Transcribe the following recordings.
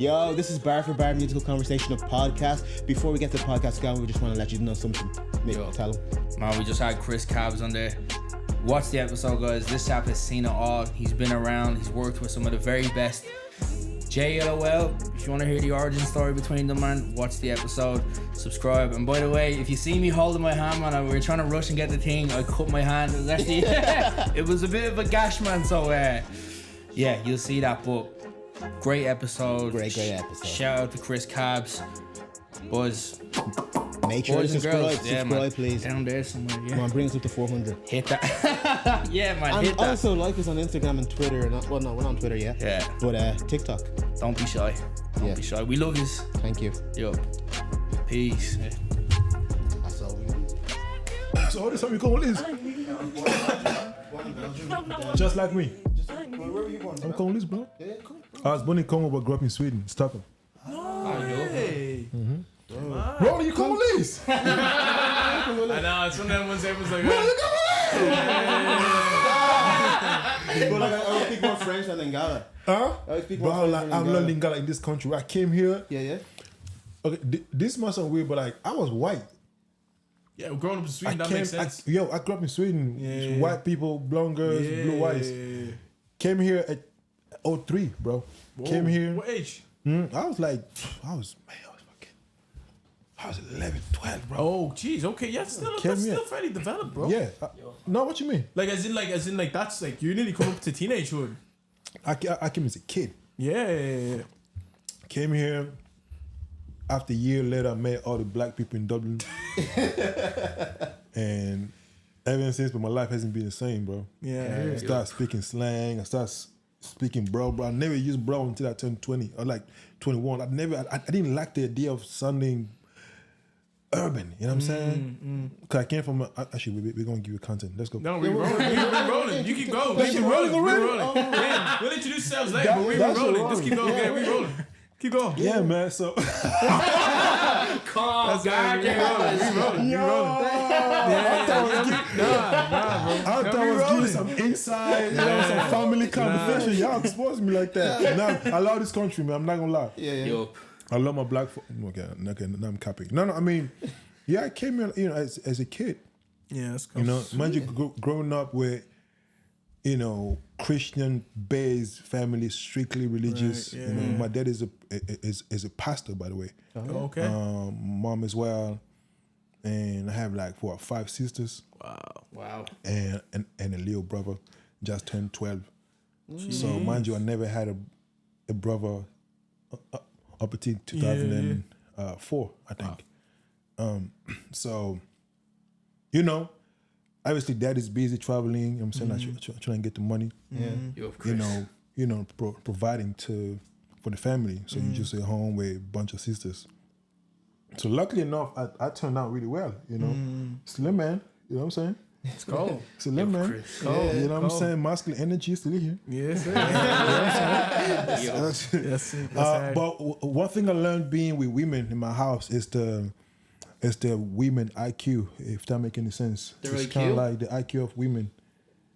Yo, this is Bar for Bar Musical Conversation of Podcast. Before we get the podcast going, we just want to let you know something. Tell them. Man, we just had Chris Kabs on there. Watch the episode, guys. This chap has seen it all. He's been around. He's worked with some of the very best. JLOL, if you want to hear the origin story between them, man, watch the episode, subscribe. And by the way, if you see me holding my hand, man, we were trying to rush and get the thing, I cut my hand. It was actually, it was a bit of a gash, man. So, yeah, you'll see that. But great episode. Great episode. Shout out to Chris Cabs. Boys. Make sure to subscribe. Subscribe, please. Down there somewhere, yeah. Come on, bring us up to 400. Hit that. Yeah, man, and hit that. Also, like us on Instagram and Twitter. Well, no, we're not on Twitter yet. Yeah. But TikTok. Don't be shy. Don't be shy. We love you. Thank you. Yo. Peace. Yeah. That's all we got. So all this time you call Liz? Just like me. Where were you born? I'm calling Liz, bro. Yeah, cool. I was born in Congo but grew up in Sweden, Stockholm. Hey. Bro, you call Liz? I know, it's one of them ones everyone's like, But like, I would speak more French than Lingala. Huh? I would speak more Bro, French like, than I've learned Lingala in this country. I came here. Yeah. Okay, this must sound weird, but like, I was white. yeah, growing up in Sweden, that makes sense. I grew up in Sweden. Yeah. White people, blonde girls, blue eyes. Came here at 03, bro. Whoa. Came here. What age? I was 11, 12, bro. Oh, jeez. Okay, yeah, that's still fairly developed, bro. Yeah. No, what you mean? Like, as in, that's like, you nearly come up to teenagehood. I came as a kid. Yeah. Came here. After a year later, I met all the black people in Dublin. And ever since, but my life hasn't been the same, bro. Yeah. I started speaking slang. I started speaking bro. I never used bro until I turned 20 or like 21. I didn't like the idea of sounding urban. You know what I'm saying? Because I came from actually, we're going to give you content. Let's go. No, we're rolling. You keep going. We're rolling. Yeah, we'll introduce ourselves later, but we're rolling. Just keep going. Yeah, we're rolling. Keep going. Yeah, man. So. Calm down. Keep rolling. I thought I was giving some inside, some family conversation. Y'all exposed me like that. Now, I love this country, man. I'm not going to lie. Yeah. Yup. I love my black folk. Okay, now I'm capping. No, I mean, yeah, I came here, as a kid. Yeah, that's cool. Mind you, growing up with, Christian-based family, strictly religious. Right, yeah. My dad is a pastor, by the way. Okay. Mom as well, and I have like 5 sisters. Wow. And a little brother, just turned 12. So mind you, I never had a brother up until 2004, I think. So, obviously dad is busy traveling. I'm saying, trying to get the money. Yeah. Providing for the family. So you just at home with a bunch of sisters. So luckily enough, I turned out really well. Slim man. You know what I'm saying? Let's go. Slim man. Chris. You know what I'm saying? Masculine energy is still here. Yes, sir. Yes, but one thing I learned being with women in my house is the women IQ, if that make any sense. Their it's IQ? kind of like the IQ of women.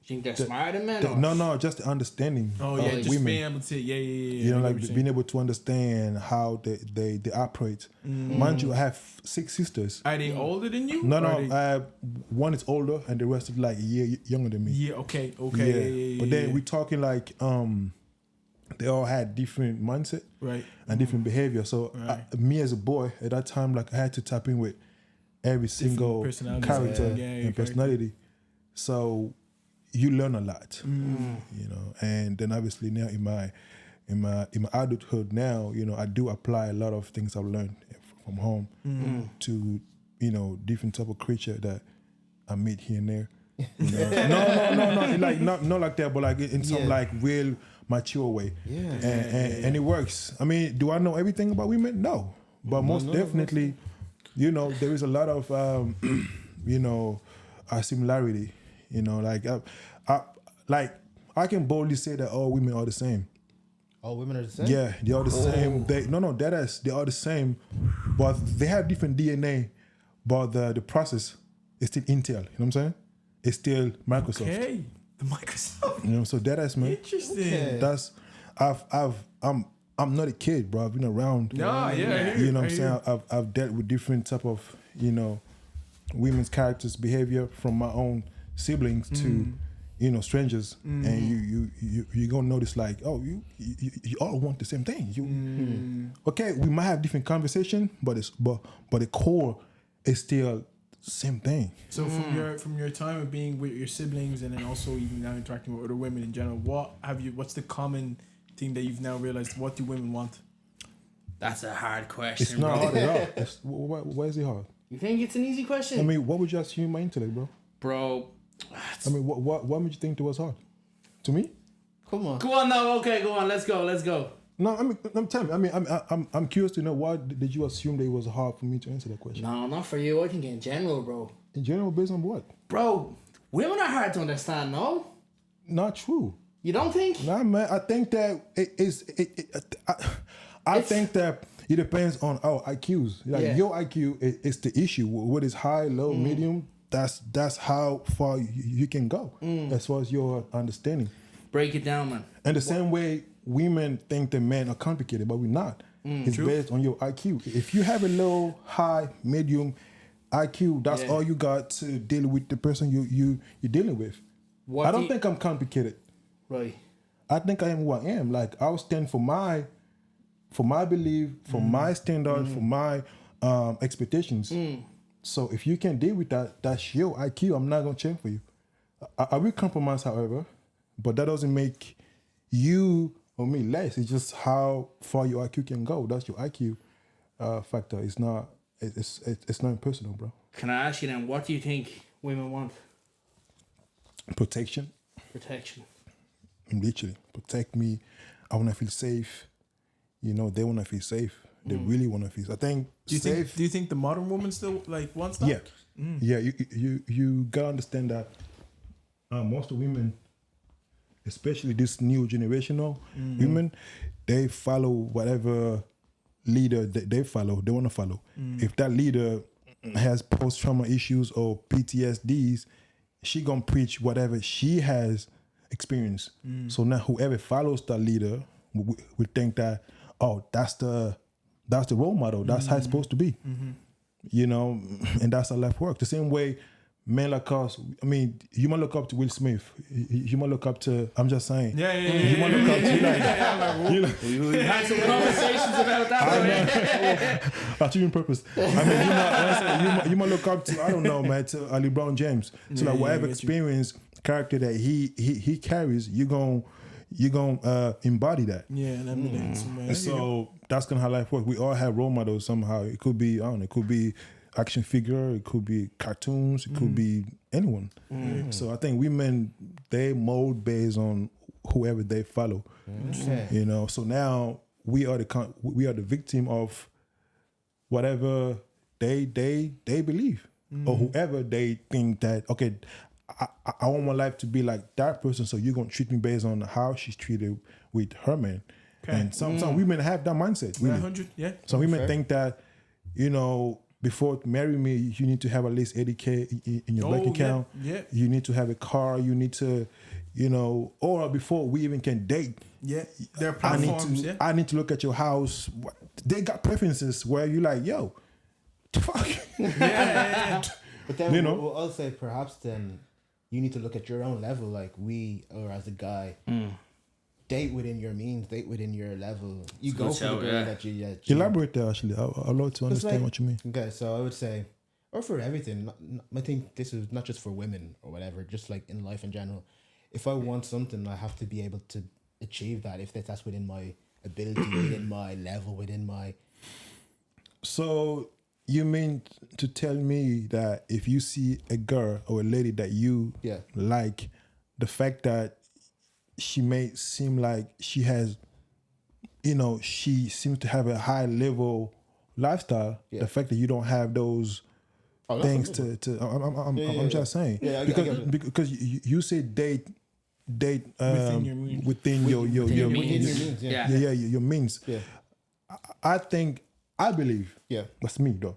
You think they're smarter than men? No, just the understanding Oh, of yeah, just women. being able to, being able to understand how they operate. Mind you, I have 6 sisters. Are they older than you? No, one is older and the rest is like a year younger than me. Yeah, okay. Yeah. But then we're talking like, they all had different mindset, right, and different behavior. So me as a boy at that time, like I had to tap in with every single character and personality. So you learn a lot, and then obviously now in my adulthood now, I do apply a lot of things I've learned from home to different type of creature that I meet here and there. No, like not like that, but like in some like real mature way. And it works. I mean, do I know everything about women? No, but most definitely, there is a lot of similarity. I can boldly say that all women are the same. All women are the same? Yeah, they are the same. They are the same, but they have different DNA. But the process is still Intel. You know what I'm saying? It's still Microsoft. Okay, the Microsoft. So that is, man. Interesting. Okay. That's I'm not a kid, bro. I've been around. No, yeah. You know what I'm saying? I've dealt with different type of, you know, women's characters' behavior from my own siblings to, you know, strangers, and you gonna notice like, oh, you all want the same thing. Okay, we might have different conversation, but the core is still same thing. So from your time of being with your siblings and then also even now interacting with other women in general, what's the common thing that you've now realized? What do women want? That's a hard question. It's not hard at all. Why is it hard? You think it's an easy question? I mean, what would you assume my intellect, bro? I mean, what made you think it was hard? To me? Come on. Go on now. Okay, go on. Let's go. No, I mean, I'm telling you. I mean, I'm curious to know why did you assume that it was hard for me to answer that question? No, not for you. I think in general, bro. In general, based on what? Bro, women are hard to understand. No, not true. You don't think? Nah, man. I think that I think that it depends on our IQs. Like your IQ is the issue. What is high, low, medium? That's how far you can go as far as your understanding. Break it down, man. And the same way women think that men are complicated, but we're not. It's based on your IQ. If you have a low, high, medium IQ, that's all you got to deal with the person you're dealing with. I don't think I'm complicated. Right. I think I am who I am. Like I'll stand for my belief, for my standard, for my expectations. So if you can deal with that, that's your IQ. I'm not gonna change for you. I will compromise, however, but that doesn't make you or me less. It's just how far your IQ can go. That's your IQ factor. It's not impersonal, bro. Can I ask you then? What do you think women want? Protection. Literally, protect me. I want to feel safe. You know, they want to feel safe. They really want to feel. I think. Do you think the modern woman still like wants that? Yeah. You gotta understand that most of women, especially this new generational women, they follow whatever leader they follow. They want to follow. If that leader has post-trauma issues or PTSDs, she gonna preach whatever she has experienced. So now whoever follows that leader would think that, oh, that's the role model. That's how it's supposed to be. You know, and that's how life works. The same way men like us, I mean, you might look up to Will Smith. You might look up to, I'm just saying. You might look up to, you know. We had some conversations about that. Achieving purpose. I mean, you might look up to, I don't know, man, to LeBron James. So like whatever experience, character that he carries, you're gonna embody that. Yeah, and emulate. So that's kind of how life works. We all have role models somehow. It could be, I don't know, it could be action figure, it could be cartoons, it could be anyone. So I think women, they mold based on whoever they follow. You know, so now we are the victim of whatever they believe or whoever they think that, okay, I want my life to be like that person, so you're gonna treat me based on how she's treated with her man. Okay. And some women have that mindset. Really. 100, yeah. Some women think that, you know, before marrying me, you need to have at least 80K in your bank account. Yeah. You need to have a car. You need to, you know, or before we even can date. Yeah. There are platforms. I need to look at your house. They got preferences where you're like, yo, fuck. Yeah. But then you know, we'll also say perhaps then you need to look at your own level, like we, or as a guy, date within your means, date within your level. You go for the girl that you elaborate there. Actually, I'd love to understand what you mean. Okay, so I would say, or for everything. I think this is not just for women or whatever. Just like in life in general, if I want something, I have to be able to achieve that. If that's within my ability, within my level, within my. So you mean to tell me that if you see a girl or a lady that you like, the fact that she may seem like she has, you know, she seems to have a high level lifestyle, the fact that you don't have those things I'm just saying. Yeah, because you say date within your means. Your means. Your means. Yeah. I believe. Yeah. That's me though.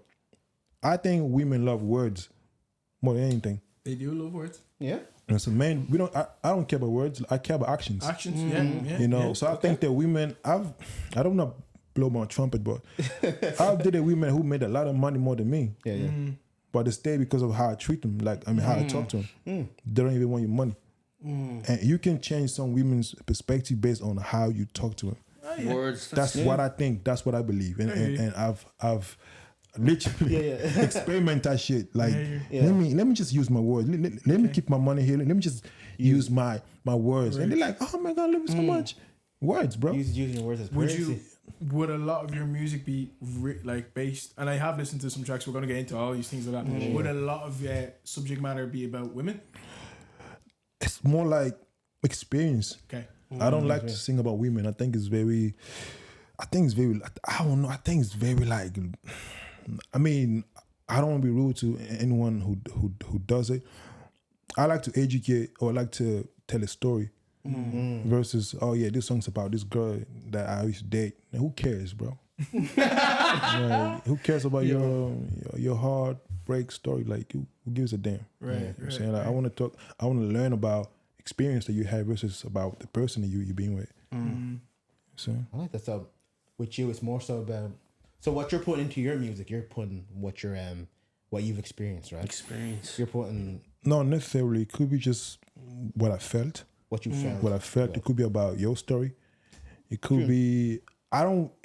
I think women love words more than anything. They do love words. Yeah. And so, man, we don't. I don't care about words. I care about actions. Actions, yeah. You know. So I think that women. I don't know. Blow my trumpet, but I've dated women who made a lot of money more than me. Yeah. But they stay because of how I treat them. Like, I mean, how I talk to them. They don't even want your money. And you can change some women's perspective based on how you talk to them. Words. That's what I think. That's what I believe. And I've literally experiment that shit. Like, let me just use my words. Let me keep my money here. Let me just use my words. And they're like, oh my God, love you so much. Words, bro. Using your words as currency. Would a lot of your music be like based? And I have listened to some tracks. We're gonna get into all these things like that. Would a lot of subject matter be about women? It's more like experience. Okay. I don't like to sing about women. I think it's very. I don't know. I think it's very like. I mean, I don't want to be rude to anyone who does it. I like to educate or like to tell a story. Versus, oh yeah, this song's about this girl that I used to date. Now, who cares, bro? Like, who cares about your heartbreak story? Like, who gives a damn? Right. You know what I'm saying? Like, I want to talk. I want to learn about experience that you have versus about the person that you're being with. So I like that. So with you, it's more so about. So what you're putting into your music, you're putting what you've experienced, right? Experience. You're putting not necessarily. It could be just what I felt. What you felt. What I felt. It could be about your story. It could be.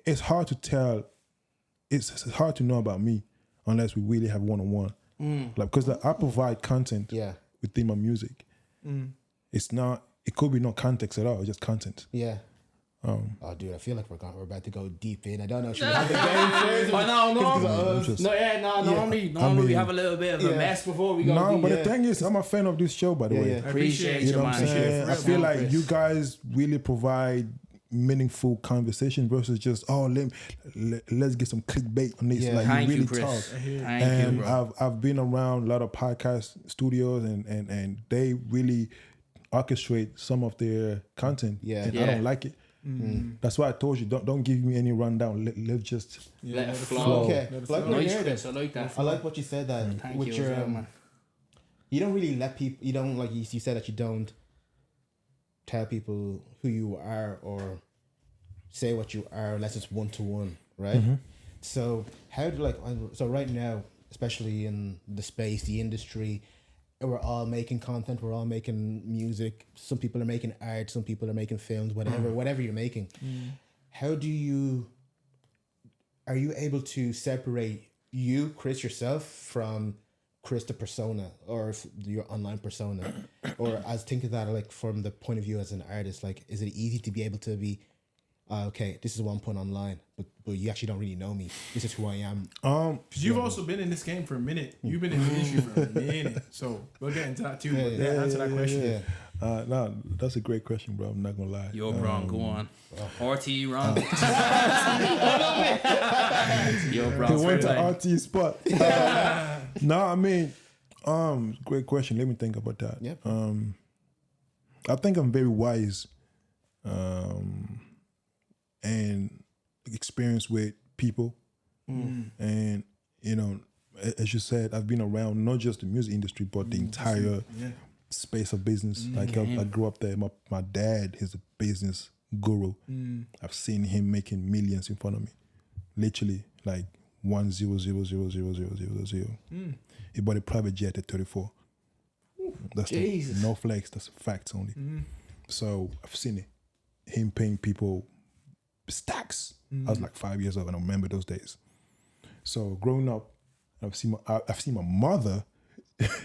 It's hard to tell. It's hard to know about me unless we really have one-on-one. Like, because I provide content. Within my music. It's not. It could be no context at all. It's just content. Yeah. Oh, dude, I feel like we're about to go deep in. I don't know. Should we have the game first? Normally we have a little bit of a mess before we go deep. No, but the thing is, I'm a fan of this show, by the way. I appreciate you you, know what I'm saying? man. I feel like you guys really provide meaningful conversation versus just, let's get some clickbait on this. Like, Thank you really you, Chris. talk. Thank you, bro. I've been around a lot of podcast studios and they really orchestrate some of their content. I don't like it. That's why I told you, don't give me any rundown. Let's just let it flow. Okay, Nice, Chris. I like that. I like what you said. That Thank with you, your man. you don't really let people. You don't like you said that you don't tell people who you are or say what you are unless it's one-to-one, right? So how do so right now, especially in the space, the industry, we're all making content, we're all making music. Some people are making art, some people are making films, whatever you're making. How are you able to separate you, Chris, yourself from Chris the persona or your online persona? Or as think of that like from the point of view as an artist, like is it easy to be able to be okay, this is what I'm putting online, but you actually don't really know me. This is who I am. Because you've also been in this game for a minute. You've been in the industry for a minute. So we'll get into that too. Answer that question. No, that's a great question, bro. I'm not gonna lie. You're wrong. Go on. RT wrong. You're wrong. He went to RT spot. No, I mean, great question. Let me think about that. Yep. I think I'm very wise. And experience with people. And, you know, as you said, I've been around not just the music industry, but the entire space of business. Like I grew up there. My dad is a business guru. I've seen him making millions in front of me. Literally, like 1,000,000,000. He bought a private jet at 34. That's no flex. That's facts only. So I've seen it. Him paying people stacks. I was like 5 years old, and I remember those days. So growing up, I've seen my mother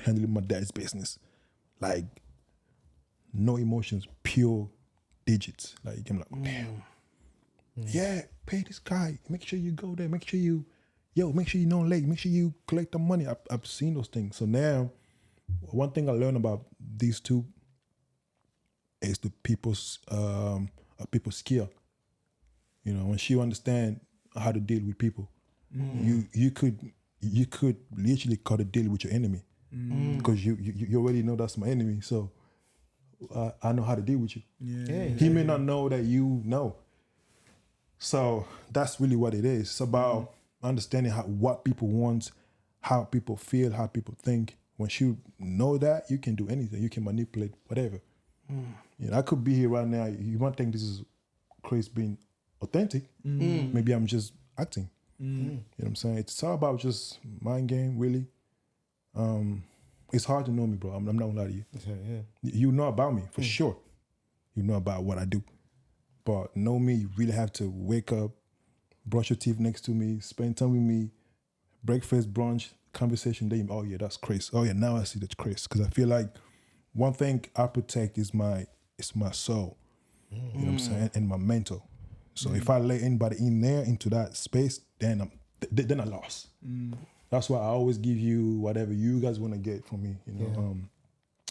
handling my dad's business, like no emotions, pure digits. Like I'm like, damn, yeah, pay this guy. Make sure you go there. Make sure you're not late. Make sure you collect the money. I've seen those things. So now, one thing I learned about these two is the people's skill. You know, when she understand how to deal with people, you could literally cut a deal with your enemy because you already know that's my enemy. So I know how to deal with you. He may not know that you know. So that's really what it is. It's about understanding what people want, how people feel, how people think, once you know that, you can do anything. You can manipulate whatever. You know, I could be here right now. You might think this is Chris being authentic. Maybe I'm just acting. You know what I'm saying? It's all about just mind game, really. It's hard to know me, bro. I'm not gonna lie to you. Yeah. You know about me, for sure. You know about what I do. But know me, you really have to wake up, brush your teeth next to me, spend time with me, breakfast, brunch, conversation. Then, oh yeah, that's Chris. Oh yeah, now I see that's Chris. Because I feel like one thing I protect is my soul. You know what I'm saying? And my mental. So if I let anybody in there into that space, then I lost. That's why I always give you whatever you guys want to get from me. You know,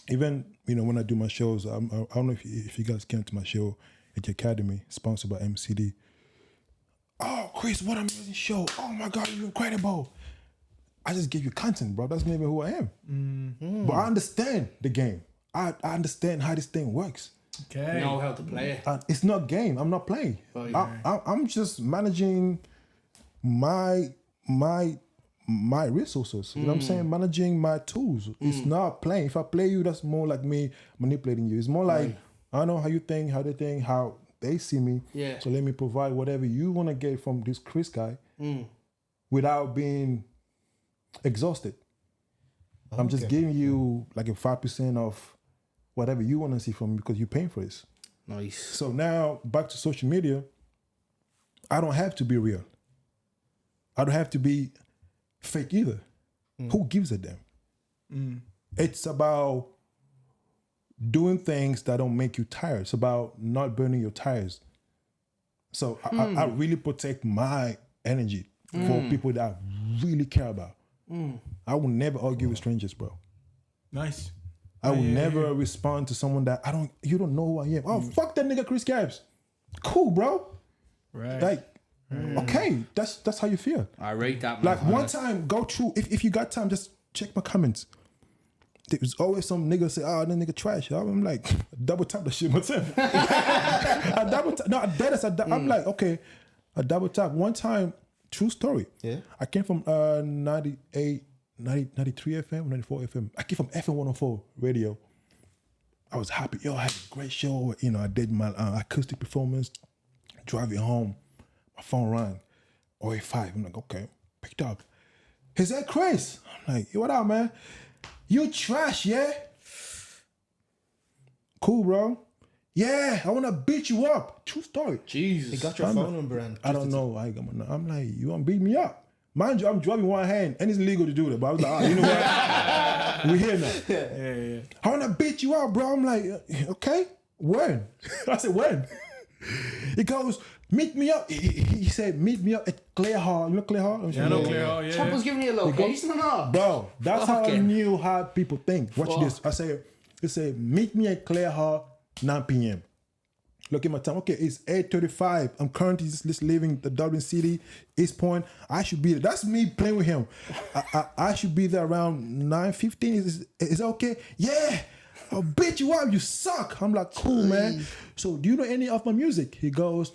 even when I do my shows, I don't know if you guys came to my show at the Academy, sponsored by MCD. Oh, Chris, what an amazing show! Oh my God, you're incredible. I just give you content, bro. That's maybe who I am. But I understand the game. I understand how this thing works. Okay. You know how to play it. It's not game. I'm not playing. I'm just managing my resources. You know what I'm saying? Managing my tools. It's not playing. If I play you, that's more like me manipulating you. It's more like, I know how you think, how they think, how they see me. Yeah. So let me provide whatever you want to get from this Chris guy without being exhausted. I'm just giving you like a 5% of whatever you want to see from me because you're paying for this. Nice. So now back to social media. I don't have to be real. I don't have to be fake either. Who gives a damn? It's about doing things that don't make you tired. It's about not burning your tires. So I really protect my energy for people that I really care about. I will never argue with strangers, bro. Nice. I will never respond to someone that you don't know who I am. Oh, fuck that nigga Chris Kabs. Cool, bro. Right. Like, okay, that's how you feel. I rate that. Like one time, go through, if you got time, just check my comments. There's always some nigga say, oh, that nigga trash. I'm like, double tap the shit myself. I double tap. No, I'm like, okay, I double tap. One time, true story. Yeah. I came from 93 FM, 94 FM. I came from FM 104 radio. I was happy. Yo, I had a great show. You know, I did my acoustic performance. Driving home, my phone rang. 085. I'm like, okay, picked up. Is that Chris? I'm like, yo, what up, man? You trash, yeah? Cool, bro. Yeah, I want to beat you up. True story. Jesus. He got your phone number and I don't know. I'm like, you want to beat me up? Mind you, I'm driving one hand and it's illegal to do that. But I was like, you know what? We're here now. Yeah. I want to beat you up, bro. I'm like, okay, when? I said, when? He goes, meet me up. He said, meet me up at Clare Hall. You know Clare Hall? Yeah, I know Clare Hall, yeah. Trump was giving you a location or not? Bro, that's how I knew how people think. Watch this. I say, it said, meet me at Clare Hall, 9 p.m. Look at my time. Okay, it's 8:35. I'm currently just leaving the Dublin City, East Point. I should be there. That's me playing with him. I should be there around 9:15. Is that okay? Yeah. I'll beat you up. You suck. I'm like, cool, man. So do you know any of my music? He goes,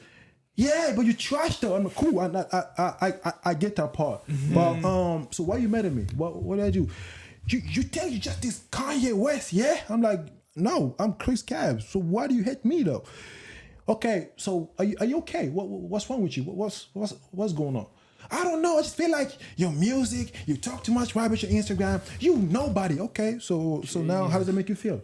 yeah, but you trash though. I'm like, cool. I get that part. But so why you mad at me? What did I do? You tell you just this Kanye West, yeah? I'm like, no, I'm Chris Kabs. So why do you hate me though? Okay, so are you okay? What's wrong with you? What's going on? I don't know. I just feel like your music, you talk too much about your Instagram. You nobody. Okay, so now how does it make you feel?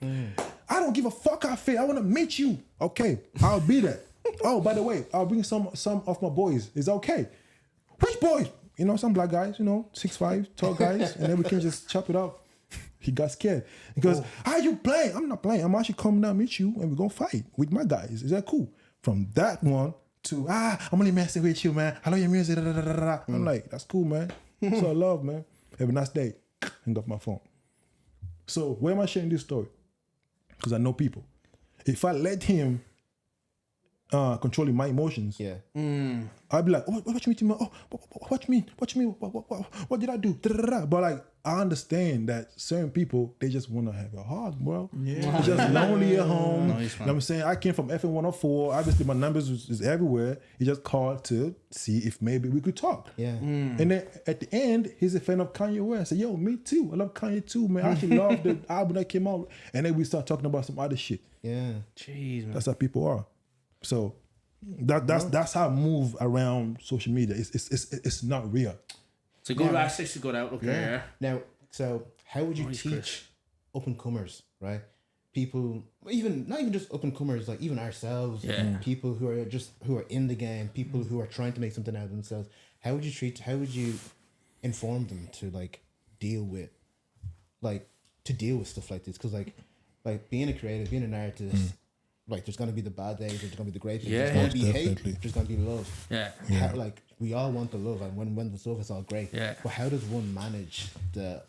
I don't give a fuck how I feel. I want to meet you. Okay, I'll be there. Oh, by the way, I'll bring some of my boys. Is that okay? Which boys? You know, some black guys, 6'5", tall guys, and then we can just chop it up. He got scared. He goes, are you playing? I'm not playing. I'm actually coming down, meet you, and we're going to fight with my guys. Is that cool? From that one to, I'm only messing with you, man. I love your music. I'm like, that's cool, man. So I love, man. Have a nice day. Hang up my phone. So where am I sharing this story? Because I know people. If I let him controlling my emotions. Yeah. I'd be like, oh, what you mean? Oh, what you mean? What you mean? What did I do? But like, I understand that certain people, they just want to have a hug, bro. Yeah. They're just lonely at home. Nice, You know what I'm saying? I came from FM 104. Obviously, my numbers is everywhere. He just called to see if maybe we could talk. Yeah. And then at the end, he's a fan of Kanye West. I said, yo, me too. I love Kanye too, man. I actually love the album that came out. And then we start talking about some other shit. Yeah. Jeez, man. That's how people are. So that's how I move around social media. It's not real. It's a good aspect to go out. Okay, yeah. Now, so how would you teach up and comers, right? People, even not even just up and comers, like even ourselves, people who are in the game, people who are trying to make something out of themselves. How would you inform them to deal with stuff like this? Because like being a creative, being an artist, like there's gonna be the bad days, there's gonna be the great days, there's gonna be definitely. hate, there's gonna be love. Yeah. How, like we all want the love, and when the stuff is all great. Yeah. But how does one manage the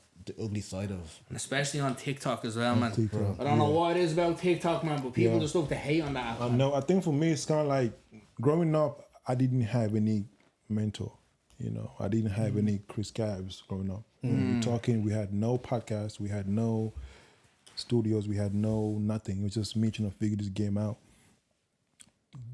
ugly side of? And especially on TikTok as well, man. TikTok, I don't know what it is about TikTok, man, but people just love to hate on that. No, I think for me, it's kind of like growing up, I didn't have any mentor. You know, I didn't have any Chris Kabs growing up. When we're talking, we had no podcast, we had no studios, we had no nothing. It was just me trying to figure this game out.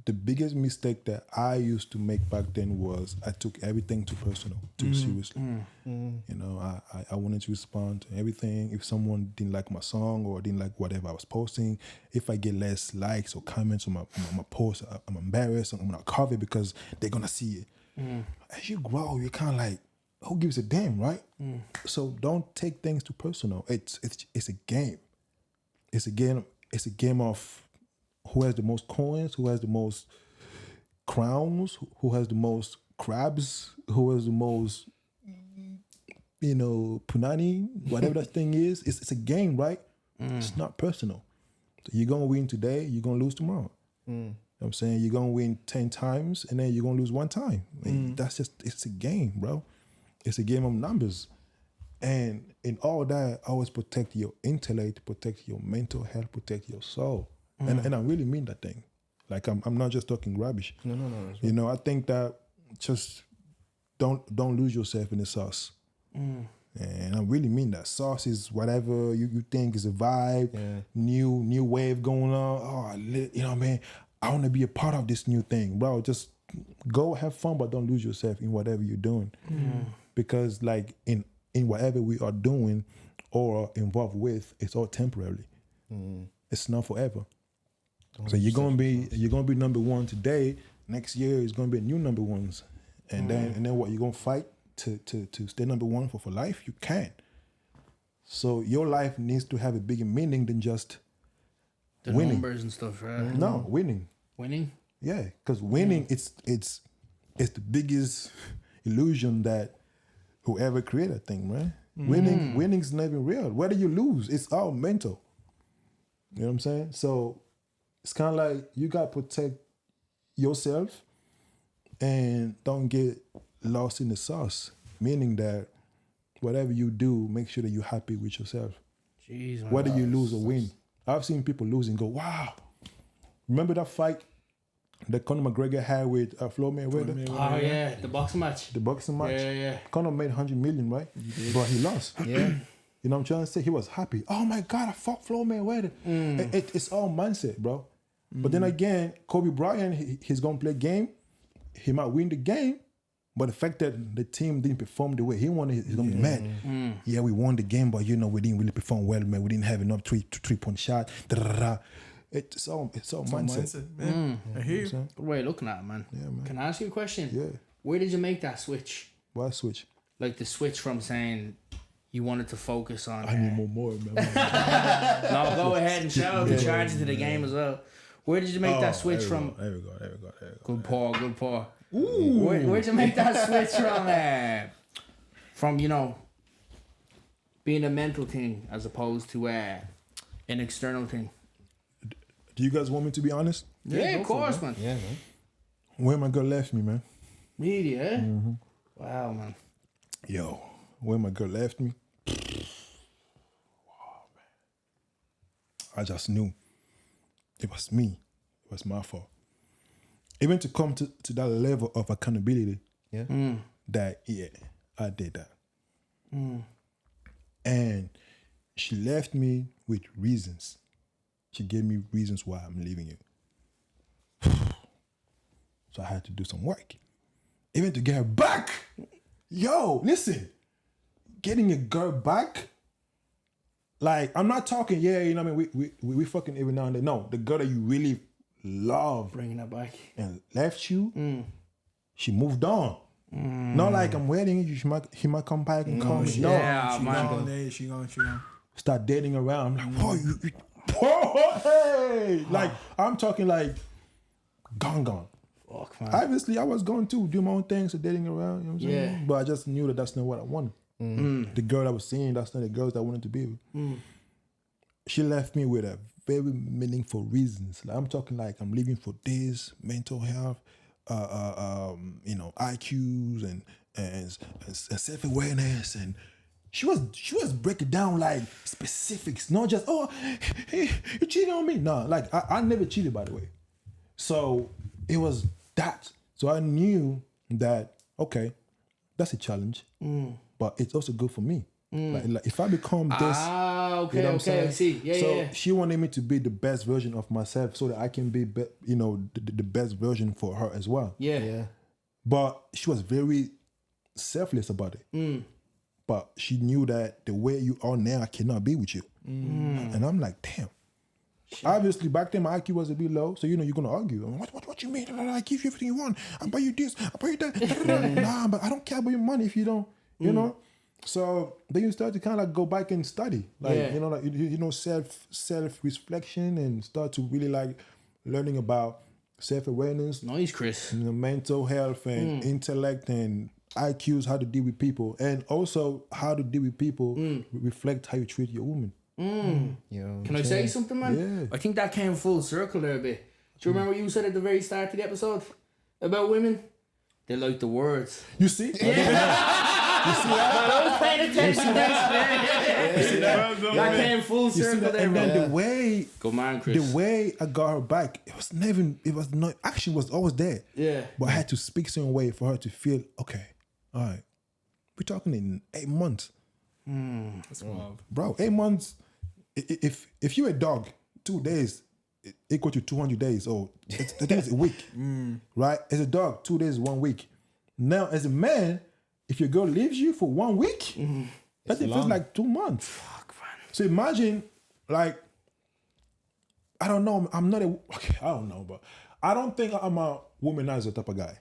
The biggest mistake that I used to make back then was I took everything too personal, too seriously. You know, I wanted to respond to everything. If someone didn't like my song or didn't like whatever I was posting, if I get less likes or comments on my post, I'm embarrassed. I'm gonna cover it because they're gonna see it. As you grow, you're kind of like, who gives a damn, right? So don't take things too personal. It's a game. It's a game. It's a game of who has the most coins, who has the most crowns, who has the most crabs, who has the most, punani, whatever that thing is. It's a game, right? It's not personal. So you're gonna win today, you're gonna lose tomorrow. You know what I'm saying? You're gonna win 10 times and then you're gonna lose one time. It's a game, bro. It's a game of numbers. And in all that, always protect your intellect, protect your mental health, protect your soul. And I really mean that thing. Like I'm not just talking rubbish. No. I think that just don't lose yourself in the sauce. And I really mean that. Sauce is whatever you think is a vibe, new wave going on. Oh, you know what I mean? I want to be a part of this new thing, bro. Just go have fun, but don't lose yourself in whatever you're doing. Because like in whatever we are doing or involved with, it's all temporary. It's not forever. So you're gonna be number one today. Next year is gonna be a new number ones, and then what, you're gonna fight to stay number one for life? You can't. So your life needs to have a bigger meaning than just the winning. Numbers and stuff, right? No, winning. Winning. Yeah, because winning it's the biggest illusion that whoever created that thing, right? Winning's not even real. Whether you lose, it's all mental. You know what I'm saying? So it's kind of like you got to protect yourself and don't get lost in the sauce, meaning that whatever you do, make sure that you're happy with yourself. Jeez, man. Whether you lose or win. I've seen people lose and go, wow. Remember that fight that Conor McGregor had with Floyd Mayweather? Oh, yeah. The boxing match. The boxing match? Yeah. Conor made 100 million, right? But he lost. Yeah. You know what I'm trying to say? He was happy. Oh my God, I fought Floyd Mayweather. It's all mindset, bro. But then again, Kobe Bryant, he's going to play a game. He might win the game, but the fact that the team didn't perform the way he wanted, he's going to be mad. Yeah, we won the game, but we didn't really perform well, man. We didn't have enough three-point shot. It's all mindset. Man. I hear you. Good way of looking at it, man. Yeah, man. Can I ask you a question? Yeah. Where did you make that switch? Why switch? Like the switch from saying you wanted to focus on... I need more, man. No, go ahead and shout out the charge into the game as well. Where did you make that switch from? There we go. Good paw. Ooh. Where'd you make that switch from, being a mental thing as opposed to an external thing? Do you guys want me to be honest? Yeah, of course, man. Yeah, man. Where my girl left me, man. Really, eh? Wow, man. Yo, where my girl left me. Wow, man. I just knew. It was me. It was my fault. even to come to that level of accountability. Yeah. That I did that. And she left me with reasons. She gave me reasons why I'm leaving you. So I had to do some work. Even to get her back. Yo, listen. Getting a girl back, like, I'm not talking, you know what I mean? We fucking every now and then. No, the girl that you really love. Bringing her back. And left you, she moved on. Not like I'm waiting, he might come back and call me. She gone. Start dating around. I'm like, whoa, hey! Like, I'm talking like, gone. Fuck, man. Obviously, I was going to do my own thing, so dating around, you know what I'm saying? But I just knew that that's not what I wanted. The girl I was seeing, that's not the girls that I wanted to be with. She left me with a very meaningful reasons. Like, I'm talking like I'm leaving for this, mental health, IQs and self-awareness, and she was breaking down like specifics, not just hey, you cheating on me. No, like I never cheated, by the way. So it was that. So I knew that, okay, that's a challenge, but it's also good for me. Like if I become this, okay, you know what I'm I see. Yeah. She wanted me to be the best version of myself so that I can be the best version for her as well. Yeah. But she was very selfless about it. But she knew that the way you are now, I cannot be with you. And I'm like, damn. Obviously, back then my IQ was a bit low, so you're gonna argue. What you mean? I give you everything you want. I buy you this. I buy you that. Nah, but I don't care about your money if you don't. You know. So then you start to kind of go back and study, like self reflection, and start to really like learning about self awareness. Nice, Chris. Mental health and intellect and IQs, how to deal with people, and also how to deal with people reflect how you treat your woman. Can I say something, man? Yeah. I think that came full circle there a bit. Do you remember what you said at the very start of the episode about women? They like the words. You see? You see that? I was paying attention. That came full circle there, and bro. then the way, Good man, Chris. the way I got her back, action was always there. Yeah. But I had to speak some way for her to feel, okay, all right, we're talking in 8 months. That's wild. Bro, 8 months, if you're a dog, 2 days equal to 200 days, I think it's a week, right? As a dog, 2 days, 1 week. Now, as a man, if your girl leaves you for 1 week, that feels like 2 months. Fuck, man. So imagine, like, I don't know, I don't know, but I don't think I'm a womanizer type of guy.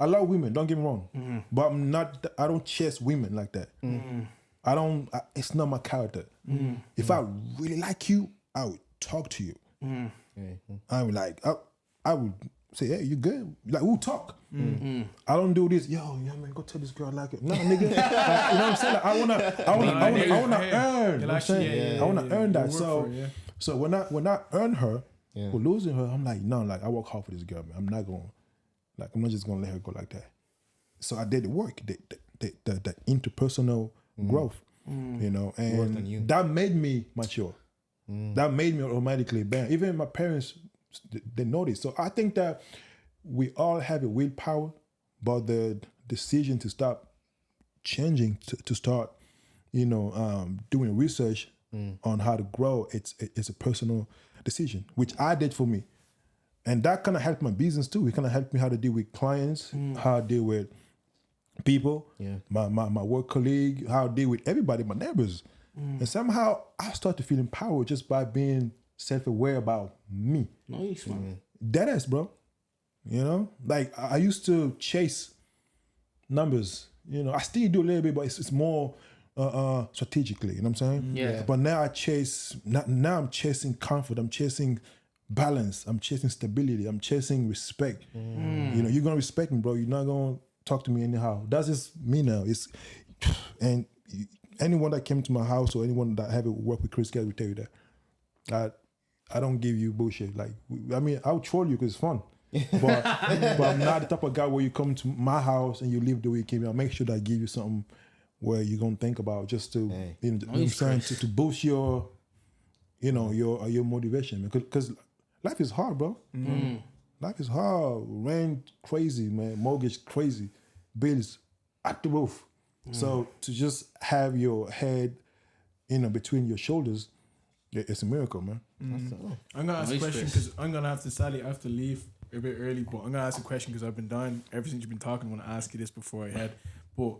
I love women, don't get me wrong, but I don't chase women like that. It's not my character. If I really like you, I would talk to you. I would I would say, hey, you good? Like, we'll talk. I don't do this. Yo, man, go tell this girl I like it. No, nigga. Like, you know what I'm saying? Like, I wanna earn. You know what I'm saying? I wanna earn that. So when I earn her or losing her, I'm like, no, like, I work hard for this girl, man. I'm not just gonna let her go like that. So I did the work, the interpersonal growth, and that made me mature. That made me automatically better. Even my parents, they noticed. So I think that we all have a willpower, but the decision to stop changing, to start, doing research on how to grow, it's a personal decision, which I did for me. And that kind of helped my business too. It kind of helped me how to deal with clients, how I deal with people, my work colleague, how I deal with everybody, my neighbors. And somehow I start to feel empowered just by being self-aware about me. Nice, man. Deadass, bro. Like I used to chase numbers. I still do a little bit, but it's more strategically. You know what I'm saying? Yeah. But now now I'm chasing comfort. I'm chasing balance. I'm chasing stability. I'm chasing respect. You're gonna respect me, bro. You're not gonna talk to me anyhow. That's just me now. Anyone that came to my house or anyone that have worked with Chris Kabs will tell you that I don't give you bullshit. Like, I mean, I'll troll you because it's fun. But I'm not the type of guy where you come to my house and you live the way you came. I'll make sure that I give you something where you're gonna think about just to to boost your your motivation. Because life is hard, bro. Life is hard. Rent crazy, man. Mortgage crazy. Bills at the roof. So to just have your head, between your shoulders, it's a miracle, man. I'm gonna ask a question because I'm gonna have to sadly I have to leave a bit early, but I'm gonna ask a question because I've been dying ever since you've been talking. I want to ask you this before I head. But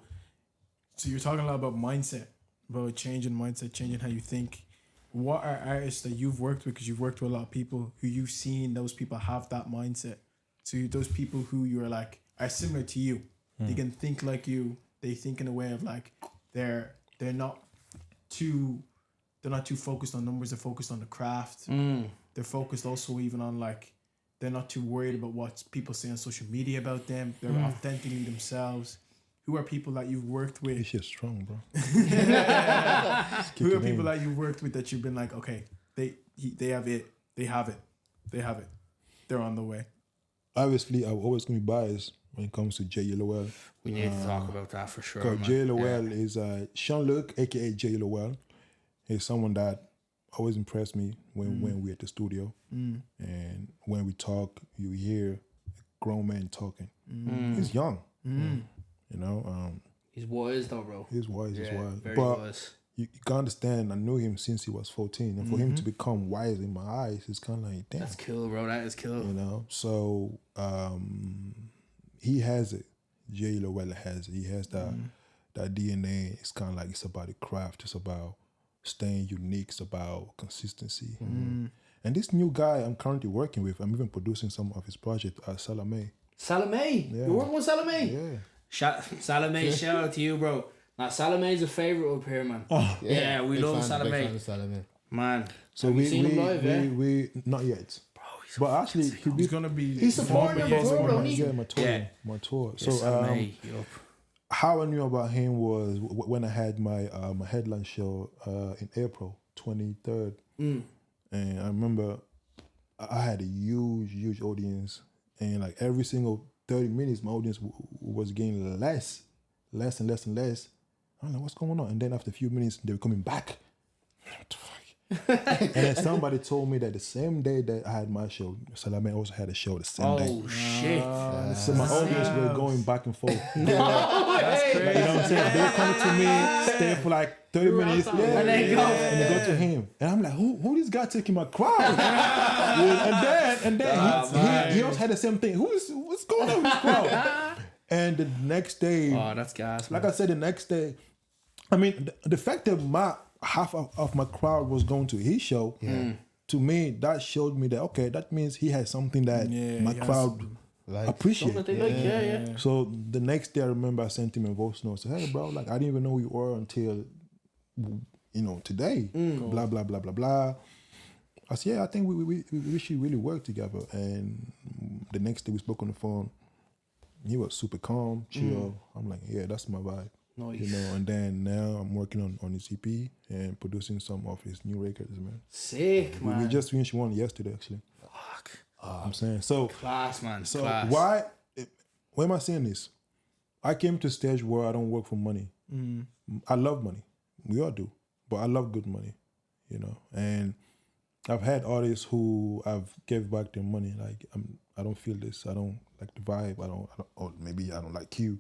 so you're talking a lot about mindset, about changing mindset, changing how you think. What are artists that you've worked with? Because you've worked with a lot of people who you've seen those people have that mindset. So those people who you're like are similar to you. They can think like you. They think in a way of like they're not too focused on numbers. They're focused on the craft. They're focused also even on like they're not too worried about what people say on social media about them. They're authentically themselves. Who are people that you've worked with? This shit's strong, bro. Who are people that you've worked with that you've been like, okay, they have it. They have it. They're on the way. Obviously, I'm always gonna be biased when it comes to J.L.O.L. We need to talk about that for sure. Because J.L.O.L. is Sean-Luc, aka J.L.O.L. He's someone that always impressed me when we're at the studio. And when we talk, you hear a grown man talking. He's young. He's wise though, bro. He's wise. Very but wise. You can understand, I knew him since he was 14. And for him to become wise in my eyes, it's kind of like, damn. That's cool, bro. That is cool. So he has it. J.L.O.L. has it. He has that DNA. It's kind of like it's about the craft. It's about staying unique. It's about consistency. And this new guy I'm currently working with, I'm even producing some of his project at Salome. Salome? Yeah. You're working with Salome? Yeah. Salome, shout out to you, bro. Now, Salome's a favorite up here, man. Oh, yeah, we love Salome. Man. So we seen him live, we not yet. Bro, but actually, he's gonna be. He's supporting him before, don't he? Yeah, my tour. So how I knew about him was when I had my my headline show in April 23rd, and I remember I had a huge audience, and like every single 30 minutes, my audience was getting less and less. I'm like, what's going on? And then after a few minutes, they were coming back. What the fuck? And then somebody told me that the same day that I had my show, Salome also had a show the same day. Oh, shit. So my audience were going back and forth. That's crazy. Like, you know what I'm saying? They were coming to me, stay for like 30 minutes. And they go to him. And I'm like, who this guy taking my crowd? And then he also had the same thing. What's going on with this crowd? And the next day, that's gas, man. Like I said, the next day, I mean, the fact that my half of my crowd was going to his show, to me, that showed me that, okay, that means he has something that my crowd appreciate. So the next day, I remember I sent him a voice note. I said, hey, bro, like, I didn't even know who you were until, today. Blah, blah, blah, blah, blah. I said, yeah, I think we should really work together. And the next day, we spoke on the phone. He was super calm, chill. I'm like, yeah, that's my vibe. Nice. And then now I'm working on his EP and producing some of his new records, man. Sick, man. We just finished one yesterday, actually. Fuck. I'm saying. So class, man. So class. why am I saying this? I came to a stage where I don't work for money. I love money. We all do. But I love good money, And I've had artists who I've gave back their money. Like, I don't feel this. I don't like the vibe. I don't or maybe I don't like you.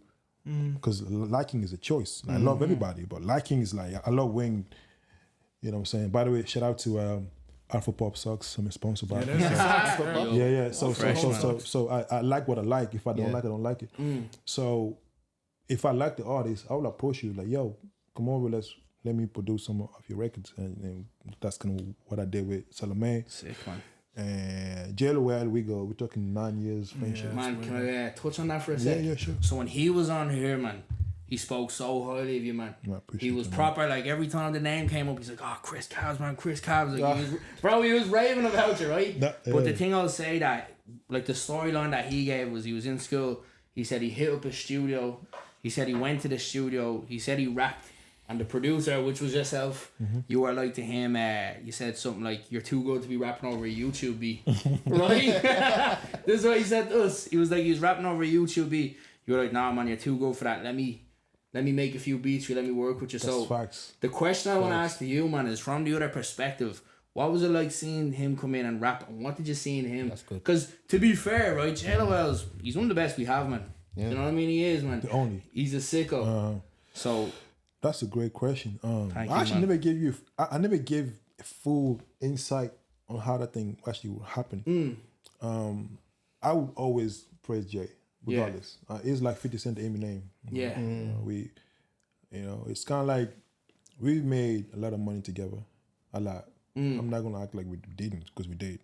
Because liking is a choice. I love everybody, but liking is like, I love when, you know what I'm saying? By the way, shout out to Alpha Pop Socks. I'm sponsored by it. So I like what I like. If I don't like it, I don't like it. So if I like the artist, I will approach you like, yo, come over, let me produce some of your records. And that's kind of what I did with Salome. Sick, man. And J.L.O.L. we're talking 9 years friendship. Man, can I touch on that for a sec? Yeah, sure. So when he was on here, man, he spoke so highly of you, man. He was proper, like every time the name came up, he's like, Chris Kabs, man, Chris Kabs. Like, he was raving about you, right? But the thing I'll say that, like the storyline that he gave was he was in school, he said he hit up a studio, he said he went to the studio, he said he rapped. And the producer, which was yourself, you were like to him, you said something like, you're too good to be rapping over a YouTube beat. Right? This is what he said to us. He was like, he was rapping over a YouTube beat. You were like, nah, man, you're too good for that. Let me make a few beats for you. Let me work with you. That's facts. The question I want to ask to you, man, is from the other perspective, What was it like seeing him come in and rap? And what did you see in him? That's good. Because to be fair, right, JLOL's he's one of the best we have, man. Yeah. You know what I mean? He is, man. The only. He's a sicko. So That's a great question. Thank I you, actually man. never gave you. I never gave full insight on how that thing actually happened. I would always praise Jay, regardless. It's like 50 Cent to Eminem. yeah. It's kind of like we made a lot of money together, a lot. I'm not gonna act like we didn't because we did.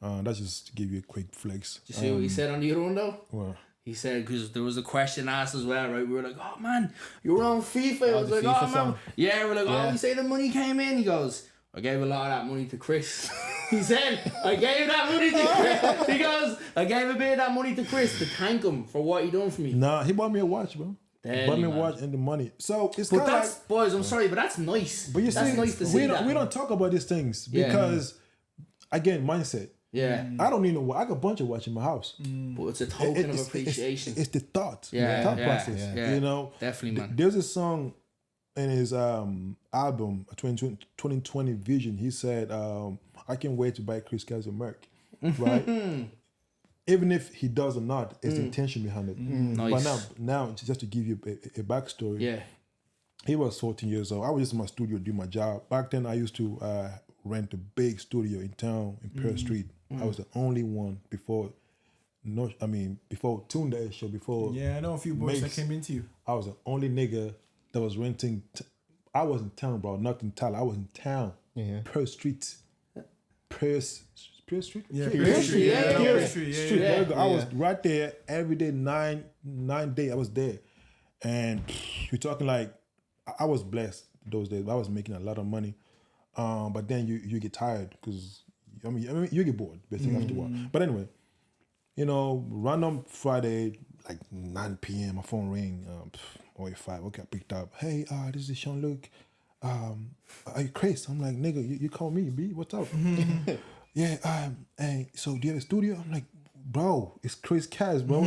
That's just to give you a quick flex. Did you see what he said on the other one though? Well, He said, because there was a question asked as well, right? We were like, oh man, you were on FIFA. I was the like, FIFA oh man. song. Yeah, we're like, Yeah. oh, you say the money came in? He goes, I gave a lot of that money to Chris. He said, I gave that money to Chris. He goes, I gave a bit of that money to Chris to thank him for what he done for me. nah, he bought me a watch, bro. Deadly, Bought me a man. watch and the money. So it's But kind of that's, like. boys, I'm sorry, but that's nice. But you that's see, nice to see that. we don't talk about these things Yeah. because, again, mindset. Yeah. I don't need no watch. I got a bunch of watch in my house. But it's a token of appreciation. It's the thought, Yeah, the thought yeah, process. yeah. You know, Definitely, man. There's a song in his album 2020 Vision. He said, "I can't wait to buy Chris Kabs a Merc." Right? Even if he does or not, it's the intention behind it. Nice. But now, just to give you a backstory, Yeah. he was 14 years old. I was just in my studio doing my job. Back then, I used to rent a big studio in town in Pearl Street. I was the only one before Tunde show, before Yeah, I know a few boys that Makes- came into you. I was the only nigga that was renting. I was in town, bro, not in Tyler. I was in town. Yeah. Pearl Street. Pearl Street? Yeah, Pearl Pearl Street, yeah, I know Pearl Pearl Street, yeah, Street. yeah. There you go. I was Yeah. right there every day, nine days. I was there. And you're talking like, I was blessed those days. I was making a lot of money. But then you get tired because, I mean, you get bored basically after a while. But anyway, random Friday, like 9 p.m., my phone ring, or 5, okay, I picked up. Hey, this is Sean-Luc. Are you Chris? I'm like, nigga, you call me, B, what's up? Yeah, hey, so do you have a studio? I'm like, bro, it's Chris Kabs, bro.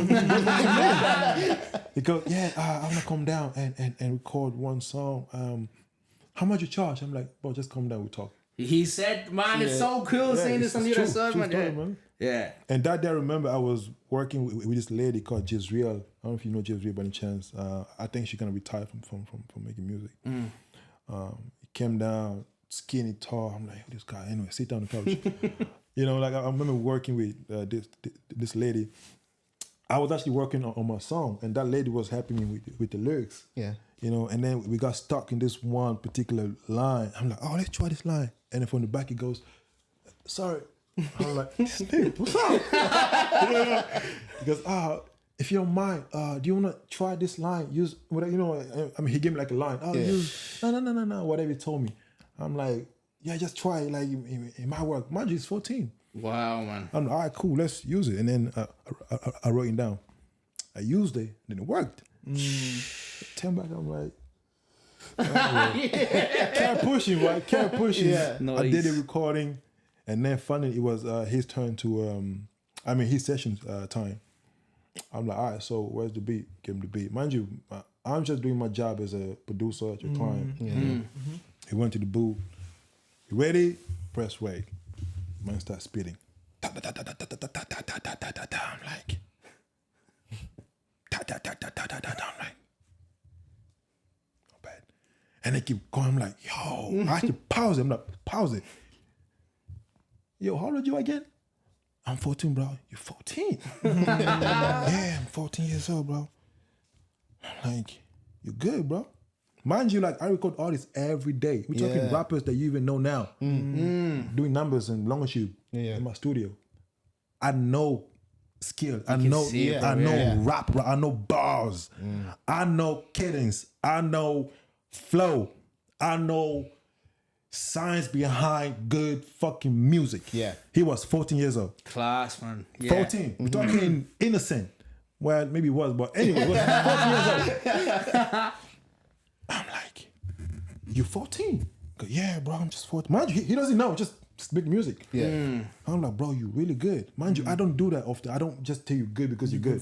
He goes, yeah, I'm gonna come down and record one song. How much you charge? I'm like, bro, just come down, we talk. He said, man, it's so cool seeing this on the other side, man. Story, Yeah. man. Yeah. And that day, I remember I was working with this lady called Jezreel. I don't know if you know Jezreel by any chance. I think she's gonna retire from making music. He came down, skinny, tall. I'm like, this guy. Anyway, sit down on the couch. I remember working with this lady. I was actually working on my song, and that lady was helping me with the lyrics. Yeah. And then we got stuck in this one particular line. I'm like, oh, let's try this line. And then from the back, it goes, sorry. I'm like, Steve, what's up? He goes, if you don't mind, do you want to try this line? Use whatever, he gave me like a line. Use, no, whatever he told me. I'm like, yeah, just try it. Like, it might work. Mind you, it's 14. Wow, man. I'm like, all right, cool, let's use it. And then I wrote it down. I used it, then it worked. 10 back, I'm like, kept pushing, right? Kept pushing. Yeah. Nice. I did the recording, and then finally it was his turn to, his session time. I'm like, all right, so where's the beat? Give him the beat. Mind you, I'm just doing my job as a producer at your client. He went to the booth. You ready? Press wait. Man starts spitting. I'm like, I'm like, not bad. And they keep going. I'm like, yo, I have to pause it. I'm like, pause it. Yo, how old are you again? I'm 14, bro. You're 14? Yeah, I'm 14 years old, bro. I'm like, you're good, bro. Mind you, like, I record artists every day. We're talking rappers that you even know now. Doing numbers in Longitude in my studio. I know skill. I know rap. I know bars. I know cadence. I know flow. I know science behind good fucking music. Yeah. He was 14 years old. Class, man. Yeah. 14. We're talking innocent. Well, maybe he was, but anyway, he was 14 years old. I'm like, you 14? Go, yeah, bro, I'm just 14. Mind you, he doesn't know, just make music. Yeah. I'm like, bro, you really good. Mind you, I don't do that often. I don't just tell you good because you're good.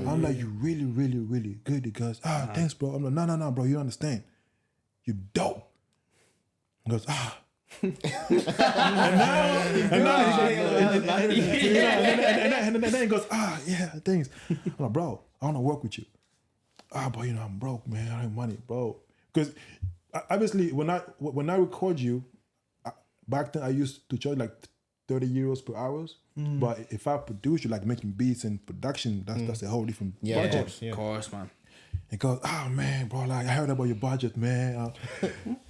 I'm like, you really, really, really good because, thanks, bro. I'm like, no, bro, you don't understand. You dope. He goes, And then he goes, yeah, thanks. I'm like, bro, I want to work with you. But you know, I'm broke, man. I don't have money, bro. Because obviously, when I record you, back then I used to charge like 30 euros per hour. But if I produce you, like making beats and production, that's a whole different budget. Of course, man. He goes, man, bro, like I heard about your budget, man.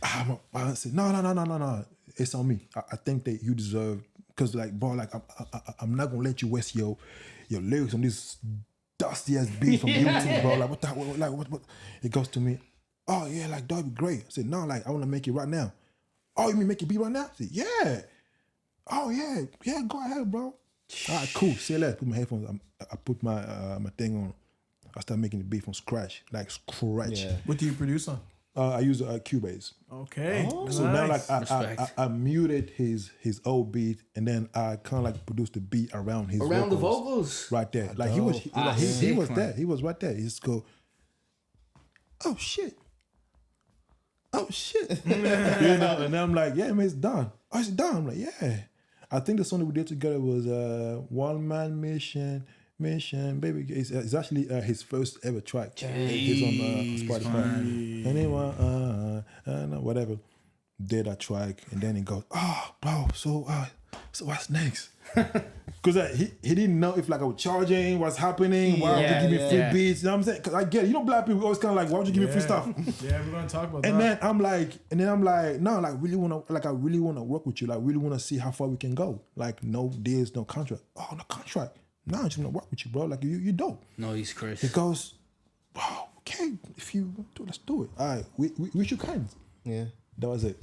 I said, no. It's on me. I think that you deserve, because like, bro, like I'm not gonna let you waste your lyrics on this dusty ass beat from YouTube, bro. Like what? It goes to me, oh yeah, like that'd be great. I said, no, like I want to make it right now. Oh, you mean make it beat right now? I said, yeah. Oh yeah, go ahead, bro. All right, cool. See you later. Put my headphones. I put my my thing on. I started making the beat from scratch, like scratch. Yeah. What do you produce on? I use Cubase. Okay. So now, like, I muted his old beat, and then I kind of like produced the beat around his the vocals, right there. Like he was there. He was right there. He just go, oh shit. You know, and then I'm like, yeah, man, it's done. Oh, it's done. I'm like, yeah. I think the song that we did together was One Man Mission, baby. It's actually his first ever track. He's on Spotify. Anyone, whatever. Did that track, and then he goes, oh, bro, so what's next? Because he didn't know if like I was charging, what's happening, why would you give me free beats? You know what I'm saying? Because I get it. You know, black people always kind of like, why would you give me free stuff? Yeah, we're gonna talk about and that. Then I'm like, no, like I really wanna work with you. Like really wanna see how far we can go. Like no deals, no contract. Oh, no contract. No, I just wanna work with you, bro. Like you dope. No, he's Chris. He goes, wow, okay, if you want to, let's do it. All right, we shook hands. Yeah. That was it.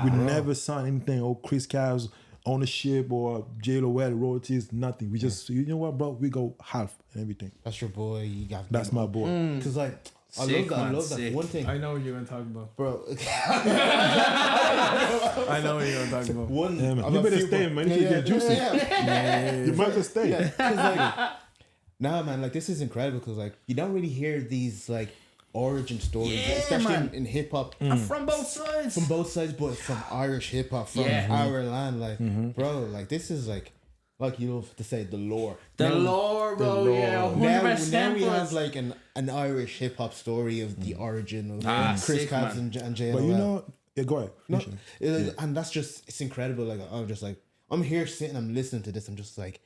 We never signed anything. Oh, Chris Kabs ownership or JLOL royalties, nothing. We just, you know what, bro? We go half and everything. That's your boy. You got. That's my boy. Because like, I love that. One thing, I know what you're gonna talk about, bro. I know what you're gonna talk about. One, Yeah, man. You better stay, man. You should get juicy. You might just stay. Yeah, 'cause, like, nah, man, like this is incredible because like you don't really hear these like origin stories, especially in hip hop. From both sides. From both sides, but from Irish hip hop, from our land, like bro, like this is like you know to say the lore. Lore, bro. Yeah, 100%. Now we have like an Irish hip hop story of the origin of Chris Kabs and JLOL. But you know, go ahead. No, and that's just, it's incredible. Like I'm just like, I'm here sitting, I'm listening to this, I'm just like,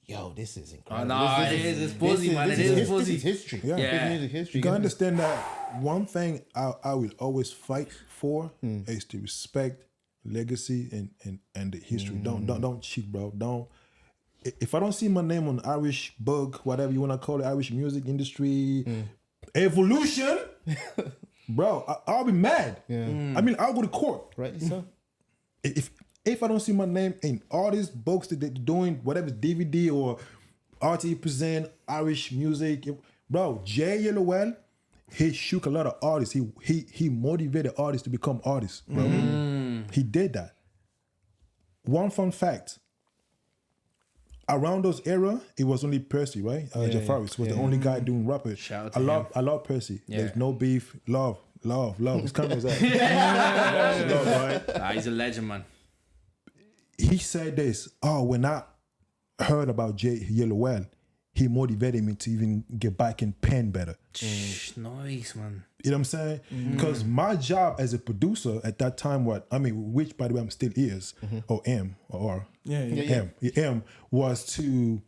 yo, this is incredible. It's buzzy, man. It is buzzy. This is history. Yeah. Big music history. You gotta understand that one thing I will always fight for is to respect legacy and the history. Don't cheat, bro. Don't. If I don't see my name on Irish book, whatever you want to call it, Irish music industry, evolution, bro, I'll be mad. Yeah. I mean, I'll go to court. Right, so? If I don't see my name in all these books that they're doing, whatever DVD or RT present Irish music, bro, JLOL, he shook a lot of artists. He motivated artists to become artists, bro. He did that. One fun fact. Around those era, it was only Percy, right? Jafaris was the only guy doing rapper. Shout out to I love Percy. There's no beef. Love. It's kind of that. Love, right? He's a legend, man. He said this. Oh, when I heard about JLOL, he motivated me to even get back in pen better. Nice, man. You know what I'm saying? Because my job as a producer at that time, which by the way I'm still is, or am, was to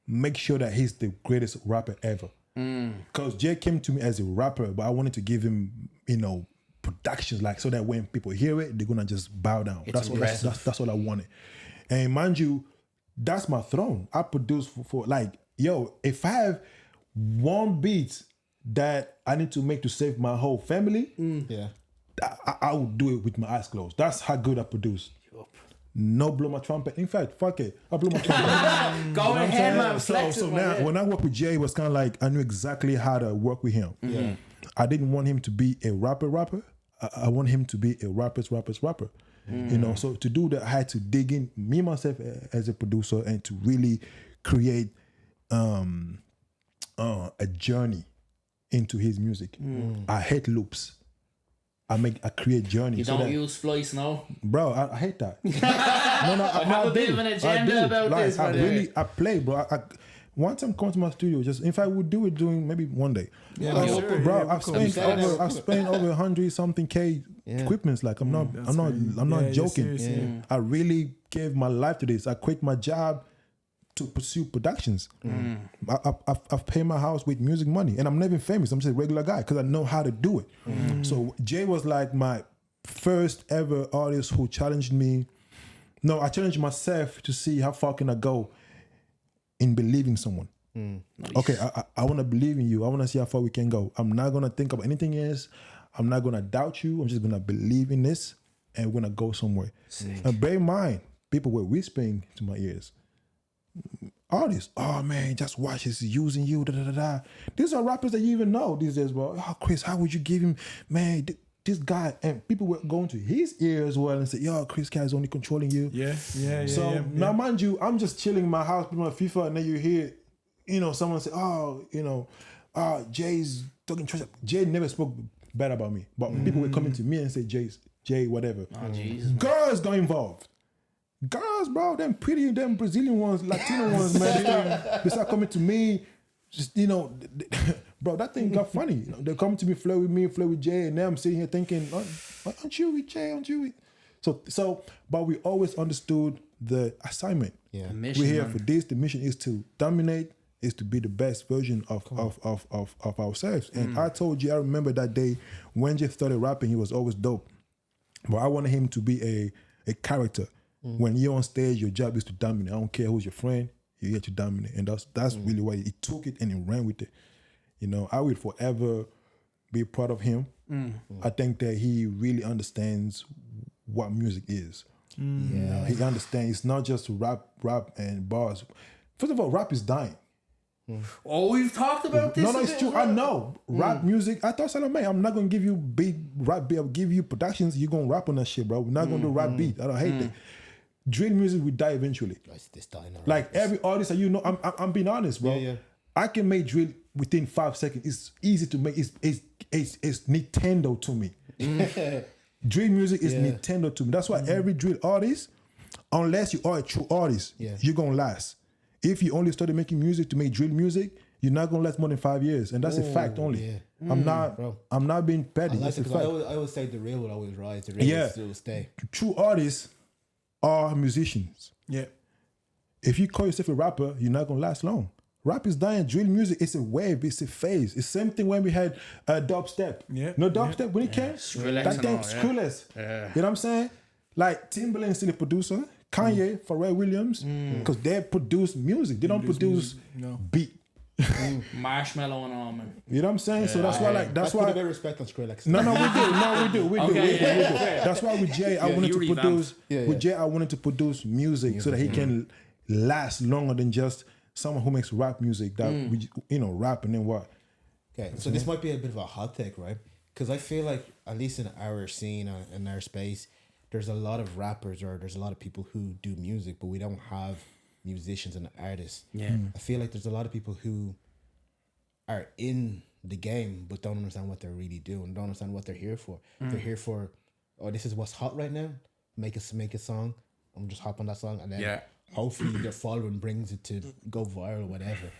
make sure that he's the greatest rapper ever. Because Jay came to me as a rapper, but I wanted to give him, productions like so that when people hear it, they're gonna just bow down. That's all I wanted. And mind you, that's my throne. I produce for like, if I have one beat that I need to make to save my whole family, I would do it with my eyes closed. That's how good I produce. No blow my trumpet. In fact, fuck it. I blow my trumpet. Go ahead, man. So now, when I work with Jay, it was kind of like I knew exactly how to work with him. I didn't want him to be a rapper. I want him to be a rapper's rapper. So to do that, I had to dig in, me myself as a producer, and to really create a journey into his music. I hate loops. I create journey. You don't use Splice, no? Bro, I hate that. no, I have a bit of an agenda about this. I play, bro. One time come to my studio, just if I would do it during maybe one day. Yeah, sure. Bro, Yeah, I've spent over 100-something K equipments. Like I'm not joking. Serious, I really gave my life to this. I quit my job to pursue productions. I've paid my house with music money, and I'm not even famous. I'm just a regular guy because I know how to do it. So Jay was like my first ever artist who challenged me. No, I challenged myself to see how far can I go in believing someone. Nice. Okay, I want to believe in you. I want to see how far we can go. I'm not going to think of anything else. I'm not going to doubt you. I'm just going to believe in this, and we're going to go somewhere. And bear in mind, people were whispering to my ears. Artists, oh man, just watch, he's using you, da da da da. These are rappers that you even know these days, bro. Oh, Chris, how would you give him, man, this guy? And people were going to his ear as well and say, yo, Chris Cat is only controlling you. So now, mind you, I'm just chilling in my house with my FIFA, and then you hear, someone say, Jay's talking trash. Jay never spoke bad about me, but people were coming to me and say, Jay, whatever. Oh, Jesus. Girls got involved. Girls, bro, them pretty, them Brazilian ones, Latino ones, man, they start coming to me, just, bro, that thing got funny. They come to me, flirt with Jay, and now I'm sitting here thinking, aren't you with Jay, aren't you with? So, but we always understood the assignment. Yeah. Mission, we're here man. for this. The mission is to dominate, is to be the best version of ourselves. And I told you, I remember that day when Jay started rapping, he was always dope. But I wanted him to be a character. When you're on stage, your job is to dominate. I don't care who's your friend, you're here to dominate. And that's really why he took it and he ran with it. I will forever be proud of him. I think that he really understands what music is. He understands it's not just rap and bars. First of all, rap is dying. Oh, we've talked about this. No, it's true. I know. Rap music. I thought, Salome, I'm not going to give you big rap beat. I'll give you productions. You're going to rap on that shit, bro. We're not going to do rap beat. I don't hate that. Drill music will die eventually. It's dying already. Like every artist that I'm being honest, bro. Yeah. I can make drill within 5 seconds. It's easy to make. It's Nintendo to me. Drill music is Nintendo to me. That's why every drill artist, unless you are a true artist, you're gonna last. If you only started making music to make drill music, you're not gonna last more than 5 years, and that's a fact only. Yeah. I'm not being petty. That's a fact. I always say the real will always rise. The real will still stay. True artists are musicians. Yeah. If you call yourself a rapper, you're not gonna last long. Rap is dying. Drill music, it's a wave, it's a phase. It's the same thing when we had dubstep. Yeah. No dubstep when it came. Skrillex That thing, Skrillex. Yeah. You know what I'm saying? Like Timbaland's still a producer. Kanye, Pharrell Williams, because they produce music. They don't produce beat. Marshmallow and all, man. You know what I'm saying? So that's why, that's why. why. I put a bit of respect on Skrillex. We do. That's why with Jay, I wanted to revamped. produce. With Jay, I wanted to produce music so that he can last longer than just someone who makes rap music. That we, rap and then what? Okay, so this might be a bit of a hot take, right? Because I feel like at least in our scene in our space, there's a lot of rappers or there's a lot of people who do music, but we don't have musicians and artists. Yeah. I feel like there's a lot of people who are in the game but don't understand what they're really doing, don't understand what they're here for. They're here for, this is what's hot right now. Make a song. I'm just hop on that song and then hopefully their following brings it to go viral or whatever.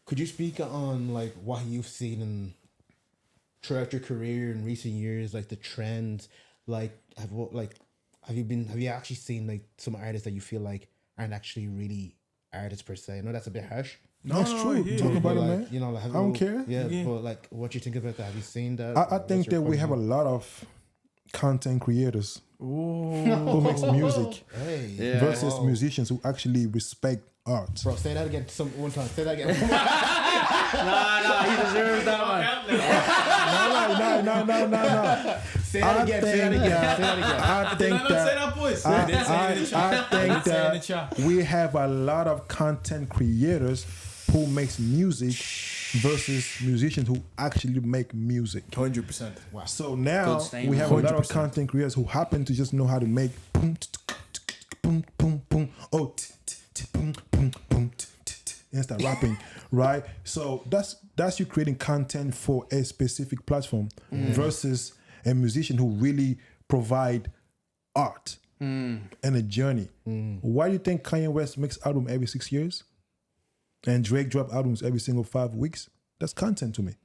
Could you speak on like what you've seen throughout your career in recent years, like the trends? Like have you actually seen like some artists that you feel like aren't actually really artists per se? I know that's a bit harsh. No, that's true. Talk about it, man. I don't care. Yeah, but like, what you think about that? Have you seen that? I think that we have a lot of content creators who makes music versus musicians who actually respect art. Bro, say that again. One time. Say that again. No, he deserves that one. No. Say that again. I think that we have a lot of content creators who makes music versus musicians who actually make music. 100%. Wow. So now we have 100%. A lot of content creators who happen to just know how to make boom, boom, boom, boom, boom, boom, boom, and start rapping, right? So that's you creating content for a specific platform versus and musicians who really provide art and a journey. Why do you think Kanye West makes album every 6 years? And Drake drop albums every single 5 weeks? That's content to me.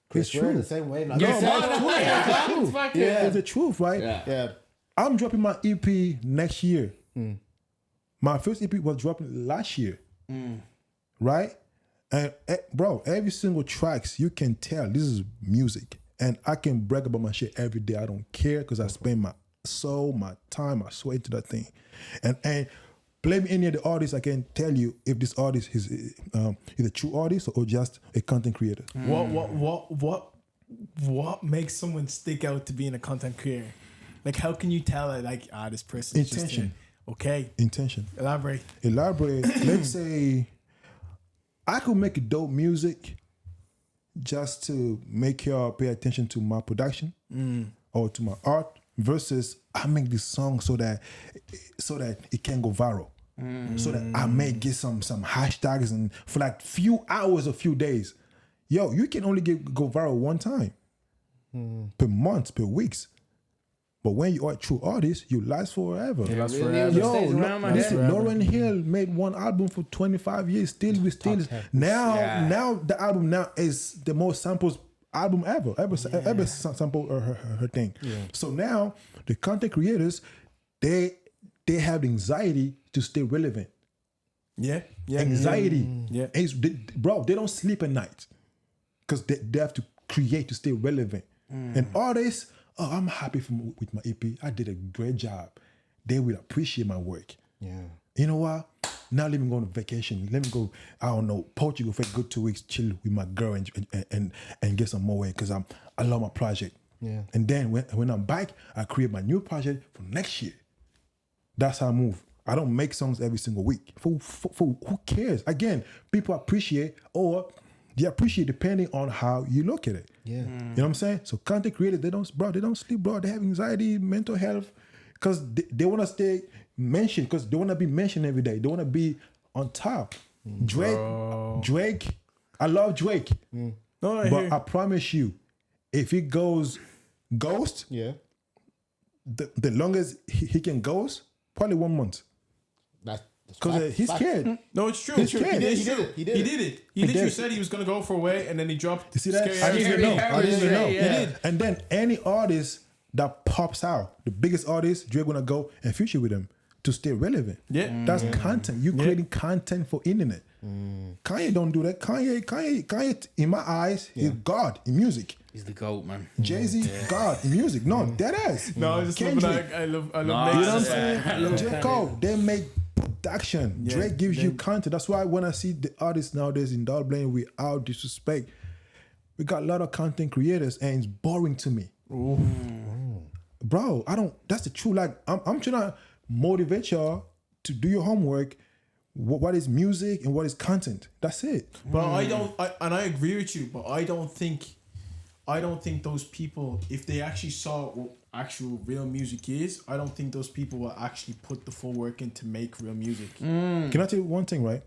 Chris, It's true. the same way. Like, It's the truth, right? yeah. I'm dropping my EP next year. My first EP was dropping last year, right? And bro, every single tracks you can tell this is music, and I can brag about my shit every day. I don't care because I spend my soul, my time, I sweat into that thing, and play me any of the artists. I can tell you if this artist is a true artist or just a content creator. What makes someone stick out to being a content creator? Like, how can you tell that, like, this person is Intention. Okay. Intention. Elaborate. Let's say I could make dope music just to make y'all pay attention to my production or to my art, versus I make this song so that it can go viral. So that I may get some hashtags and for like few hours or few days. Yo, you can only go viral one time per month, per weeks. But when you are a true artist, you last forever. Yeah, Yo, listen, Lauryn Hill made one album for 25 years. Now the album now is the most samples album ever sample her thing. Yeah. So now the content creators, they have anxiety to stay relevant. Yeah. Anxiety. Yeah. They don't sleep at night because they have to create to stay relevant. And artists, I'm happy with my EP. I did a great job. They will appreciate my work. Yeah. You know what? Now let me go on vacation. Let me go, I don't know, Portugal for a good 2 weeks, chill with my girl and get some more work because I love my project. Yeah. And then when I'm back, I create my new project for next year. That's how I move. I don't make songs every single week. For who cares? Again, people appreciate or they appreciate depending on how you look at it. Yeah. You know what I'm saying? So content creators, they don't sleep, bro. They have anxiety, mental health, because they want to stay mentioned, because they want to be mentioned every day. They want to be on top. Drake, I love Drake. But I promise you, if he goes ghost, the longest he can ghost, probably 1 month. Because he's scared. No, it's true. He's scared. He did it. He literally said he was going to go for a way, and then he dropped. You see that? I didn't even know. He did. And then any artist that pops out, the biggest artist, Drake gonna go and feature with him to stay relevant. Yeah. That's content. You creating content for internet. Kanye don't do that. Kanye, in my eyes, is God in music. He's the GOAT, man. Jay-Z, God in music. No, dead ass. No, I just I love you know what I'm saying? J. Cole, they make production. Yeah, Drake gives you content. That's why when I see the artists nowadays in Dublin without disrespect, we got a lot of content creators and it's boring to me. Bro, that's the truth. Like, I'm trying to motivate y'all to do your homework. What is music and what is content? That's it. But I agree with you, but I don't think those people, if they actually saw what actual real music is, I don't think those people will actually put the full work in to make real music. Can I tell you one thing, right?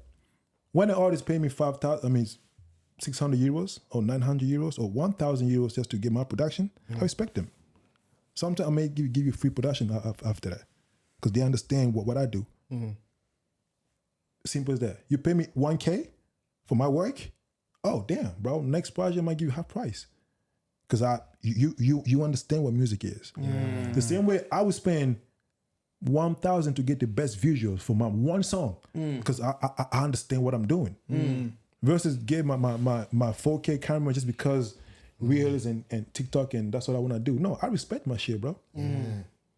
When an artist pay me 600 euros or 900 euros or 1,000 euros just to get my production, I respect them. Sometimes I may give you free production after that because they understand what I do. Simple as that. You pay me 1K for my work, oh damn, bro. Next project I might give you half price. Because you understand what music is. The same way I would spend 1,000 to get the best visuals for my one song because I understand what I'm doing. Versus get my 4K camera just because Reels and TikTok and that's what I want to do. No, I respect my shit, bro.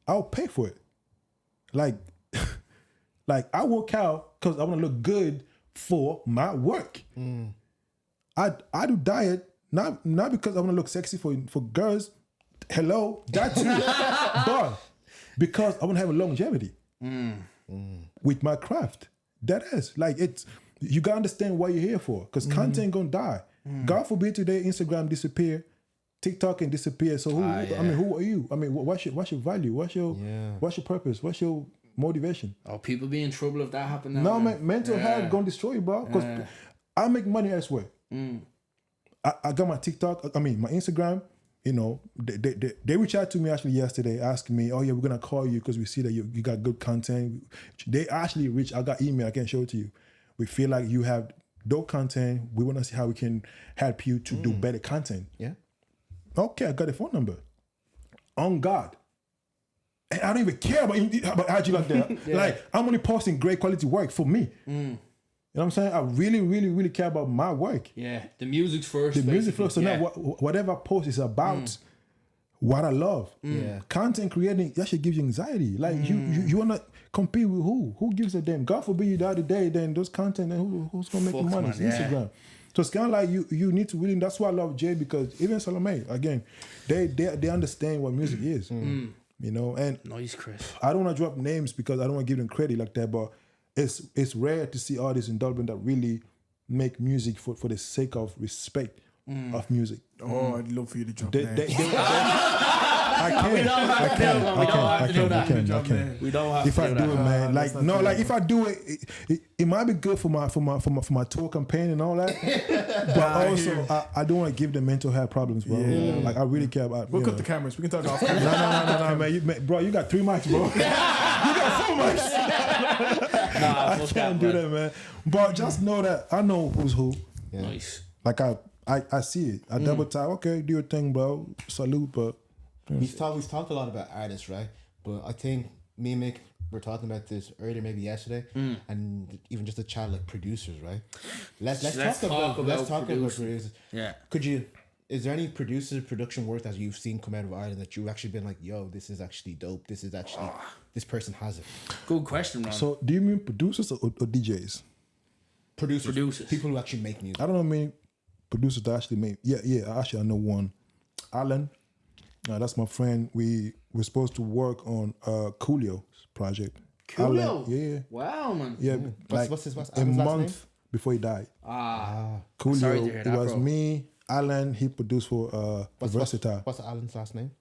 I'll pay for it. Like I work out because I want to look good for my work. I do diet not because I want to look sexy for girls. Hello, that too. But because I want to have a longevity with my craft. That is like it's. You gotta understand what you're here for, because content gonna die. God forbid today Instagram disappear, TikTok can disappear. So who are you? I mean, what's your value? What's your purpose? What's your motivation? Oh, people be in trouble if that happened now. No, man, mental health gonna destroy you, bro. Because I make money elsewhere. I got my TikTok, my Instagram, you know, they reached out to me actually yesterday asking me, oh yeah, we're gonna call you because we see that you got good content. They actually I got email, I can't show it to you. We feel like you have dope content. We want to see how we can help you to do better content. Yeah. Okay, I got the phone number. On God. And I don't even care about IG like that. Like, I'm only posting great quality work for me. You know what I'm saying? I really, really, really care about my work. Yeah, the music's first. The music first. So now whatever I post is about what I love. Yeah. Content creating, that should give you anxiety. Like you want to compete with who? Who gives a damn? God forbid you die today, then those content, then who's going to make the money? It's Instagram. So it's kind of like you need to really, that's why I love Jay, because even Salome, again, they understand what music is. You know, and nice, Chris. I don't want to drop names because I don't want to give them credit like that, but it's rare to see artists in Dublin that really make music for the sake of respect of music. Oh, I'd love for you to drop names. I can. We don't have if to I do do it, that. man, like no, like if I do it, it might be good for my tour campaign and all that. But also, I don't want to give them mental health problems, bro. Yeah. Like I really care about. We'll cut the cameras. We can talk off camera. No, man. Bro, you got 3 mics, bro. You got 4 mics. I can't do that, man. But just know that I know who's who. Yeah. Nice. Like I see it. I double tap. Okay, do your thing, bro. Salute, but. We've talked a lot about artists, right? But I think me and Mick were talking about this earlier, maybe yesterday, and even just a chat like producers, right? Let's talk about producers. Yeah. Is there any production work that you've seen come out of Ireland that you've actually been like, yo, this is actually dope. This is actually this person has it. Good question, Ron. So do you mean producers or DJs? Producers. People who actually make music. I don't know mean producers that actually make. Yeah. Actually, I know one. Alan. That's my friend. We're supposed to work on Coolio's project. Coolio? Alan, yeah. Wow, man. Yeah, What's a Alan's last month name? before he died. Sorry to hear Coolio, that, it was bro. me, Alan, he produced for Versatile. What's Alan's last name?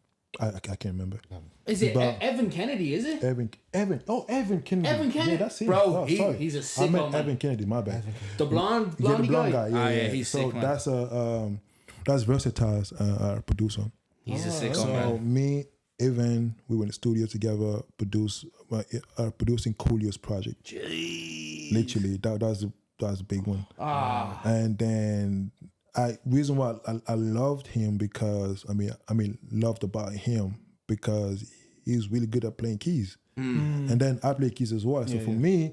I can't remember. Is it But- Evan Kennedy, is it? Evan. Oh, Evan Kennedy. Evan Kennedy. Yeah, that's him. Bro, Oh, sorry. he's a I sicko, meant man. Evan Kennedy, my bad. The blonde the blonde guy. Yeah, he's so sick, man. that's Versatile's producer. He's a sicko, So man. me, Evan, we went to the studio together, producing Coolio's project. Jeez. Literally, that was a big one. And then reason why I loved him because I mean loved about him because he's really good at playing keys. And then I play keys as well. So for me,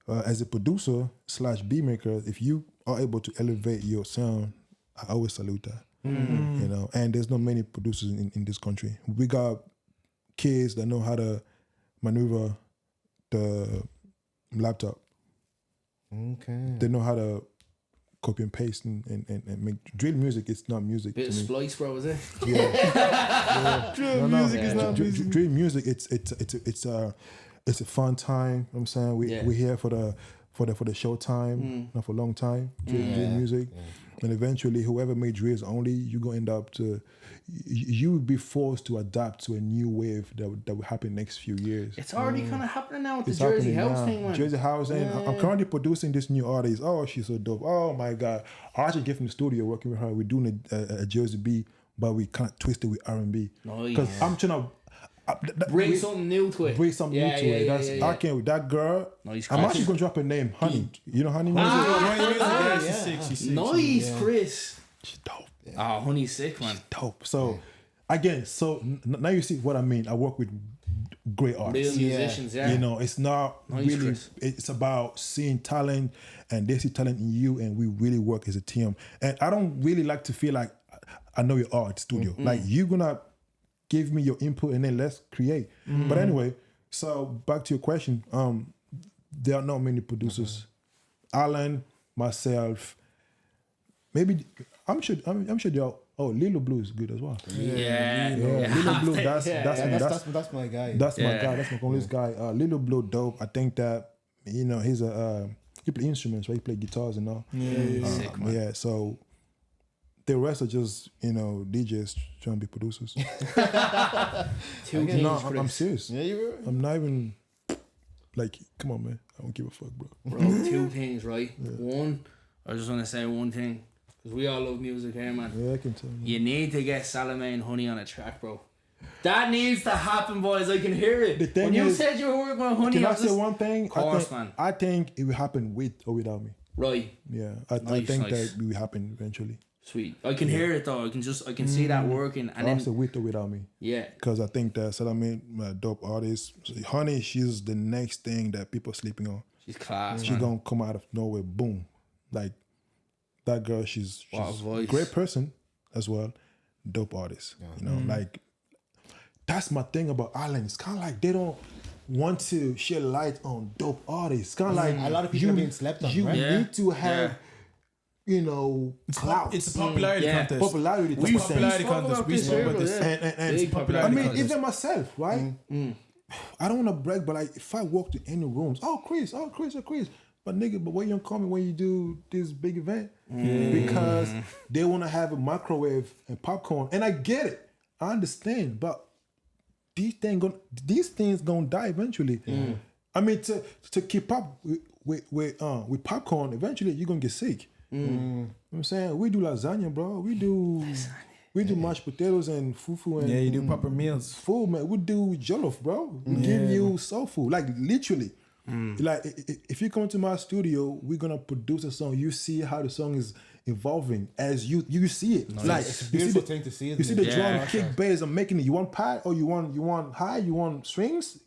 as a producer / beat maker, if you are able to elevate your sound, I always salute that. You know, and there's not many producers in this country. We got kids that know how to maneuver the laptop. Okay. They know how to copy and paste and make drill music. It's not music Bit to of me. splice, bro, is it? Drill music is not music. Drill music. It's a fun time. You know what I'm saying we're here for the show time, not for a long time. Drill music. Yeah. And eventually, whoever made drills only, you're going to end up you would be forced to adapt to a new wave that will happen next few years. It's already kind of happening now with It's the Jersey happening House now. thing, man. Jersey House, and I'm currently producing this new artist. Oh, she's so dope. Oh my God. I actually get from the studio working with her. We're doing a Jersey beat, but we kind of twist it with R&B. Because I'm trying to Bring something new to it. Bring something new to it. I can't with that girl. Nice, I'm Chris. actually gonna drop her name, Honey. You know Honey music? She's sick. Nice, Chris. She's dope. Oh, Honey's sick, man. Dope. So again, now you see what I mean. I work with great Real artists. musicians, yeah. You know, it's not Nice, really. Chris. It's about seeing talent, and they see talent in you, and we really work as a team. And I don't really like to feel like I know your art studio. Like you're gonna give me your input, and then let's create. But anyway, so back to your question. There are not many producers. Alan, myself, maybe I'm sure there are. Oh, Lilo Blue is good as well. Yeah. Lilo Blue, that's That's my guy. that's my guy. That's my Congolese guy. Lilo Blue, dope. I think that he play instruments, right? He play guitars and all. Sick, man. Yeah. So the rest are just DJs trying to be producers. Two things, No, Chris. I'm serious. Yeah, you were. I'm not even like, come on, man. I don't give a fuck, bro. Bro, two things, right? One, I just want to say one thing. because we all love music here, man. Yeah, I can tell you. You need to get Salome and Honey on a track, bro. That needs to happen, boys. I can hear it. The thing when you is, said you were working on Honey, can I say one thing? Of course, man. man. I think it will happen with or without me. Right. Yeah, I think that will happen eventually. Sweet. I can hear it though. I can see that working. And also with or without me. Yeah. Because I think that Salome, my dope artist, Honey, she's the next thing that people are sleeping on. She's class. She's gonna come out of nowhere, boom. Like that girl, she's a great person as well. Dope artist. Yeah. You know, like that's my thing about Ireland. It's kind of like they don't want to shed light on dope artists. Kind of like a lot of people are being slept on. You right? need to have, you know, clout. It's a popularity contest. Popularity. We popularity contest. We spoke about this. And popularity I mean, contest. even myself, right? I don't want to brag, but like if I walk to any rooms, Chris. But nigga, but why you don't call me when you do this big event? Because they want to have a microwave and popcorn, and I get it. I understand, but these things gonna die eventually. I mean, to keep up with popcorn, eventually you're gonna get sick. You know what I'm saying? We do lasagna, bro. We do mashed potatoes and fufu and you do proper meals. Food, man. We do jollof, bro. We give you soul food, like literally. Like if you come to my studio, we're gonna produce a song. You see how the song is evolving as you see it. Nice. Like it's a beautiful thing to see. You see the drum, kick, bass. I'm making it. You want pad or you want high? You want strings?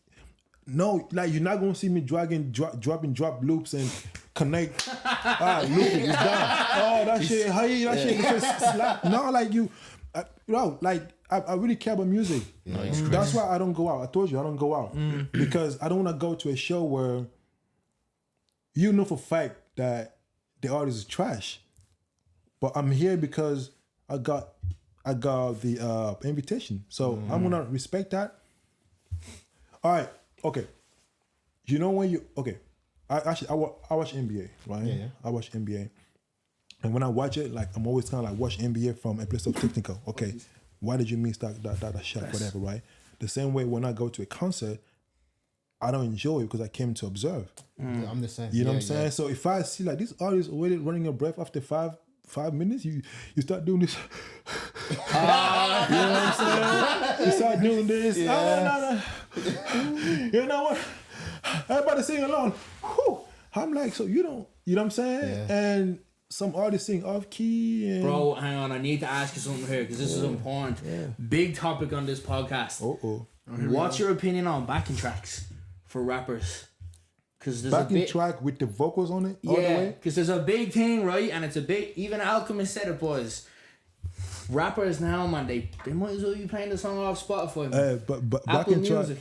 No, like you're not gonna see me dropping drop loops and connect. Looping, it's done. Oh, that shit, hey, that shit just slap. No, like you, I really care about music. That's why I don't go out. I told you I don't go out because I don't want to go to a show where you know for a fact that the artist is trash, but I'm here because I got the invitation, so I'm gonna respect that. All right, okay. You know when you I watch NBA, right? Yeah. I watch NBA, and when I watch it, like I'm always kind of like watch NBA from a place of technical. Okay, why did you miss that shot, whatever, right? The same way when I go to a concert, I don't enjoy it because I came to observe. I'm the same. You know what I'm saying? So if I see like this artist already running a breath after 5 minutes, you start doing this. You know what I'm saying? You start doing this. No. You know what? Everybody sing along. Whew. I'm like, so you don't, you know what I'm saying? Yeah. And some artists sing off key. And bro, hang on. I need to ask you something here because this is important. Yeah. Big topic on this podcast. What's your opinion on backing tracks for rappers? Because there's backing track with the vocals on it. Yeah, because there's a big thing, right? And it's a big. Even Alchemist said it was. Rappers now, man, they might as well be playing the song off Spotify. But Apple backing Music. Track.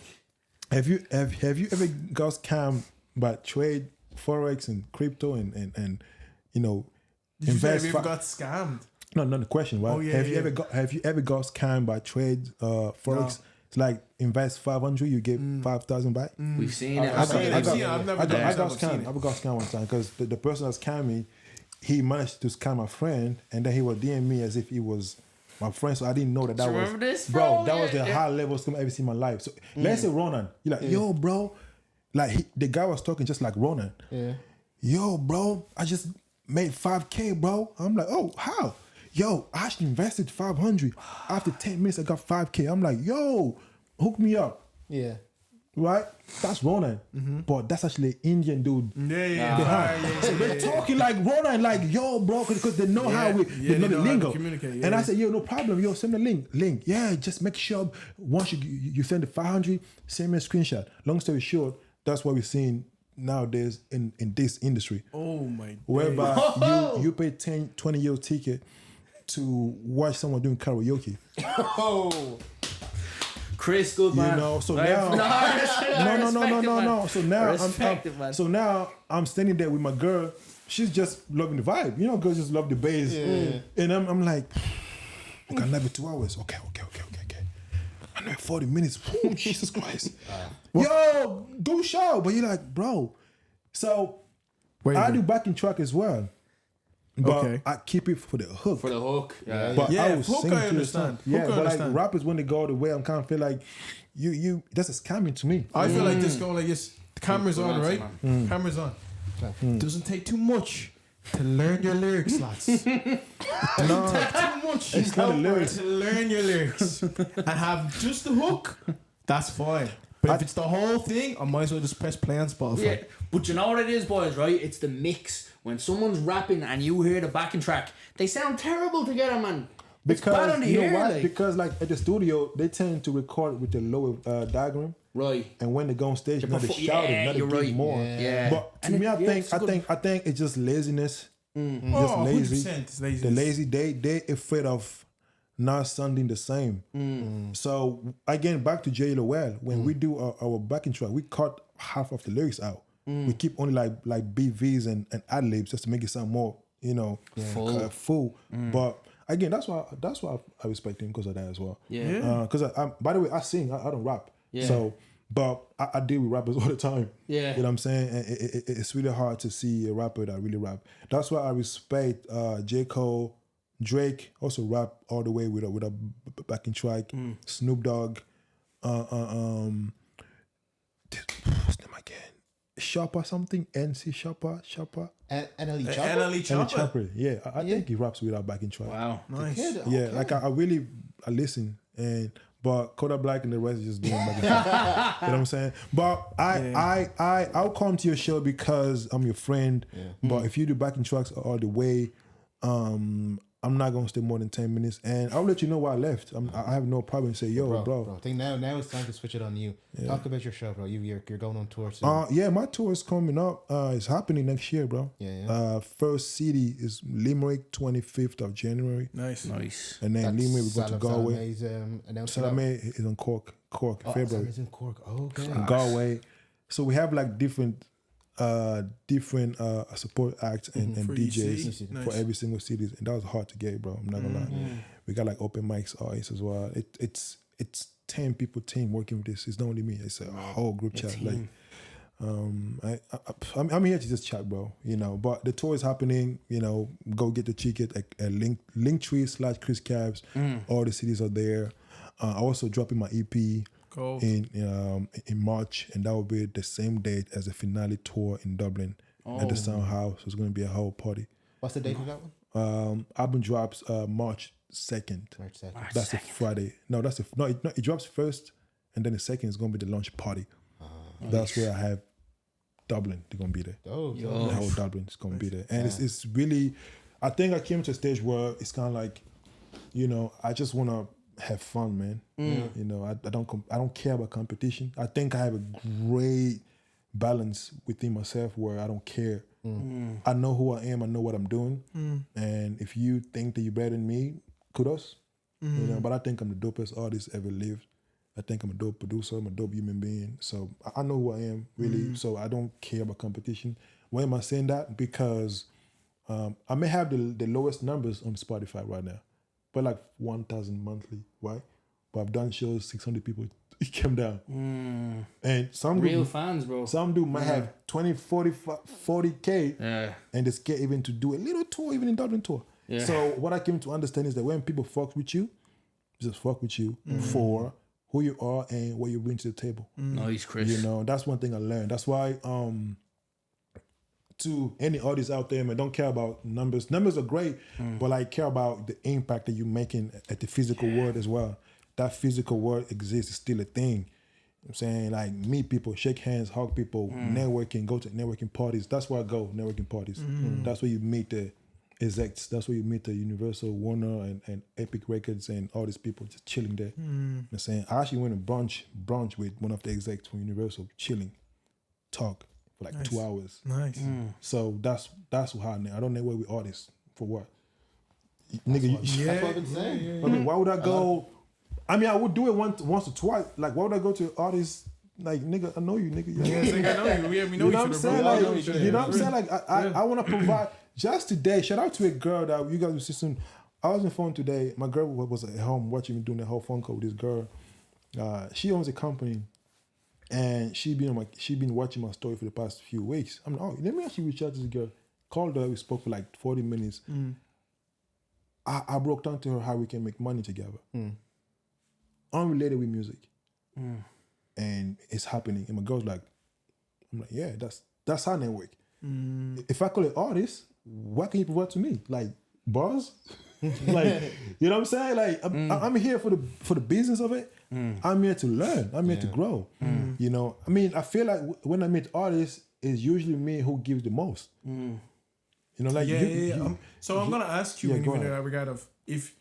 Have you ever got scammed by trade, forex, and crypto and you know? Did you say have you ever got scammed? No, the question, right? Have you ever got scammed by trade, forex? No. It's like invest 500, you get 5,000 back. We've seen it. I got scammed one time because the person that scammed me, he managed to scam my friend, and then he would DM me as if he was my friend. So I didn't know that was. Remember this, bro? That was the high level scam I've ever seen in my life. So let's say Ronan, you're like, yo, bro, like the guy was talking just like Ronan. Yeah. Yo, bro, I just made 5K, bro. I'm like, oh, how? Yo, I actually invested 500. After 10 minutes, I got 5K. I'm like, yo, hook me up. Yeah. Right? That's Ronan. But that's actually an Indian dude. So they're talking like Ronan, like, yo, bro, because they know how they know the lingo. And I said, yo, no problem. Yo, send the link. Yeah, just make sure once you send the 500, send me a screenshot. Long story short, that's what we're seeing nowadays in this industry. Oh my God. Whereby you pay 10, 20 euro ticket to watch someone doing karaoke. Oh, Chris, good man. You know, so now no. So now I'm standing there with my girl. She's just loving the vibe. You know, girls just love the bass. Yeah. And I'm like, okay, another 2 hours. Okay. Another 40 minutes. Oh, Jesus Christ. Yo, do show. But you're like, bro. So I do backing track as well. But I keep it for the hook. For the hook. Yeah. But I was hook I understand. Yeah, but like rappers when they go the way, I'm kind of feel like you that's a scamming to me. I feel like this going like this. The camera's on, right? Camera's on. Doesn't take too much to learn your lyrics, lads. It don't take too much. It's not the lyrics. To learn your lyrics and have just the hook. That's fine. But if it's the whole thing, I might as well just press play on Spotify. Yeah, but you know what it is, boys, right? It's the mix. When someone's rapping and you hear the backing track, they sound terrible together, man. It's bad on the you know ear, why? like. Because like at the studio, they tend to record with the lower diagram. Right. And when they go on stage, now they're shouting, now they give more. Yeah. But to me, I think it's just laziness. Mm-hmm. Just lazy. 100% it's laziness. The lazy, they afraid of not sounding the same. So again, back to J Lowell, when we do our backing track, we cut half of the lyrics out. We keep only like BVs and ad libs just to make it sound more, full. But again, that's why I respect him because of that as well. Yeah. Because by the way, I sing. I don't rap. Yeah. So, but I deal with rappers all the time. Yeah. You know what I'm saying? And it's really hard to see a rapper that really rap. That's why I respect J. Cole, Drake also rap all the way with a backing track. Snoop Dogg, what's his name again? Shopper something, NC Shopper. NLE Chopper. NLE Chopper. Yeah, I think he raps without backing track. Wow. Nice. Yeah, like I really listen but Kodak Black and the rest is just doing backing track. You know what I'm saying? But I'll come to your show because I'm your friend. Yeah. But if you do backing tracks all the way, I'm not gonna stay more than 10 minutes, and I'll let you know why I left. I have no problem. Say, yo, bro. I think now it's time to switch it on you. Yeah. Talk about your show, bro. You're going on tour soon. Yeah, my tour is coming up. It's happening next year, bro. Yeah. First city is Limerick, 25th of January. Nice. And then Limerick, we go to Galway. Salome is on Cork, February. Salame's in Cork. Oh, okay. Galway. So we have like different support acts and DJs for every single city, and that was hard to get, bro. I'm not gonna lie. We got like open mics artists as well. It's 10 people team working with this. It's not only me. It's a whole group chat. Like, I'm here to just chat, bro. But the tour is happening. Go get the ticket at Linktree/Chris Kabs. All the cities are there. I also dropping my EP. Cool. In March, and that will be the same date as the finale tour in Dublin at the Sound House. So it's going to be a whole party. What's the date of that one? Album drops March 2nd. March 2nd. That's a Friday. No, it drops first, and then the second is going to be the launch party. That's where I have Dublin. They're going to be there. Oh, the whole Dublin is going to be there, and it's really. I think I came to a stage where it's kind of like, I just want to have fun, man. I don't care about competition. I think I have a great balance within myself where I don't care. I know who I am. I know what I'm doing. And if you think that you're better than me, kudos. But I think I'm the dopest artist ever lived. I think I'm a dope producer. I'm a dope human being. So I know who I am, really. So I don't care about competition. Why am I saying that? Because I may have the lowest numbers on Spotify right now, but like 1,000 monthly. Why? But I've done shows, 600 people. It came down. And some real fans, bro. Some dude might have 20, 40K. Yeah. And they scared even to do a little tour, even in Dublin tour. Yeah. So what I came to understand is that when people fuck with you, just fuck with you for who you are and what you bring to the table. Nice, Chris. That's one thing I learned. That's why to any artists out there, man, don't care about numbers. Numbers are great, but I care about the impact that you're making at the physical world as well. That physical world exists. It's still a thing. I'm saying, like, meet people, shake hands, hug people, networking, go to networking parties. That's where I go, networking parties. That's where you meet the execs. That's where you meet the Universal, Warner, and Epic Records and all these people just chilling there. I'm saying, I actually went to brunch with one of the execs from Universal, chilling, talk for like 2 hours. Nice. So that's how I don't network with artists. For what? Nigga, that's what I've been saying. I mean, why would I go? I mean, I would do it once or twice. Like, why would I go to artists? Like, nigga, I know you, nigga. Yeah, it's like, I know you. We know you know what I'm saying? Like, you know what I'm saying? Like, I want to provide. Just today, shout out to a girl that you guys will see soon. I was on the phone today. My girl was at home watching me doing the whole phone call with this girl. She owns a company, and she been watching my story for the past few weeks. I'm like, let me actually reach out to this girl. Called her. We spoke for like 40 minutes. I broke down to her how we can make money together. Unrelated with music. And it's happening. And my girl's like, I'm like, yeah, that's how network. If I call it artist, what can you provide to me? Like bars? Like, you know what I'm saying? Like I'm here for the business of it. I'm here to learn. I'm here to grow. You know, I mean, I feel like when I meet artists, it's usually me who gives the most. You know, like so I'm gonna ask you in ahead. regard of if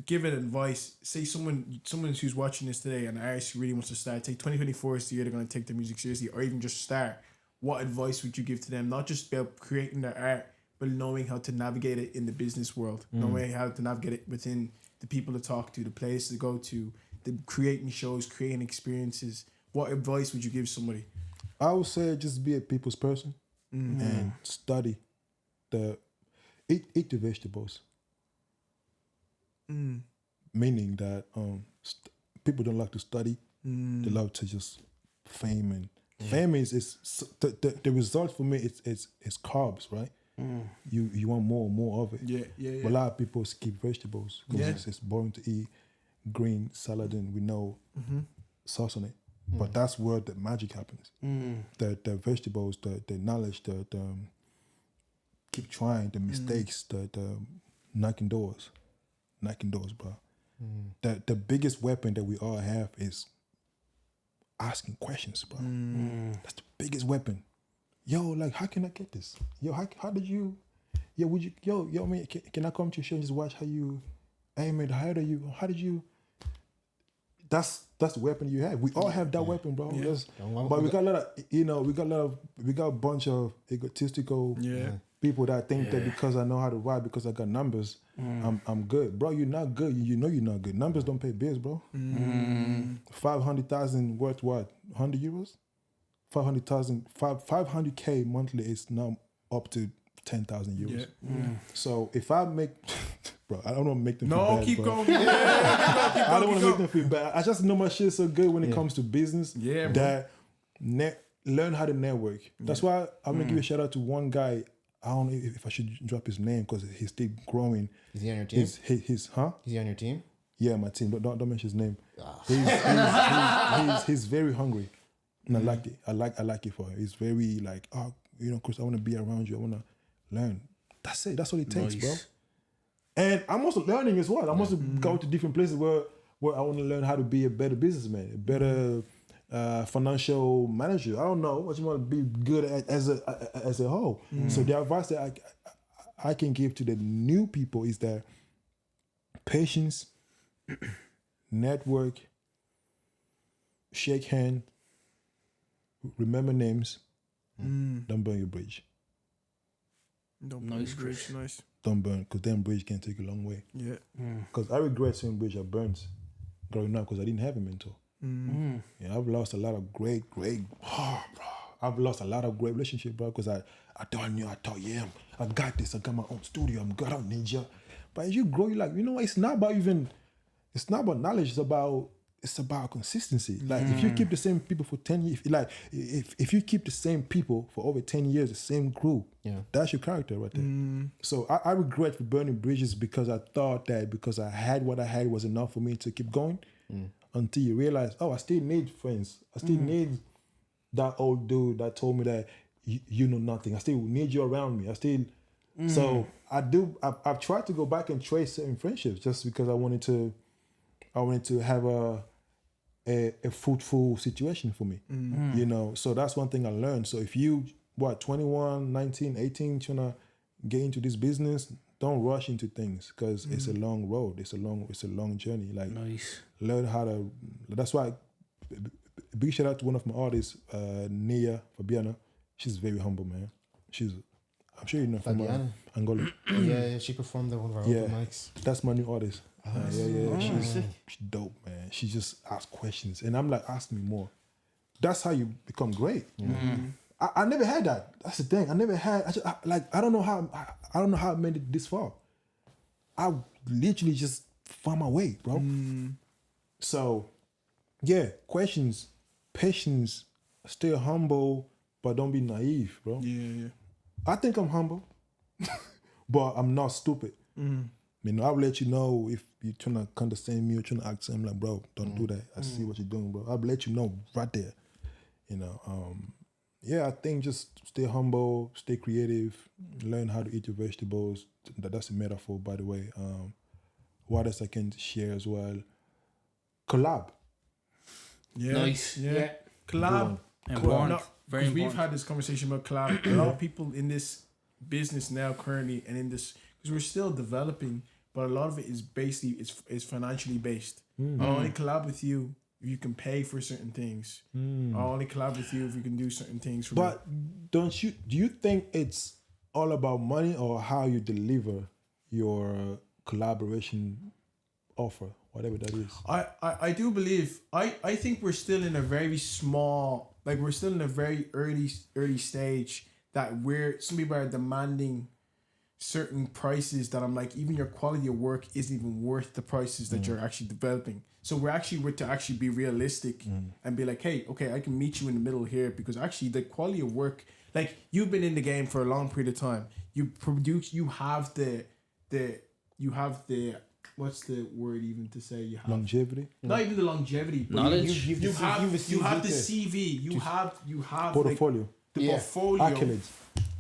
given advice, say someone who's watching this today, an artist who really wants to start, take 2024 is the year they're gonna take their music seriously, or even just start. What advice would you give to them? Not just about creating their art, but knowing how to navigate it in the business world, knowing how to navigate it within the people to talk to, the places to go to, the creating shows, creating experiences. What advice would you give somebody? I would say just be a people's person and study eat the vegetables. Meaning that people don't like to study; they love to just fame and fame is the result for me. It's carbs, right? You want more and more of it. Yeah. But a lot of people skip vegetables because it's boring to eat green salad and with no sauce on it. But that's where the magic happens. The vegetables, the knowledge, the keep trying, the mistakes, the knocking doors, bro. The biggest weapon that we all have is asking questions, bro. That's the biggest weapon. Yo, like, how can I get this? Yo, how did you? Yo, would you? Yo, man, can I come to your show and just watch how you? Hey, man, how did you? That's the weapon you have. We all have that weapon, bro. Yeah. But we got a bunch of egotistical people that think that because I know how to write, because I got numbers, I'm good, bro. You're not good. You know you're not good. Numbers don't pay bills, bro. 500,000 worth what? 100 euros? 500K monthly is now up to 10,000 euros. So if I make, bro, I don't want to make them feel bad. Keep bro. going. I don't want to make them feel bad. I just know my shit's so good when it comes to business that learn how to network. That's why I'm going to give a shout out to one guy. I don't know if I should drop his name because he's still growing. Is he on your team? Is he on your team? Yeah, my team. Don't mention his name. He's very hungry. And I like it. I like it for him. He's very like, Chris, I want to be around you. I want to learn. That's it. That's all it takes, bro. And I'm also learning as well. I'm also going to different places where I want to learn how to be a better businessman, a better financial manager. I don't know what you want to be good at as a whole. So the advice that I can give to the new people is that patience, network, shake hand, remember names, don't burn your bridge. Don't burn your bridge. Nice. Don't burn, because then bridge can take a long way. Yeah. Because I regret seeing bridge I burnt growing up because I didn't have a mentor. Yeah, I've lost a lot of great, I've lost a lot of great relationships, bro, because I thought, yeah, I got this, I got my own studio, I'm good, I don't need you. But as you grow, you're like, you know what, it's not about knowledge, it's about consistency. Like, if you keep the same people for 10 years, like, if you keep the same people for over 10 years, the same group, that's your character right there. So I regret for burning bridges because I thought that because I had what I had was enough for me to keep going. Until you realize, I still need friends. I still need that old dude that told me that you know nothing. I still need you around me. So I've tried to go back and trace certain friendships just because I wanted to have a fruitful situation for me. You know, so that's one thing I learned. So if you 21, 19, 18 trying to get into this business, don't rush into things because it's a long road. It's a long journey. Like, learn how to. That's why. Big shout out to one of my artists, Nia Fabiana. She's very humble, man. I'm sure you know from Angola. Yeah, she performed at one of our open mics. That's my new artist. She's dope, man. She just asks questions, and I'm like, ask me more. That's how you become great. I never had that. That's the thing. I never had. I don't know how I made it this far. I literally just found my way, bro. So, yeah, questions, patience, stay humble, but don't be naive, bro. Yeah. I think I'm humble, but I'm not stupid. You know, I'll let you know if you're trying to understand me or trying to act something like, bro, don't do that. I see what you're doing, bro. I'll let you know right there. You know, yeah, I think just stay humble, stay creative, learn how to eat your vegetables. That's a metaphor, by the way. What else I can share as well? Collab. Yeah. Nice. Yeah. Collab. Important. Very important. We've had this conversation about collab. A lot of people in this business now currently and in this, because we're still developing, but a lot of it is basically is financially based. I'll only collab with you if you can pay for certain things. I'll only collab with you if you can do certain things for me. But do you think it's all about money or how you deliver your collaboration offer, whatever that is? I do believe, I think we're still in a very small, like we're still in a very early stage that some people are demanding certain prices that I'm like, even your quality of work isn't even worth the prices that you're actually developing. So we're actually to actually be realistic and be like, hey, okay, I can meet you in the middle here, because actually the quality of work, like you've been in the game for a long period of time. You have the what's the word even to say? You have longevity. Not even the longevity, but knowledge. You have the CV. You have portfolio. Like, the portfolio accolades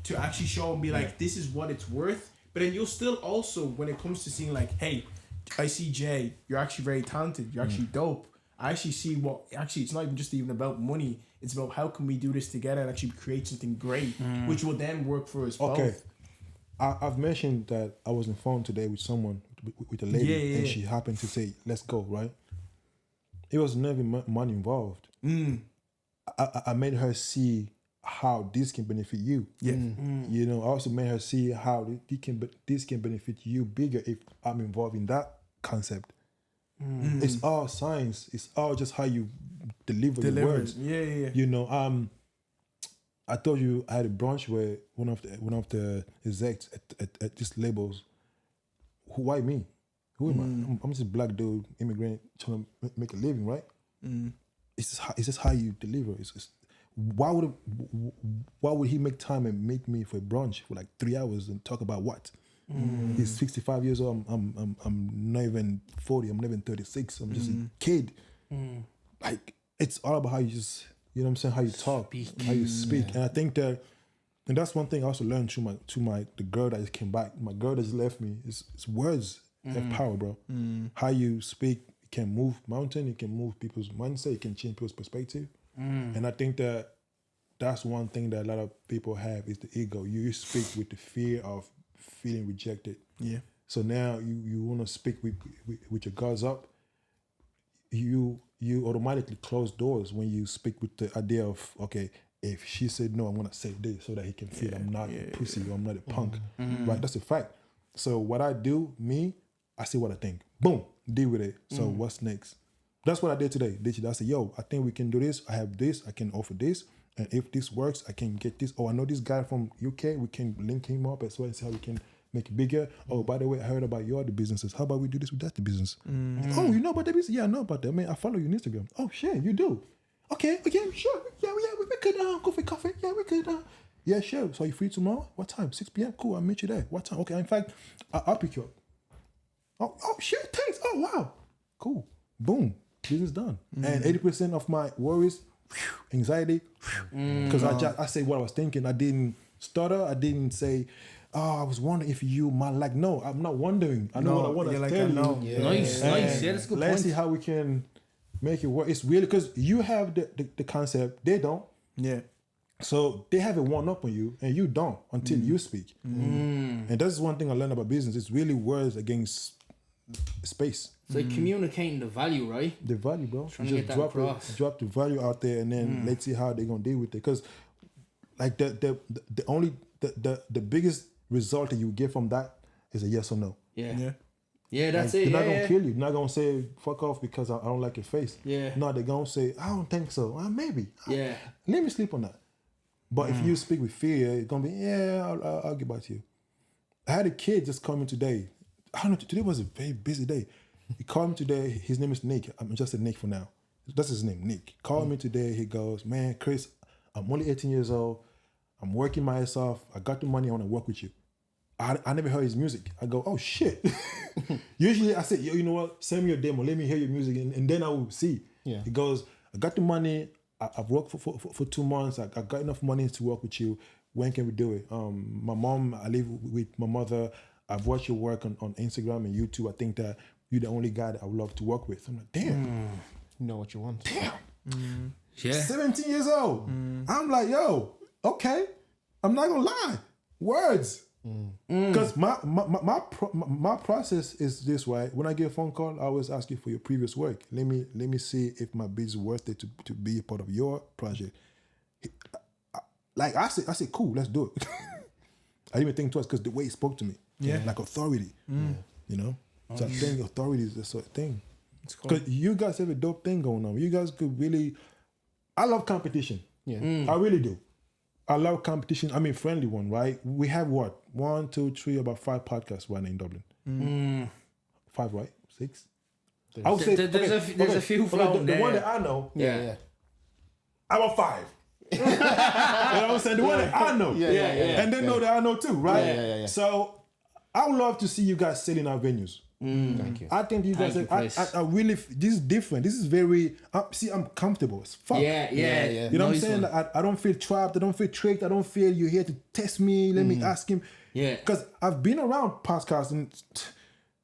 to actually show and be like, this is what it's worth. But then you'll still also, when it comes to seeing like, hey, I see Jay, you're actually very talented. You're actually dope. I actually see it's not even about money. It's about how can we do this together and actually create something great, which will then work for us both. I've mentioned that I was on the phone today with someone, with a lady, and she happened to say, let's go, right? It was never money involved. I made her see how this can benefit you. Yeah. You know, I also made her see how this can benefit you bigger if I'm involved in that concept. It's all science. It's all just how you deliver your words. Yeah. You know, I told you I had a brunch where one of the execs at these labels, why me? Who am I? I'm just a black dude, immigrant, trying to make a living, right? It's just how you deliver. Why would he make time and meet me for brunch for like 3 hours and talk about what? He's 65 years old. I'm not even 40. I'm not even 36. I'm just a kid. Like, it's all about how you just, you know what I'm saying, how you talk, how you speak. And I think that, and that's one thing I also learned through the girl that just came back. My girl that just left me. It's words have power, bro. How you speak can move mountain. It can move people's mindset. It can change people's perspective. And I think that that's one thing that a lot of people have is the ego. You speak with the fear of feeling rejected. Yeah. So now you want to speak with your guards up. You automatically close doors when you speak with the idea of, okay, if she said no, I'm gonna say this so that he can feel I'm not a pussy or I'm not a punk. Right? That's a fact. So what I do, I say what I think. Boom, deal with it. So what's next? That's what I did today. I said, yo, I think we can do this. I have this. I can offer this. And if this works, I can get this. Oh, I know this guy from UK. We can link him up as well and see how we can make it bigger. Oh, by the way, I heard about your other businesses. How about we do this with that business? Oh, you know about the business? Yeah, I know about that. Man, I follow you on Instagram. Oh, shit, you do? Okay, sure. Yeah, we could go for coffee. Yeah, we could. Yeah, sure. So you free tomorrow? What time? 6 p.m. Cool, I'll meet you there. What time? Okay, in fact, I'll pick you up. Oh, sure, thanks. Oh, wow. Cool. Boom. Business done. And 80% of my worries, anxiety, because I say what I was thinking. I didn't stutter. I didn't say, oh, I was wondering if you might like. No, I'm not wondering. I know what I want to tell you. Yeah. Nice. Yeah, that's a good point. Let's see how we can make it work. It's really because you have the concept. They don't. Yeah. So they have a one-up on you, and you don't until you speak. And that's one thing I learned about business. It's really words against space. It's like communicating the value, right? The value, bro. Trying to get that across. Drop the value out there, and then let's see how they're gonna deal with it. Because, like the biggest result that you get from that is a yes or no. Yeah, that's like, it. They're not gonna kill you. They're not gonna say fuck off because I don't like your face. Yeah. No, they're gonna say I don't think so. Maybe. Yeah. Let me sleep on that. But if you speak with fear, it's gonna be I'll get back to you. I had a kid just coming today. I don't know. Today was a very busy day. He called me today. His name is Nick. I'm just a Nick for now. That's his name, Nick. Called me today. He goes, man, Chris, I'm only 18 years old. I'm working my ass off. I got the money. I want to work with you. I never heard his music. I go, oh shit. Usually I say, yo, you know what? Send me your demo. Let me hear your music, and then I will see. Yeah. He goes, I got the money. I've worked for 2 months. I got enough money to work with you. When can we do it? My mom, I live with my mother. I've watched your work on Instagram and YouTube. I think that you're the only guy that I would love to work with. I'm like, damn. You know what you want. Damn. Yeah. 17 years old. I'm like, yo, okay. I'm not gonna lie. Words. Because my process is this way. When I get a phone call, I always ask you for your previous work. Let me see if my bid is worth it to be a part of your project. Like I said, cool, let's do it. I didn't even think twice because the way he spoke to me, like authority, you know. So I think authority is the sort of thing. Because you guys have a dope thing going on. You guys could really. I love competition. Yeah, I really do. I love competition. I mean, friendly one, right? We have what? 1, 2, 3, about 5 podcasts right now in Dublin. 5, right? 6. I would say there's a few floating the there. one that I know. Yeah. About 5. You know what I'm saying? The one that I know. Yeah. And they know that I know too, right? Yeah. So I would love to see you guys selling our venues. Thank you. I think you guys I really, this is different. This is very, I'm comfortable as fuck. Yeah. You know what I'm saying? I don't feel trapped. I don't feel tricked. I don't feel you're here to test me. Let me ask him. Yeah. Because I've been around podcasts and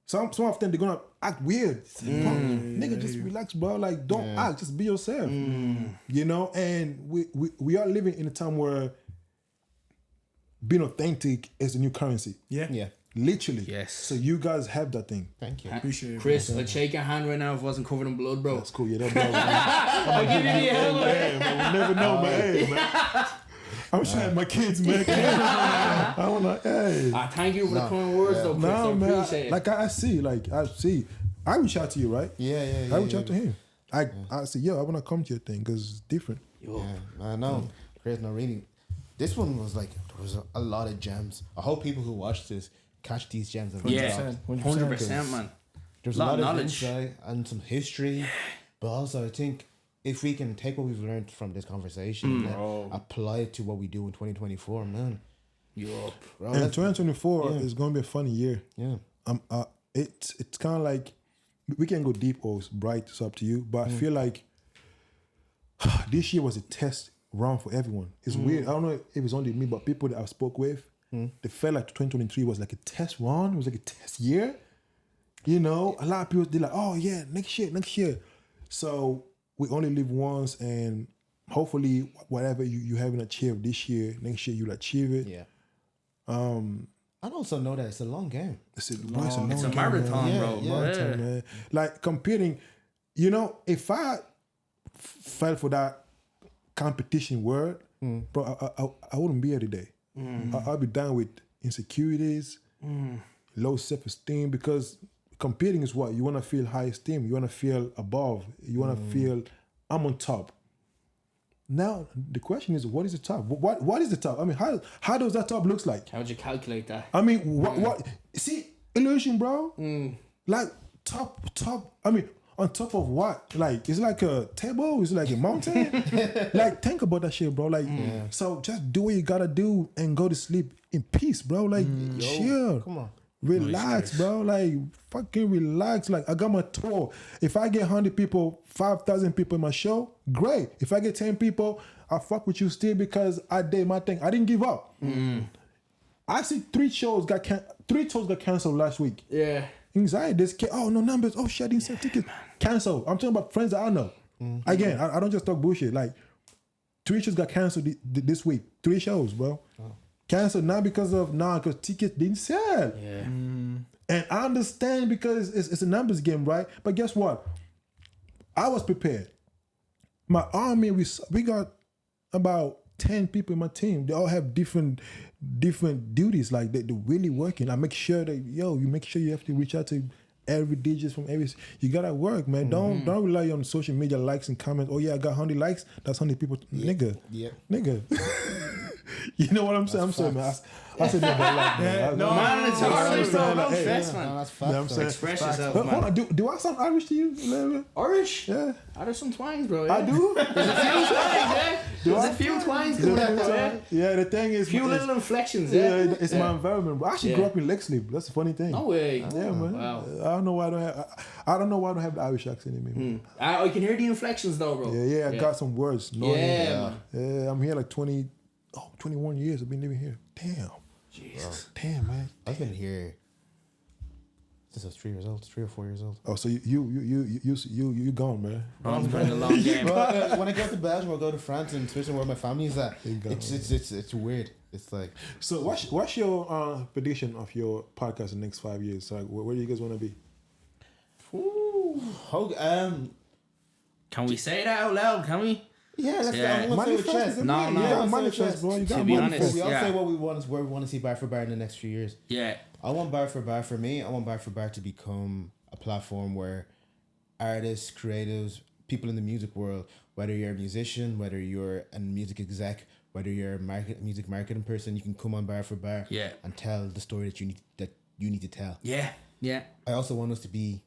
some of them, they're going to act weird. Nigga, just relax, bro. Like, don't act. Just be yourself. You know? And we are living in a time where being authentic is a new currency. Yeah. Literally. Yes. So you guys have that thing. Thank you. Appreciate it. Chris, I'd shake your hand right now if it wasn't covered in blood, bro. That's cool. Yeah, that I'll give you the hell, man. We never know, man. Man. I'm showing my kids, man. I want to, hey. Thank you for the kind words, though, Chris. I appreciate it. Like I see. I reach out to you, right? Yeah. I reach out to him. I say, yo, I want to come to your thing because it's different. Yeah, I know. Chris, no, really. This one was like, there was a lot of gems. I hope people who watch this catch these gems. 100%, man. There's a lot of knowledge and some history, but also I think if we can take what we've learned from this conversation and apply it to what we do in 2024, man. Bro, and 2024 is going to be a funny year. Yeah. It's kind of like, we can go deep or bright, it's up to you, but I feel like this year was a test run for everyone. It's weird. I don't know if it's only me, but people that I spoke with, they felt like 2023 was like a test run. It was like a test year. You know, a lot of people, they're like, oh yeah, next year. So we only live once, and hopefully whatever you haven't achieved this year, next year you'll achieve it. Yeah. I also know that it's a long game. It's a marathon, bro. Marathon, man. Like competing, you know, if I fell for that competition word, bro, I wouldn't be here today. I'll be down with insecurities, low self-esteem, because competing is what? You want to feel high esteem. You want to feel above. You want to feel, I'm on top. Now, the question is, what is the top? What is the top? I mean, how does that top looks like? How would you calculate that? I mean, what? See, illusion, bro. Like, top, I mean, on top of what? Like, is it like a table? Is it like a mountain? Like, think about that shit, bro. Like, so just do what you gotta do and go to sleep in peace, bro. Like, chill. Come on. Relax, bro. Like, fucking relax. Like, I got my tour. If I get 100 people, 5,000 people in my show, great. If I get 10 people, I fuck with you still because I did my thing. I didn't give up. I see 3 shows got canceled last week. Yeah. Anxiety. This kid, oh, no numbers. Oh, shit, I didn't sell tickets. Cancel. I'm talking about friends that I know. Again, I don't just talk bullshit. Like, 3 shows got canceled this week. 3 shows, bro. Canceled not because tickets didn't sell. Yeah. And I understand because it's a numbers game, right? But guess what? I was prepared. My army, we got about 10 people in my team. They all have different duties. Like they're really working. I make sure that you make sure you have to reach out to every digit from every. You gotta work, man. Don't rely on social media likes and comments. Oh yeah, I got 100 likes. That's 100 people. Nigga. You know what I'm saying? I'm sorry, man. I said that like, man. Man, it's hard. Stress, man. No, that's facts. Express yourself, Hold man. on, do I sound Irish to you? Irish? Yeah. There's some twangs, bro. I do? There's a few twangs, There's a few twines coming out there. Yeah, the thing is, A few little inflections. Yeah, it's my environment. Bro. I actually grew up in Lexley. That's the funny thing. No way. Yeah, man. Wow. I don't know why I don't know why I don't have the Irish accent in me. I can hear the inflections though, bro. Yeah, I got some words. Yeah, yeah, I'm here like 21 years. I've been living here. Damn. Jesus. Damn, man. I've been here since I was 3 years old, 3 or 4 years old. Oh, so you gone, man. Ron's playing a long game. When I go to Belgium or go to France, and especially where my family is at, it's weird. It's like. So what's your prediction of your podcast in the next 5 years? Like, where do you guys want to be? Can we say that out loud? Can we? Yeah, let's say with chess. No. Manifest, bro. You got to be honest, we all say what we want is where we want to see Bar for Bar in the next few years. Yeah. I want Bar for Bar for me. I want Bar for Bar to become a platform where artists, creatives, people in the music world, whether you're a musician, whether you're a music exec, whether you're a music marketing person, you can come on Bar for Bar and tell the story that you need to tell. Yeah. Yeah. I also want us to be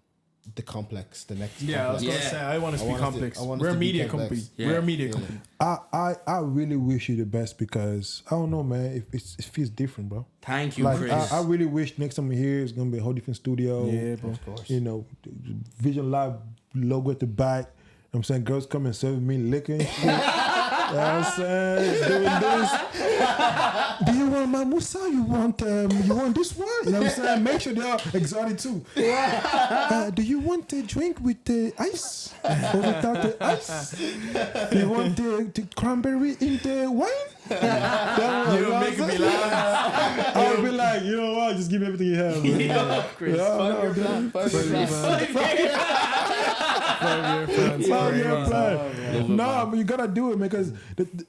the complex, the next. Yeah, complex. I was gonna say I want us to be complex. We're a media company. Yeah. We're a media company. I really wish you the best because I don't know, man. It feels different, bro. Thank you, Like Chris. I really wish next time I'm here it's gonna be a whole different studio. Yeah, bro. Of course. You know, Vision Live logo at the back. I'm saying girls come and serve me liquor and shit. You know what I'm saying? Doing this. Do you want my Musa? You want this one? You know what I'm saying? Make sure they are exotic too. Do you want a drink with the ice? Or without the ice? Do you want the cranberry in the wine? You're making me laugh. I'll be like, you know what? Just give me everything you have. Man. Yeah, Chris. Five-year plan. No, but you gotta do it because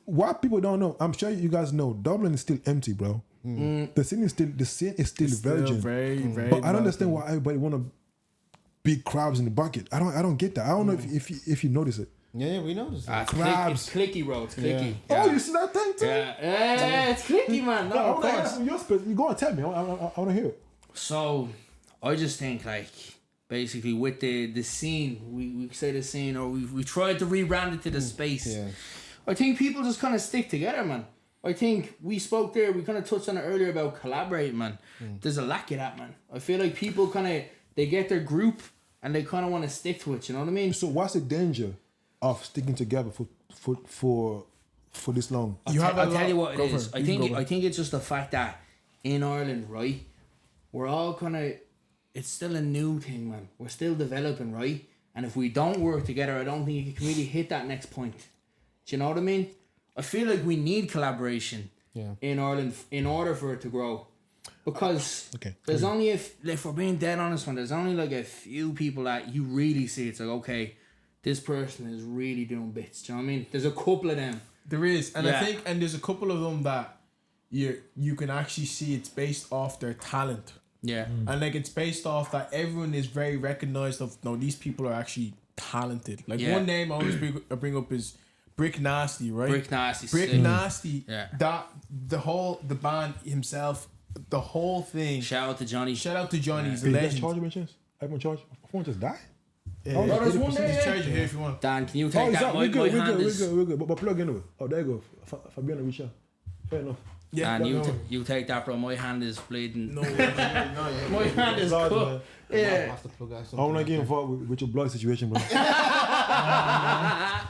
what people don't know, I'm sure you guys know, Dublin is still empty, bro. The scene is still virgin. Very. But I don't understand why everybody wanna be crabs in the bucket. I don't get that. I don't know if you notice it. Yeah, we know this. It's clicky, bro. It's clicky. Yeah. Oh, you see that thing too? Yeah, it's clicky, man. No, of course. You go and tell me. I want to hear it. So, I just think like basically with the scene, we say the scene, or we tried to rebrand it to the space. Yeah. I think people just kind of stick together, man. I think we spoke there, we kind of touched on it earlier about collaborating, man. There's a lack of that, man. I feel like people they get their group and they kind of want to stick to it, you know what I mean? So what's the danger of sticking together for this long? I'll tell you what it is. I think it's just the fact that in Ireland, right, we're all kind of, it's still a new thing, man. We're still developing, right? And if we don't work together, I don't think you can really hit that next point. Do you know what I mean? I feel like we need collaboration in Ireland in order for it to grow. Because there's only, if we're being dead honest, man, there's only like a few people that you really see. It's like, okay, this person is really doing bits. Do you know what I mean? There's a couple of them. There is. And I think, and there's a couple of them that you can actually see it's based off their talent. Yeah. And like it's based off that everyone is very recognized of, no, these people are actually talented. Like one name I always bring up is Brick Nasty, right? Brick Nasty. Brick Nasty. Yeah. That the band himself, the whole thing. Shout out to Johnny. He's a You guys legend. charge me, chance? Everyone charge? My phone just died. Yeah. There's one Just there. charge it here if you want. Dan, can you take that? We're My hand is... good. But plug in. Oh, there you go. Fabiano, reach out. Fair enough. Yeah, Dan, you take that, bro. My hand is bleeding. No, My hand is Lord, cut. man. Yeah. I don't want to get involved with your blood situation, bro.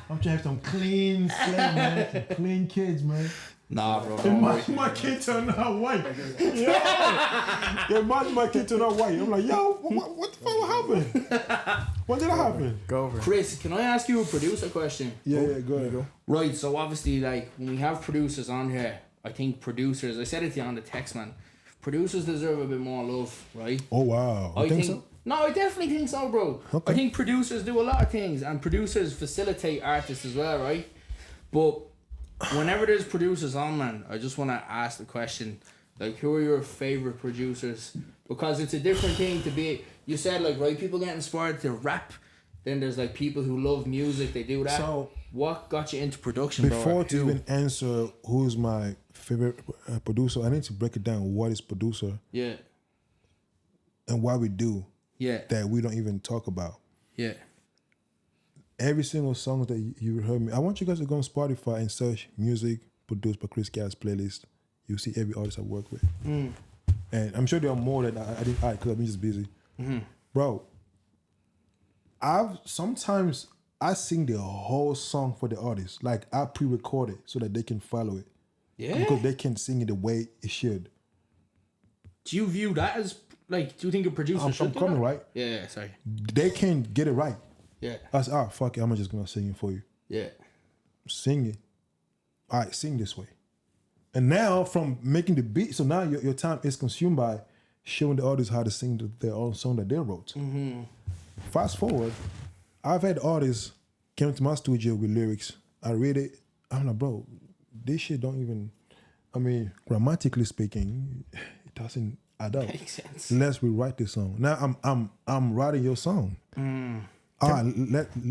I'm trying to have some clean slate, man. Some clean kids, man. Nah, bro. Don't worry. My kid turned out white. Yeah, my kid turned out white. I'm like, yo, what the fuck happened? When did that happen? go over. Chris, can I ask you a producer question? Yeah, go ahead. Right, so obviously, like, when we have producers on here, I think producers, I said it to you on the text, man, producers deserve a bit more love, right? Oh, wow. I think so? No, I definitely think so, bro. Okay. I think producers do a lot of things, and producers facilitate artists as well, right? But whenever there's producers on, man, I just want to ask the question, like, who are your favorite producers? Because it's a different thing to be, you said, like, right, people get inspired to rap, then there's, like, people who love music, they do that. So, what got you into production, before bro? to even answer who's my favorite producer, I need to break it down. What is producer? Yeah. And what we do Yeah. that we don't even talk about. Yeah. every single song that you heard me, I want you guys to go on Spotify and search music produced by Chris Kabs playlist. You'll see every artist I work with. And I'm sure there are more that I didn't add because I've been just busy. Bro, sometimes I sing the whole song for the artist. Like I pre-record it so that they can follow it. Yeah. Because they can sing it the way it should. Do you view that as like? Do you think a producer should I'm do coming, that? right? Yeah. Sorry. They can get it right. Yeah. I said, fuck it, I'm just gonna sing it for you. Yeah. Sing it. All right, sing this way. And now from making the beat, so now your time is consumed by showing the artists how to sing their own song that they wrote. Fast forward, I've had artists came to my studio with lyrics. I read it. I'm like, bro, this shit don't even. I mean, grammatically speaking, it doesn't add up. Makes sense. Let's rewrite this song. Now I'm writing your song. All right,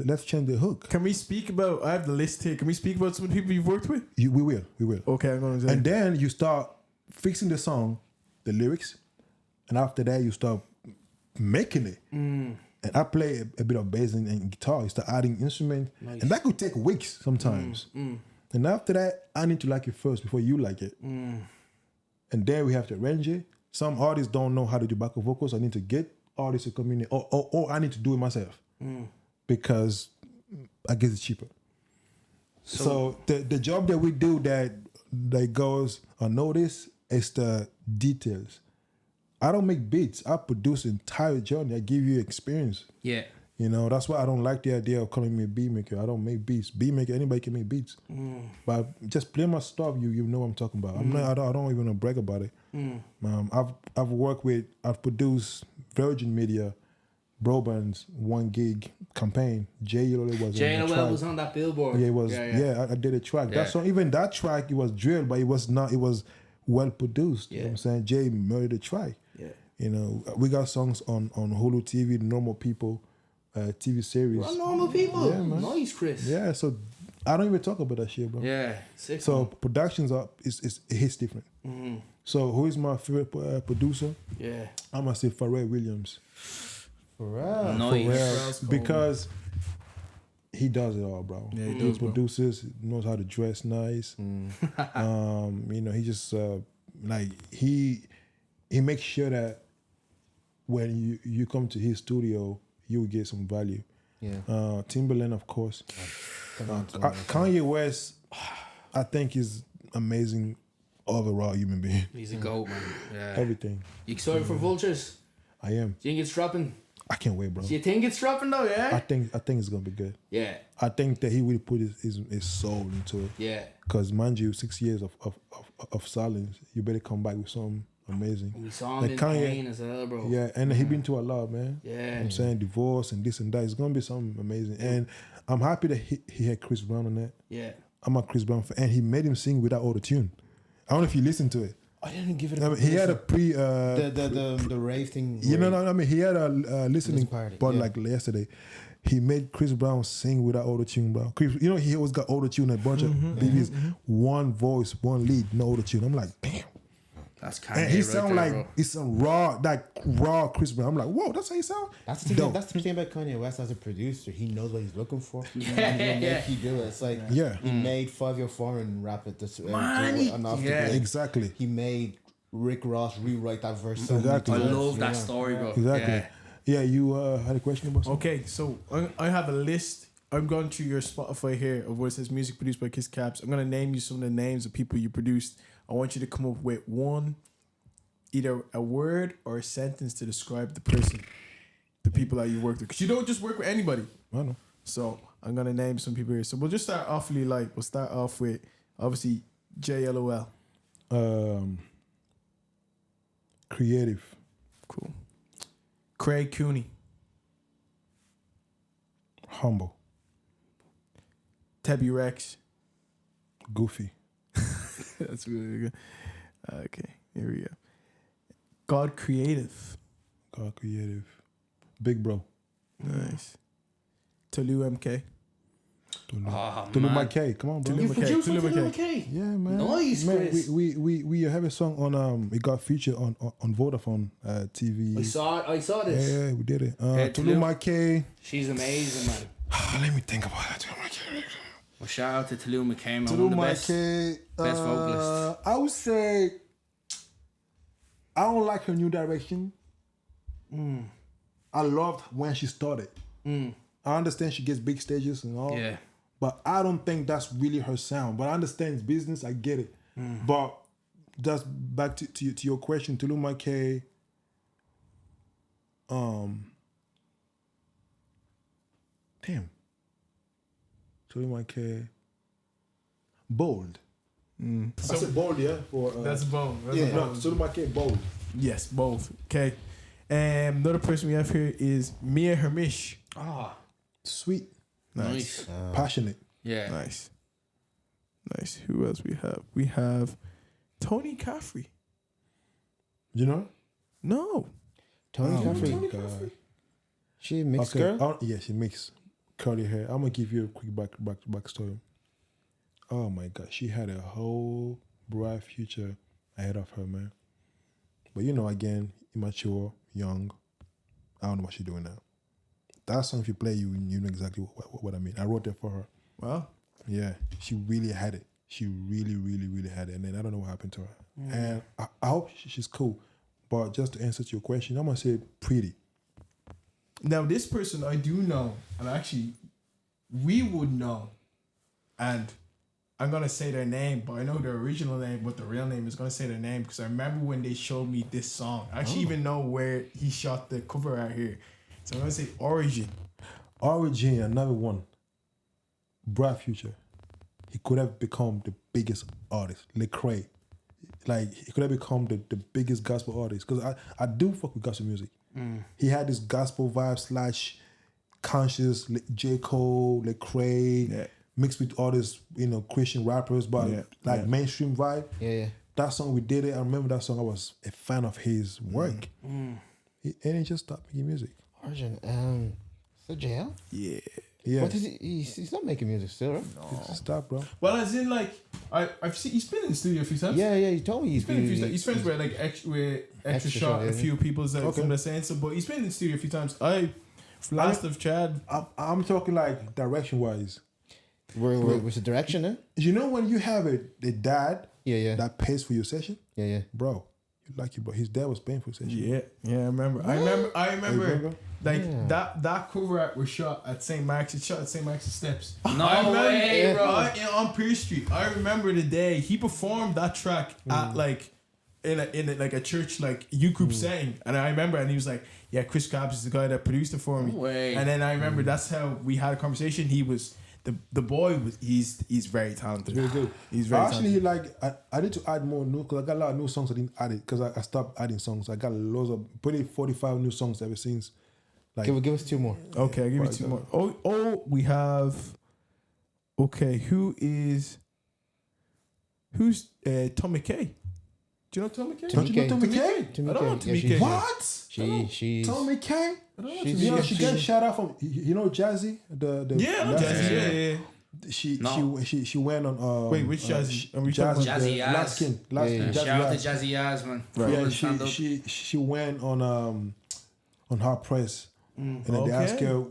let's change the hook. Can we speak about? I have the list here. Can we speak about some of the people you've worked with? We will. Okay, I'm gonna say. And then you start fixing the song, the lyrics, and after that you start making it. And I play a bit of bass and guitar. You start adding instrument, and that could take weeks sometimes. And after that, I need to like it first before you like it. And then we have to arrange it. Some artists don't know how to do backup vocals. I need to get artists to come in, or I need to do it myself because I guess it's cheaper. So the job that we do that goes unnoticed is the details. I don't make beats. I produce the entire journey. I give you experience. Yeah. You know, that's why I don't like the idea of calling me a beat maker. I don't make beats. Beat maker, anybody can make beats. But just play my stuff, you know what I'm talking about. I don't even brag about it. I've produced Virgin Media, Broband's 1 gig campaign. JLOL was on that billboard. Yeah, it was. Yeah, I did a track. That song, even that track, it was drilled, but it was not. It was well produced. You know what I'm saying? Jay murdered the track. Yeah. You know, we got songs on Hulu TV, Normal People, TV series. We're Normal People. Yeah, man. Nice, Chris. Yeah, so I don't even talk about that shit, bro. Yeah, sick. So productions it hits different. So who is my favorite producer? Yeah, I'm gonna say Pharrell Williams. Nice. Because he does it all, bro. Yeah, he produces, knows how to dress nice. You know, he just like he makes sure that when you come to his studio, you will get some value. Yeah. Timberland, of course. Kanye West, I think is amazing overall human being. He's a goat, man. Yeah. Everything. You excited for Vultures? I am. Do you think it's dropping? I can't wait, bro. Do you think it's dropping though? Yeah. I think it's gonna be good. Yeah. I think that he will put his soul into it. Yeah. Because mind you, 6 years of silence, you better come back with something amazing. We saw him in pain as well, bro. Yeah, and he been through a lot, man. Yeah. You know what I'm saying divorce and this and that. It's gonna be something amazing. And I'm happy that he had Chris Brown on that. Yeah. I'm a Chris Brown fan, and he made him sing without auto-tune. I don't know if you listened to it. I didn't give it. He had a the rave thing. You know, I mean, he had a listening party, but like yesterday, he made Chris Brown sing without auto-tune, bro. You know, he always got auto-tune, a bunch of BBs, one voice, one lead, no auto-tune. I'm like, damn. That's kind of. And he sound like it's a raw Chris Brown. I'm like, whoa, that's how he sound. That's the thing. That's the thing about Kanye West as a producer. He knows what he's looking for. Yeah, and he'll make you do it. It's like he made 5 Year Foreign rap it this Exactly. He made Rick Ross rewrite that verse. Exactly. I love that story, bro. Exactly. Yeah, you had a question about something? Okay, so I have a list. I'm going through your Spotify here of where it says music produced by Chris Kabs. I'm going to name you some of the names of people you produced. I want you to come up with either a word or a sentence to describe the person, the people that you worked with. Because you don't just work with anybody. I know. So I'm going to name some people here. So we'll just start awfully light. We'll start off with, obviously, JLOL. Creative. Cool. Craig Cooney. Humble. Tebby Rex. Goofy. That's really good. Okay, here we go. God Creative. God Creative. Big Bro. Nice. Tolu MK. Tolu McKay. Come on, bro. You produced Tolu McKay. Yeah, man. Nice, man, Chris. We have a song on it got featured on Vodafone TV. I saw this. Yeah, we did it. Tolu McKay. She's amazing, man. Let me think about that. Well, shout out to Tallulah McKay, man. One of the best vocalists. I would say I don't like her new direction. I loved when she started. I understand she gets big stages and all. Yeah. But I don't think that's really her sound. But I understand it's business. I get it. But just back to your question, Tallulah McKay. Damn. Tallulah McKay. Bold. I said bold, yeah. That's bold. Tallulah McKay, bold. Yes, both. Okay. Another person we have here is Mia Hermish. Sweet. Nice. Passionate. Yeah. Nice. Who else we have? We have Tony Caffrey. You know? No. Tony Caffrey. God. She a mixed girl? Yeah, she mixed curly hair. I'm gonna give you a quick backstory. Oh my God, she had a whole bright future ahead of her, man. But again, immature, young. I don't know what she's doing now. That song, if you play, you know exactly what I mean. I wrote that for her. Wow. Yeah, she really had it. She really, really, really had it. And then I don't know what happened to her. And I hope she's cool. But just to answer to your question, I'm gonna say pretty. Now, this person I do know, and actually, we would know, and I'm going to say their name, but I know their original name, but the real name is going to say their name, because I remember when they showed me this song. I actually even know where he shot the cover out here. So I'm going to say Origin. Origin, another one. Bright future. He could have become the biggest artist. Lecrae. Like, he could have become the biggest gospel artist. Because I do fuck with gospel music. He had this gospel vibe / conscious J. Cole, Lecrae, mixed with all this, Christian rappers, but mainstream vibe. Yeah. That song, we did it. I remember that song. I was a fan of his work. And he just stopped making music. Origin, so JL? Yeah. What is he's not making music still, right? No. Stop, bro. Well, as in, like, I've seen, he's been in the studio a few times. Yeah, you told me he's been in a few times. He's friends with, like, extra shot, a few people from the same stuff, but he's been in the studio a few times. Last of Chad. I'm talking, like, direction-wise. What's the direction, eh? You know when you have a dad that pays for your session? Yeah. Bro, you lucky, bro. His dad was paying for session. Yeah, I remember. I remember. Like that cover art was shot at St. Mark's. It's shot at St. Mark's Steps. No way, bro. On Pierce Street. I remember the day he performed that track at like in a church like youth group setting, and I remember, and he was like, "Yeah, Chris Kabs is the guy that produced it for me." No way. And then I remember that's how we had a conversation. He was the boy was he's very talented. Very good. He's very actually talented. like I need to add more new because I got a lot of new songs I didn't add it because I stopped adding songs. I got loads of probably 45 new songs ever since. Like, give us two more. Okay, I'll give you two more. Oh, we have. Okay, who's Tommy K? Do you know Tommy K? Don't you know Tommy K? I don't know Tommy K. What? She's Tommy K? She got a shout out from Jazzy. Jazzy. Yeah. She went on. Wait, which Jazzy? Jazzy Last Skin. Shout out to Jazzy Yaz, man. Yeah, she went on Hard Press. And then they asked her,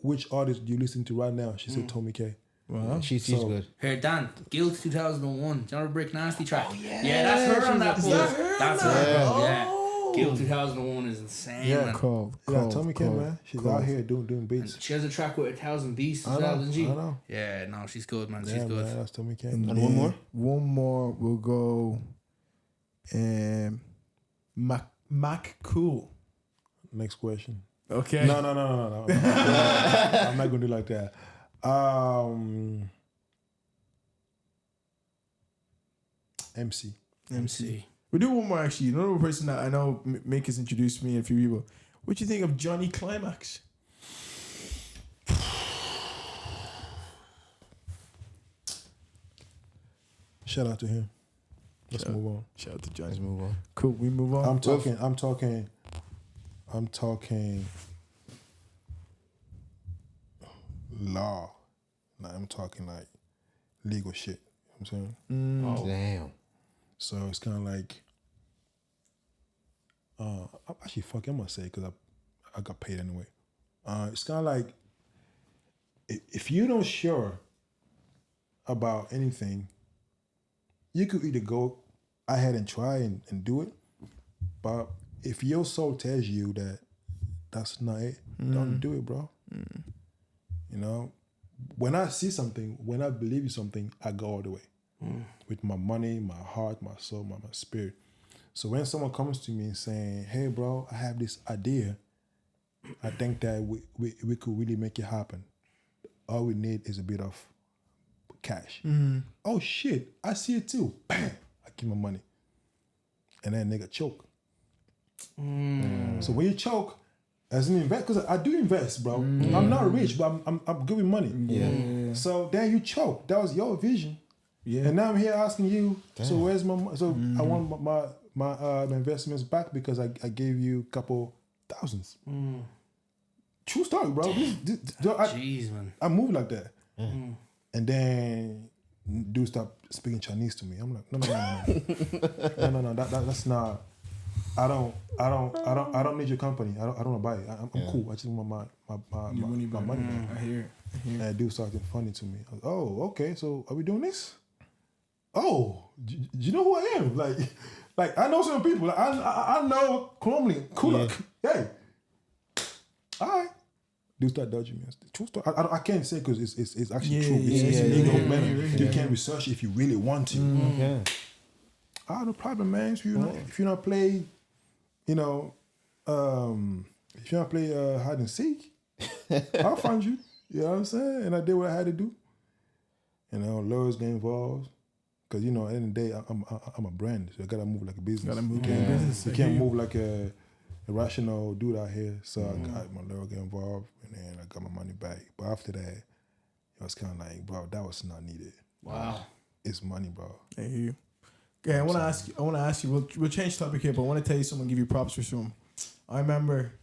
which artist do you listen to right now? She said Tommy K. Wow. She's good. Her Dan, Guilt 2001. Do you know the Brick Nasty track? Oh, yeah, that's her on that post. That's her, bro. Yeah. Guilt 2001 is insane, man. Cool. Tommy K, man. She's out here doing beats. And she has a track with 1,000 Beasts as well, doesn't she? I know. Yeah, no, she's good, man. She's good. Man, that's Tommy K. And one more? One more will go Mac Cool. Next question. Okay. No. I'm not gonna do like that. MC. We'll do one more actually. Another person that I know Mick has introduced me and a few people. What do you think of Johnny Climax? Shout out to him. Let's move on. Shout out to Johnny. Let's move on. Cool. We move on. I'm talking law. Like, I'm talking like legal shit. You know what I'm saying? Damn. So it's kind of like, I'm actually fuck. I'm gonna say because I got paid anyway. It's kind of like if you're not sure about anything, you could either go ahead and try and do it, but if your soul tells you that that's not it, don't do it, bro. You know, when I see something, when I believe in something, I go all the way with my money, my heart, my soul, my spirit. So when someone comes to me and saying, "Hey, bro, I have this idea. I think that we could really make it happen. All we need is a bit of cash." Oh shit, I see it too. Bam, I give my money, and then nigga choke. So when you choke, as an investor, because I do invest, bro. I'm not rich, but I'm good with money. Yeah. So then you choke. That was your vision. Yeah. And now I'm here asking you. Damn. So where's my? So I want my investments back because I gave you a couple thousands. True story, bro. Jeez, man. I move like that. And then dude stop speaking Chinese to me. I'm like, no. That's not. I don't need your company. I don't want to buy it. I'm cool. I just want my money back. I hear. And that dude started funny to me. I was, oh, okay. So are we doing this? Oh, do you know who I am? Like I know some people. Like, I know Kulak. Yeah. Hey, all right. Dude start dodging me. True story. I can't say because it's actually true. You can research if you really want to. No problem, man. If you not play, if you not play hide and seek, I'll find you. You know what I'm saying? And I did what I had to do. Lawyers get involved. Because, at the end of the day, I'm a brand, so I gotta move like a business. You can't move like a rational dude out here. So I got my lawyer get involved, and then I got my money back. But after that, it was kind of like, bro, that was not needed. Wow, it's money, bro. I hear you. Okay, I want to ask you. We'll change topic here, but I want to tell you something. Give you props for something. I remember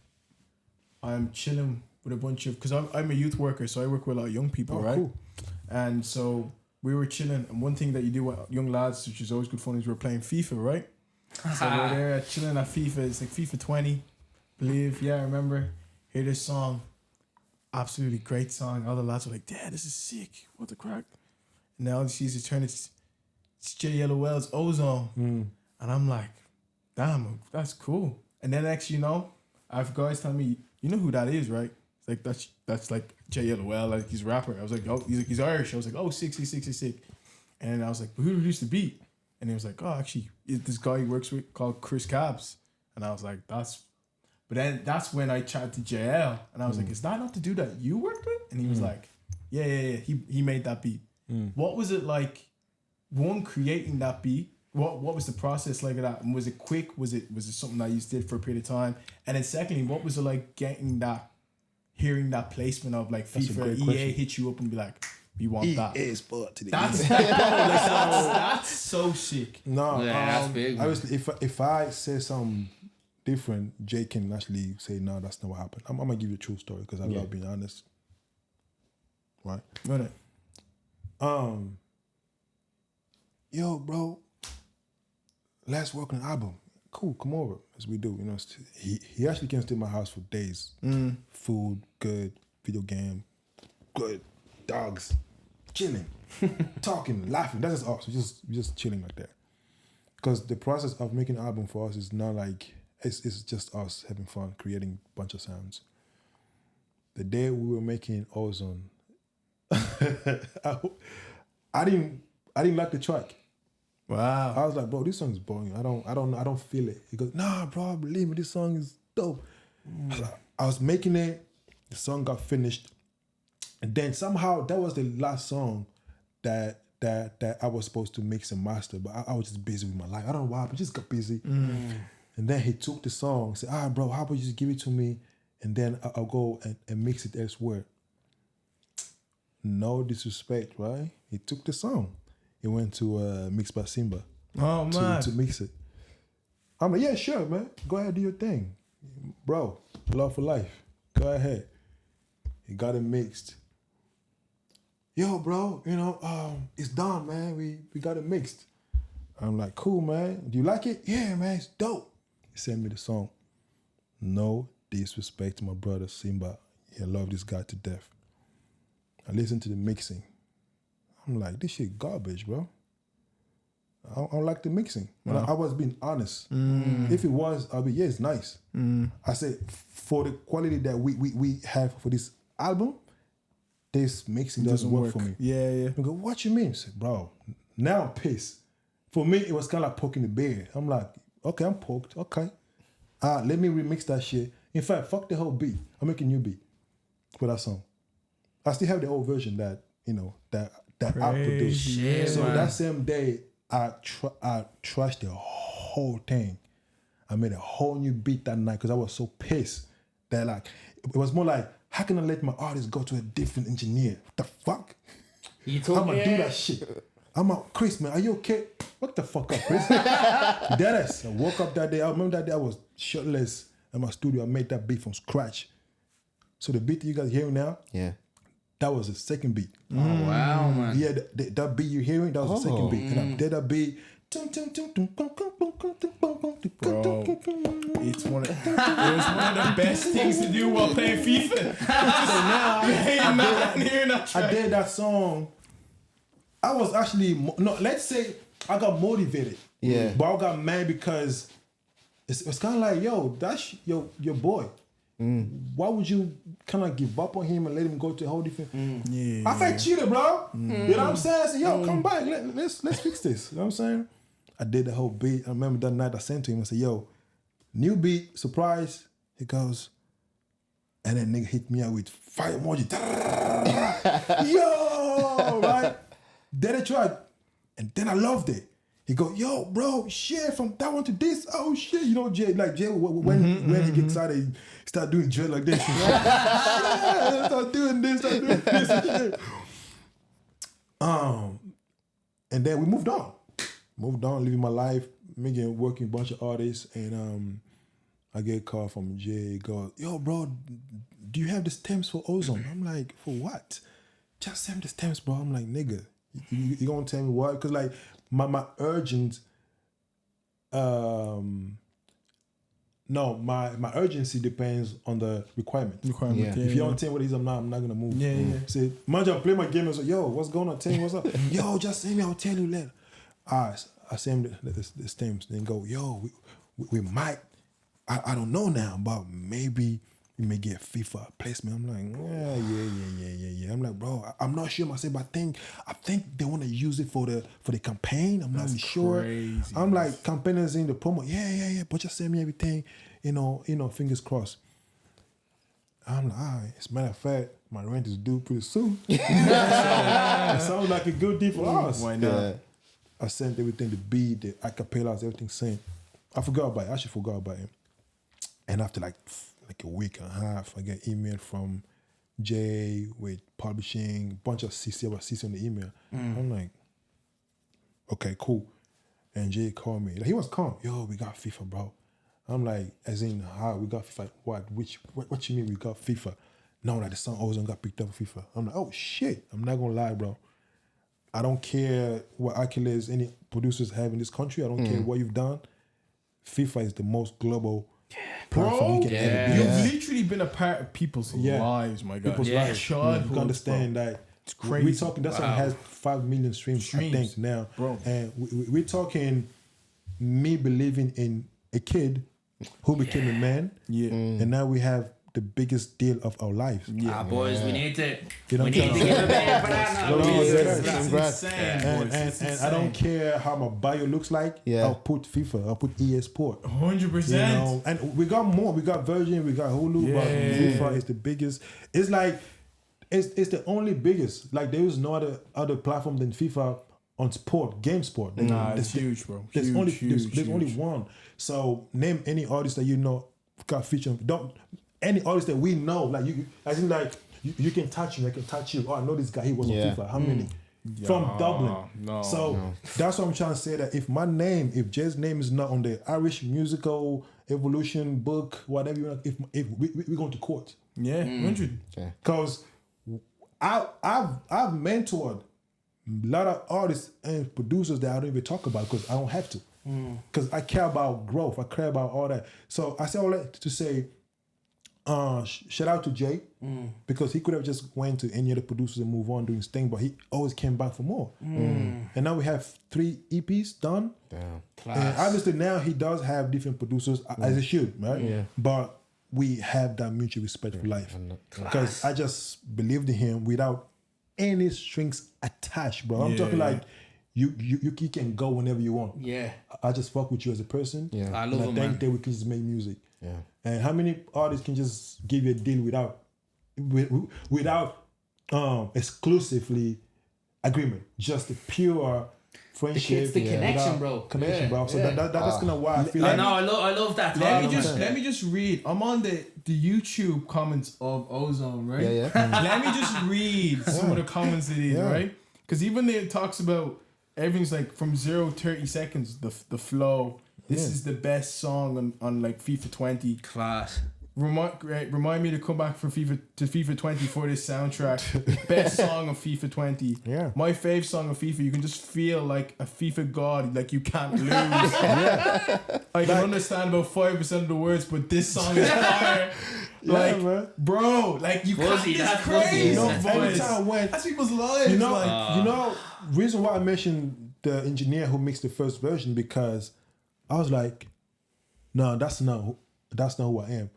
I'm chilling with a bunch of, because I'm a youth worker, so I work with a lot of young people, right? Cool. And so we were chilling, and one thing that you do with young lads, which is always good fun, is we're playing FIFA, right? So we're there chilling at FIFA. It's like FIFA 20, believe. Yeah, I remember. Hear this song, absolutely great song. All the lads were like, "Dad, this is sick. What the crack?" And now she sees it turn. It's J.L.O.L's Ozone, and I'm like, "Damn, that's cool." And then next, I have guys tell me, "You know who that is, right?" It's like that's like J.L.O.L, like he's a rapper. I was like, "Oh, he's Irish." I was like, "Oh, 66." And I was like, "But who produced the beat?" And he was like, "Oh, actually, this guy he works with called Chris Kabs." And I was like, "That's." But then that's when I chatted to JL, and I was like, "Is that not the dude that you worked with?" And he was like, "Yeah. He made that beat." What was it like? One, creating that beat. What was the process like of that? And was it quick? Was it something that you did for a period of time? And then secondly, what was it like hearing that placement of like FIFA, EA hit you up and be like, "We want that." That's so sick. No, that's big. Obviously, if I say something different, Jay can actually say, "No, that's not what happened." I'm gonna give you a true story because I love being honest. Right. Right. Yo, bro, let's work on an album. Cool, come over, as we do. He actually came to my house for days. Food, good, video game, good, dogs, chilling, talking, laughing. That's just us. We just chilling like that. Because the process of making an album for us is not like it's just us having fun, creating a bunch of sounds. The day we were making Ozone, I didn't like the track. Wow. I was like, "Bro, this song is boring. I don't feel it." He goes, "Nah, bro, believe me, this song is dope." I was making it, the song got finished, and then somehow that was the last song that I was supposed to mix and master, but I was just busy with my life. I don't know why, but just got busy. And then he took the song and said, "All right, bro, how about you just give it to me, and then I'll go and mix it elsewhere." No disrespect, right? He took the song. He went to Mix by Simba. Oh, man. To mix it. I'm like, "Yeah, sure, man. Go ahead, do your thing. Bro, love for life. Go ahead." He got it mixed. "Yo, bro, it's done, man. We got it mixed." I'm like, "Cool, man. Do you like it?" "Yeah, man, it's dope." He sent me the song. No disrespect to my brother Simba. I love this guy to death. I listened to the mixing. I'm like, this shit garbage, bro. I don't like the mixing. I was being honest. If it was, I'll be, yeah, it's nice. I said, for the quality that we have for this album, this mixing doesn't work for me. Yeah. I go, what you mean? I said, bro, now I'm pissed. For me, it was kind of like poking the bear. I'm like, okay, I'm poked. Okay. Let me remix that shit. In fact, fuck the whole beat. I'm making a new beat for that song. I still have the old version that, that I produced. Shit, so man. that same day, I trashed the whole thing. I made a whole new beat that night because I was so pissed that like it was more like, how can I let my artist go to a different engineer? What the fuck? I'm gonna do that shit. I'm like, Chris, man, are you okay? What the fuck up, Chris? Deadass. I woke up that day. I remember that day I was shirtless in my studio. I made that beat from scratch. So the beat that you guys hearing now, that was the second beat. Oh, wow, man. Yeah, that beat you're hearing, that was the second beat. And I did that beat. Bro, it was one of the best things to do while playing FIFA. So now I did that song. I was actually, let's say I got motivated. Yeah. But I got mad because it's kind of like, yo, that's your boy. Why would you kind of give up on him and let him go to a whole different... Yeah. I felt cheated, bro. You know what I'm saying? I said, yo, come back. Let's fix this. You know what I'm saying? I did the whole beat. I remember that night I sent to him. I said, yo, new beat, surprise. He goes, and then nigga hit me out with fire emoji. Yo, right? Then I tried. And then I loved it. He go, yo, bro, shit, from that one to this. Oh, shit. You know, Jay, when he gets excited, he start doing Jay like this. Yeah, start doing this and shit. And then we moved on, living my life, working a bunch of artists. And I get a call from Jay, goes, yo, bro, do you have the stems for Ozone? I'm like, for what? Just send the stems, bro. I'm like, nigga, you gonna tell me what? Because like, my urgent, my urgency depends on the requirement. Yeah. If you don't tell me what it is, I'm not gonna move. Yeah. Say, mind you, I play my game and say, yo, what's going on? Tell me what's up. Yo, just send me, I'll tell you later. I send him the stems, then go, yo, we might, I don't know now, but maybe we may get FIFA placement. I'm like, yeah. I'm like, bro, I'm not sure myself, but I think they want to use it for the campaign. I'm not really sure. Crazy. I'm like, campaigners in the promo, yeah, but just send me everything, fingers crossed. I'm like, all right, as a matter of fact, my rent is due pretty soon. So, it sounds like a good deal for us. Why not? Yeah. I sent everything, the beat, the acapellas, everything sent. I forgot about it. I actually forgot about it. And after like a week and a half, I get email from Jay with publishing, bunch of CC on the email. I'm like, okay, cool. And Jay called me. Like, he was calm. Yo, we got FIFA, bro. I'm like, as in how we got FIFA? What you mean we got FIFA? No, like the song Ozone got picked up for FIFA. I'm like, oh shit. I'm not gonna lie, bro. I don't care what accolades any producers have in this country. I don't care what you've done. FIFA is the most global platform you can ever be. You've literally been a part of people's lives, my God. People's lives. Childhood, You can understand that. It's crazy. We're talking, that song has 5 million streams, I think, now. Bro. And we're talking me believing in a kid who became a man. Yeah. And now we have the biggest deal of our lives. Yeah. Boys, we need to You know we what need I'm to saying? give a band for that now. It's insane. And I don't care how my bio looks like. Yeah. I'll put FIFA. I'll put EA Sport. 100%. And we got more. We got Virgin. We got Hulu. But FIFA is the biggest. It's like it's the only biggest. Like there is no other platform than FIFA on game sport. It's huge, bro. There's Huge. only one. So name any artist that you know got featured. Any artist that we know, like you, I think like you can touch him, I can touch you. Oh, I know this guy. He was on FIFA. How many? From Dublin. That's what I'm trying to say. That if Jay's name is not on the Irish musical evolution book, whatever you want, if we go to court. Yeah, 100. Because I've mentored a lot of artists and producers that I don't even talk about because I don't have to. Because I care about growth. I care about all that. So I say all that to say, shout out to Jay because he could have just went to any other producers and move on doing his thing, but he always came back for more. And now we have 3 EPs done. Damn. And obviously now he does have different producers as he should, right? Yeah. But we have that mutual respect for life because I just believed in him without any strings attached, bro. I'm talking like you can go whenever you want. Yeah. I just fuck with you as a person. Yeah. I love him, I man. think that we can just make music. Yeah. And how many artists can just give you a deal without exclusively agreement, just the pure friendship, It's the connection, bro. Connection, bro. So that's kind of why I feel I like. know. I love that. Let me just read. I'm on the YouTube comments of Ozone, right? Yeah. Let me just read some of the comments of these, right? Because even there it talks about everything's like from 0 to 30 seconds, the flow. This is the best song on like FIFA 20. Class. Remind me to come back for FIFA 20 for this soundtrack. Best song of FIFA 20. Yeah. My fave song of FIFA. You can just feel like a FIFA god, like you can't lose. I can understand about 5% of the words, but this song is fire. Like, man. bro, like you can't. Fuzzy, It's that's crazy. fuzzy. You know, That's every time when That's people's lives. you know, like, reason why I mentioned the engineer who mixed the first version because I was like, no, that's not who I am.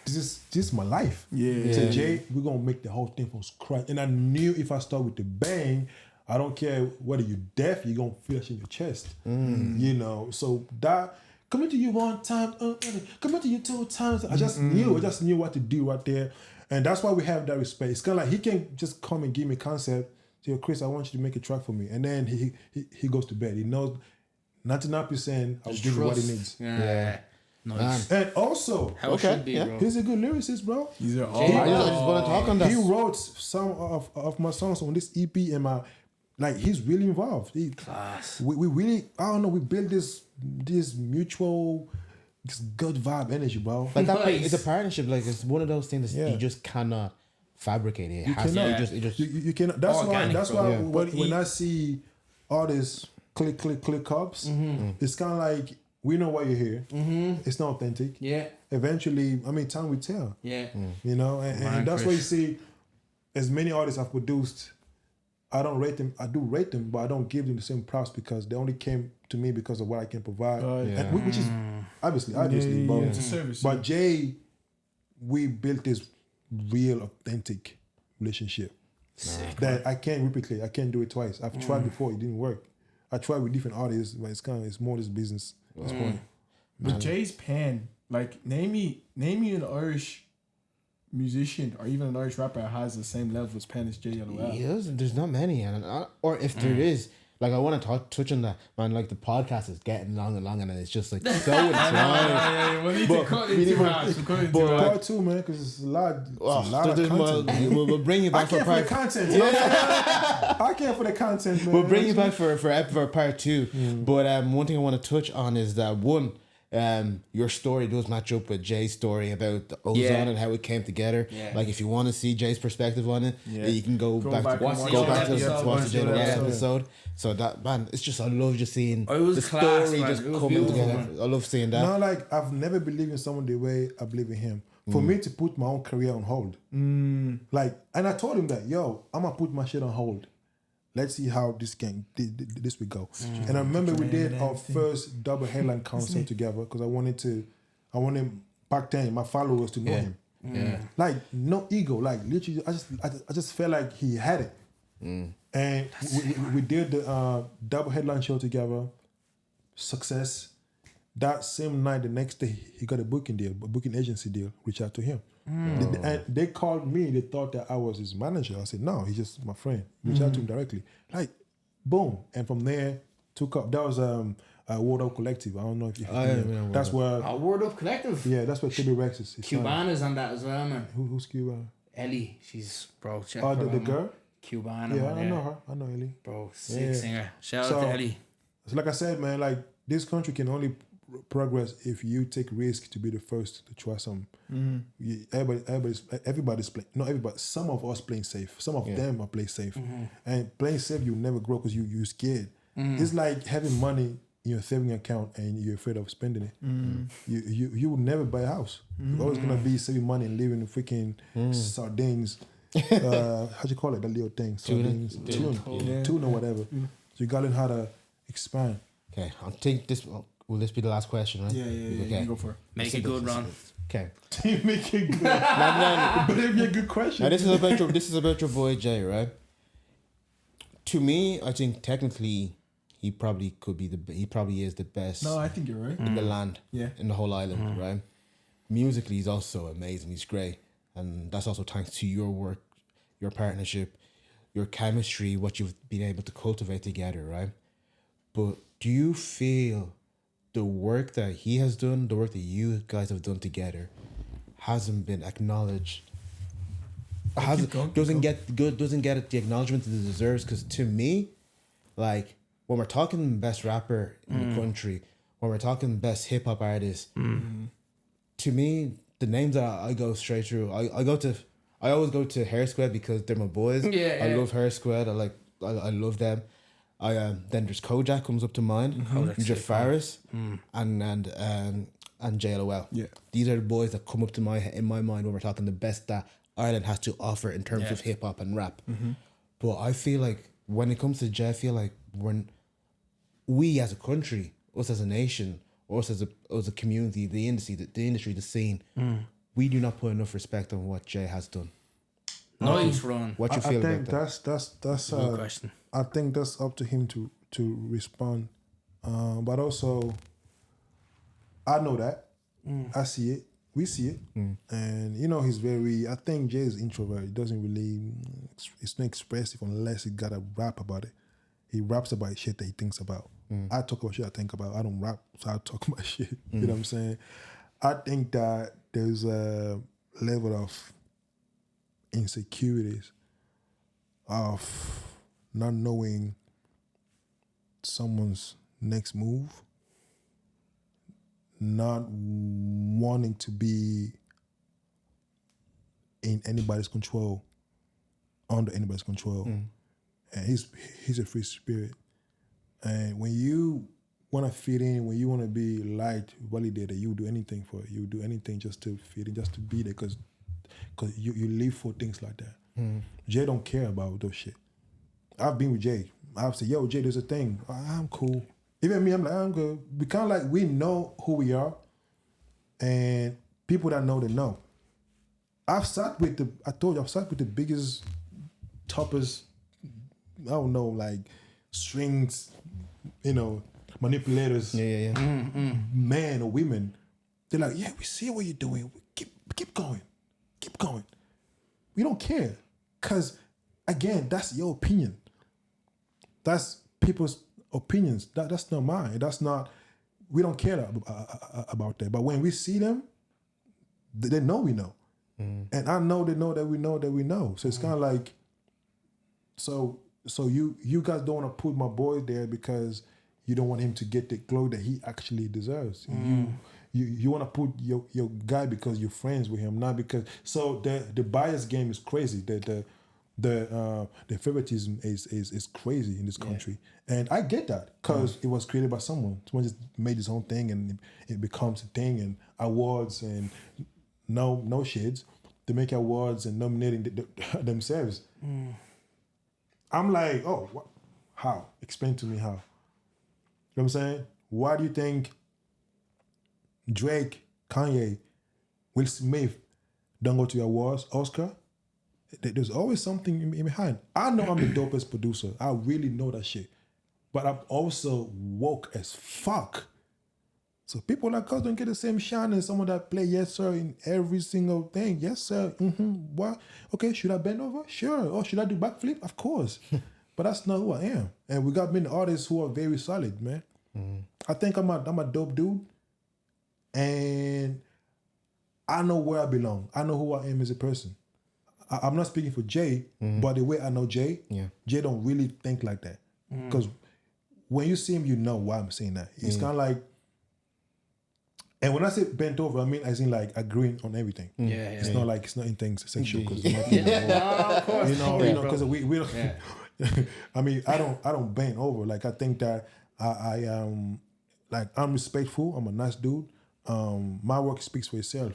This is my life. Yeah. So Jay, we're gonna make the whole thing from scratch. And I knew if I start with the bang, I don't care whether you're deaf, you're gonna feel it in your chest. You know, so that coming to you one time, coming to you 2 times. I just knew what to do right there. And that's why we have that respect. It's kinda like he can just come and give me concept, say, Chris, I want you to make a track for me. And then he goes to bed. He knows 99% I'll give him what he needs. Yeah. Nice. And also, How it should be, bro. he's a good lyricist, bro. these are all. I just want to talk on that. He wrote some of my songs on this EP and he's really involved. Class. We really, I don't know, we built this mutual, this good vibe energy, bro. Like that, Nice. it's a partnership. Like it's one of those things that Yeah. you just cannot fabricate it. You cannot. It just You cannot. That's Organic, why bro. Yeah. when I see artists click Kabs, it's kind of like we know why you're here. It's not authentic. Yeah. Eventually, I mean, time will tell. Yeah. You know, and that's why you see as many artists I've produced, I don't rate them. I do rate them, but I don't give them the same props because they only came to me because of what I can provide, and which is obviously, but, It's a service. but Jay, we built this real authentic relationship that I can't replicate. I can't do it twice. I've tried before, it didn't work. I tried with different artists, but it's more this business at this point. But Jay's pen, like name me an Irish musician or even an Irish rapper that has the same level as pen as Jay LOL. there's not many, or if there is, like I want to touch on that, man. Like the podcast is getting long and it's just like so entwined. We need to cut it too much. Part 2, man, because it's a lot of content. We'll bring you I back for can't for the part. content. You know what I'm saying? I can't for the content, man. We'll bring you back for part 2. But one thing I want to touch on is that your story does match up with Jay's story about the Ozone and how it came together. Yeah. Like if you want to see Jay's perspective on it, you can go back to watch the Jay episode. episode. So that, man, it's just, I love just seeing It was the class, story man. just It was coming beautiful, together. man. I love seeing that. No, like I've never believed in someone the way I believe in him. For me to put my own career on hold, like, and I told him that, yo, I'm gonna put my shit on hold. Let's see how this will go. And I remember we did our first double headline concert together because I wanted back then my followers to know him. Yeah. Like no ego, like literally, I just felt like he had it. And we did the double headline show together. Success. That same night, the next day, he got a booking agency deal. Reached out to him. And they called me. They thought that I was his manager. I said, no, he's just my friend. Reach out to him directly. Like, boom. And from there, took up. That was a Word Up Collective. I don't know if you know. That's where. A Word Up Collective. Yeah, that's where TB Rex is. Cubana's on that as well, man. Who's Cubana? Ellie, she's bro. Check Oh, her the out, girl? man. Cubana. Yeah, man, I know her. I know Ellie. Bro, sick singer. Shout out So- to Ellie. So like I said, man, like this country can only progress if you take risk to be the first to try something. Everybody's playing. Not everybody. Some of us playing safe. Some of them are playing safe. And playing safe, you never grow because you're scared. It's like having money your saving account and you're afraid of spending it. You will never buy a house. You're always gonna be saving money and living in freaking sardines. How do you call it? That little thing, sardines, tuna, or whatever. So you gotta learn how to expand. Okay, I think this will this be the last question, right? Yeah. Okay. You go for it. Make it good, Ron. Okay. Make it good. But it'd be a good question. Now this is about your boy Jay, right? To me, I think technically he probably is the best No, I think you're right. in the land, Yeah. in the whole island, right? Musically, he's also amazing. He's great, and that's also thanks to your work, your partnership, your chemistry, what you've been able to cultivate together, right? But do you feel the work that he has done, the work that you guys have done together, hasn't been acknowledged? Doesn't get the acknowledgement that it deserves? Because to me, like when we're talking best rapper in the country, when we're talking best hip hop artist, to me the names that I go straight through, I always go to Hair Squad because they're my boys. I love Hair Squad. I love them. Then there's Kojak comes up to mind, Jeff Faris, and JLOL. Yeah, these are the boys that come up to in my mind when we're talking the best that Ireland has to offer in terms of hip hop and rap. But I feel like when it comes to Jay, I feel like when we as a country, us as a nation, us as a community, the industry, the scene, we do not put enough respect on what Jay has done. Nice, Ron. What you feel about that? That's Good question. I think that's up to him to respond. But also, I know that. I see it. We see it. And, he's I think Jay is introvert. He doesn't really, it's not expressive unless he got to rap about it. He raps about shit that he thinks about. I talk about shit I think about. I don't rap, so I talk about shit. You know what I'm saying? I think that there's a level of insecurities of not knowing someone's next move, not wanting to be in anybody's control, under anybody's control. And he's a free spirit. And when you want to fit in, when you want to be liked, validated, you do anything for it. You do anything just to fit in, just to be there, because you live for things like that. Jay don't care about those shit. I've been with Jay. I've said, yo, Jay, there's a thing. I'm cool. Even me, I'm like, I'm good. We kind of like, we know who we are. And people that know, they know. I've sat with the biggest, toppest, I don't know, like strings, manipulators, men or women. They're like, yeah, we see what you're doing. Keep going. Keep going. We don't care. Because, again, that's your opinion. That's people's opinions. That's not mine. We don't care about that. But when we see them, they know we know. And I know they know that we know that we know. So it's kind of like, so you guys don't want to put my boy there because you don't want him to get the glory that he actually deserves. You want to put your guy because you're friends with him, not because. So the bias game is crazy. The favoritism is crazy in this country, and I get that because it was created by someone. Someone just made his own thing, and it becomes a thing, and awards and no shades. They make awards and nominating themselves. I'm like, oh, what? How? Explain to me how. You know what I'm saying? Why do you think Drake, Kanye, Will Smith don't go to the awards, Oscar? There's always something in behind. I know I'm the dopest producer. I really know that shit. But I'm also woke as fuck. So people like us don't get the same shine as someone that play yes sir in every single thing. Yes sir. What? Okay, should I bend over? Sure. Or should I do backflip? Of course. But that's not who I am. And we got many artists who are very solid, man. I think I'm a dope dude. And I know where I belong. I know who I am as a person. I'm not speaking for Jay, but the way I know Jay, Jay don't really think like that. Because when you see him, you know why I'm saying that. It's kind of like, and when I say bent over, I mean as in like agreeing on everything. It's not like, it's not anything sexual. Because of course. Because we don't. I mean, I don't bend over. Like I think that I like I'm respectful. I'm a nice dude. My work speaks for itself.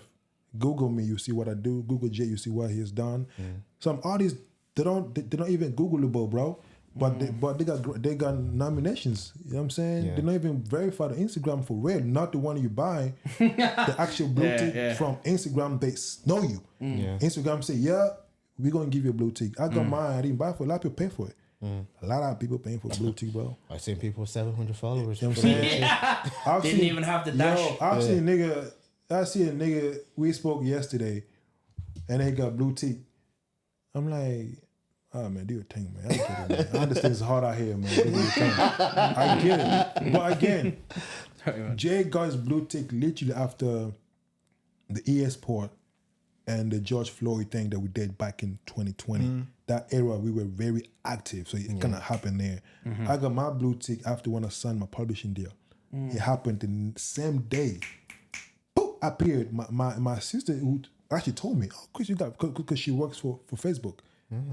Google me, you see what I do. Google Jay, you see what he has done. Some artists they don't even Googleable, bro. But they got nominations. You know what I'm saying? Yeah. They're not even verified on Instagram for real. Not the one you buy. The actual blue tick from Instagram, they know you. Yeah. Instagram say, yeah, we're gonna give you a blue tick. I got mine. I didn't buy it for. A lot of people pay for it. A lot of people paying for blue tick, bro. I've seen people with 700 followers. You know what I'm saying? I've Didn't even have the dash. I've seen a nigga. I see a nigga. We spoke yesterday, and they got blue tick. I'm like, oh man, do your thing, man. I get it, man. I understand it's hard out here, man. Do your thing. I get it, but again, Jay got his blue tick literally after the ES port and the George Floyd thing that we did back in 2020. That era, we were very active, so it kind of happened there. I got my blue tick after when I signed my publishing deal. It happened the same day. Boop, appeared. My sister who actually told me, oh, Chris, you got, because she works for Facebook,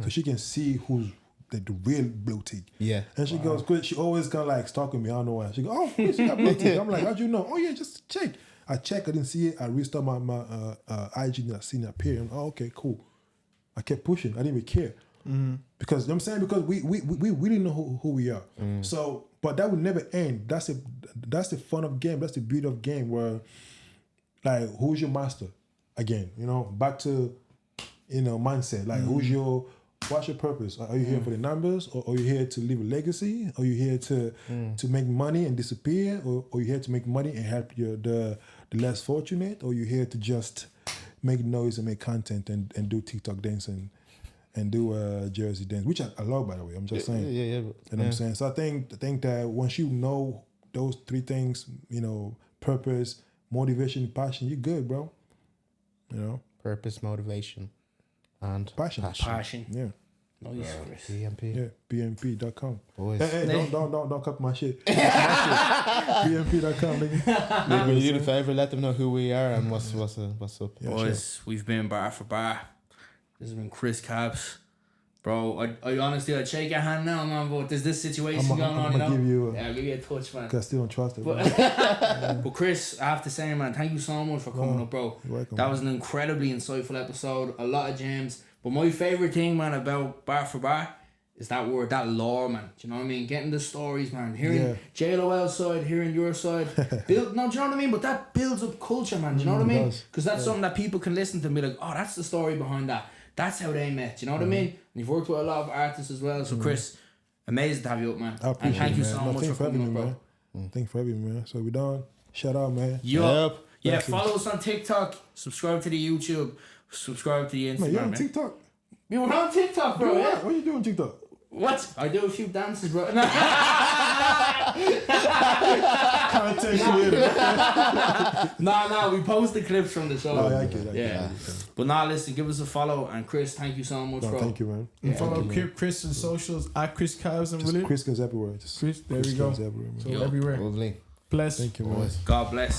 so she can see who's the real blue tick. Yeah. And she goes, Chris, she always kind of like stalking me. I don't know why. She goes, oh, Chris, you got blue tick. I'm like, how'd you know? Oh yeah, just check. I checked, I didn't see it. I restarted my IG and I seen it appear. I'm, oh, okay, cool. I kept pushing. I didn't even care. Because, you know what I'm saying? Because we didn't know who we are. So, but that would never end. That's the fun of game. That's the beauty of game where, like, who's your master? Again, you know, back to, you know, mindset. Like, what's your purpose? Are you here for the numbers? Or are you here to leave a legacy? Are you here to make money and disappear? Or are you here to make money and help the less fortunate? Or are you here to just make noise and make content and do TikTok dance and do Jersey dance, which I love, by the way. I'm just saying. Yeah. You know what I'm saying? So I think that once you know those three things, you know, purpose, motivation, passion, you're good, bro. You know? Purpose, motivation, and Passion. Yeah. No use for Chris. BMP. Yeah. BMP.com. Boys. Hey, don't copy my shit. BMP.com, nigga. Will you do the favor? Let them know who we are and what's up. Yeah, Boys, we've been bar for bar. This has been Chris Kabs. Bro, I honestly, I'd shake your hand now, man, but there's this situation going on, you know? I'll give you a touch, man. Because I still don't trust it, But Chris, I have to say, man, thank you so much for coming up, bro. You're welcome, That was an incredibly insightful episode. A lot of gems. But my favourite thing, man, about Bar for Bar is that word, that lore, man. Do you know what I mean? Getting the stories, man. Hearing JLOL's side, hearing your side. Do you know what I mean? But that builds up culture, man. Do you know what I mean? Because that's something that people can listen to and be like, oh, that's the story behind that. That's how they met. Do you know what I mean? And you've worked with a lot of artists as well. So, Chris, amazing to have you up, man. I appreciate it, thank you man. so much for coming up, bro. Thanks for having me, man. So we done. Shout out, man. Yeah, Thank you. follow us on TikTok. Subscribe to the YouTube. Subscribe to the Instagram. Man, you're on TikTok. You were on TikTok, bro. Bro, Yeah. what are you doing on TikTok? What? I do a few dances, bro. Content creator. No, we post the clips from the show. Oh, I get it. Yeah. But now, listen, give us a follow. And Chris, thank you so much, No, bro. thank you, man. And follow Chris on socials at Chris Kabs and Just Willie. Chris goes everywhere. There we go. Goes everywhere, man. So Yo. everywhere. Lovely. Bless. Thank you, man. God bless.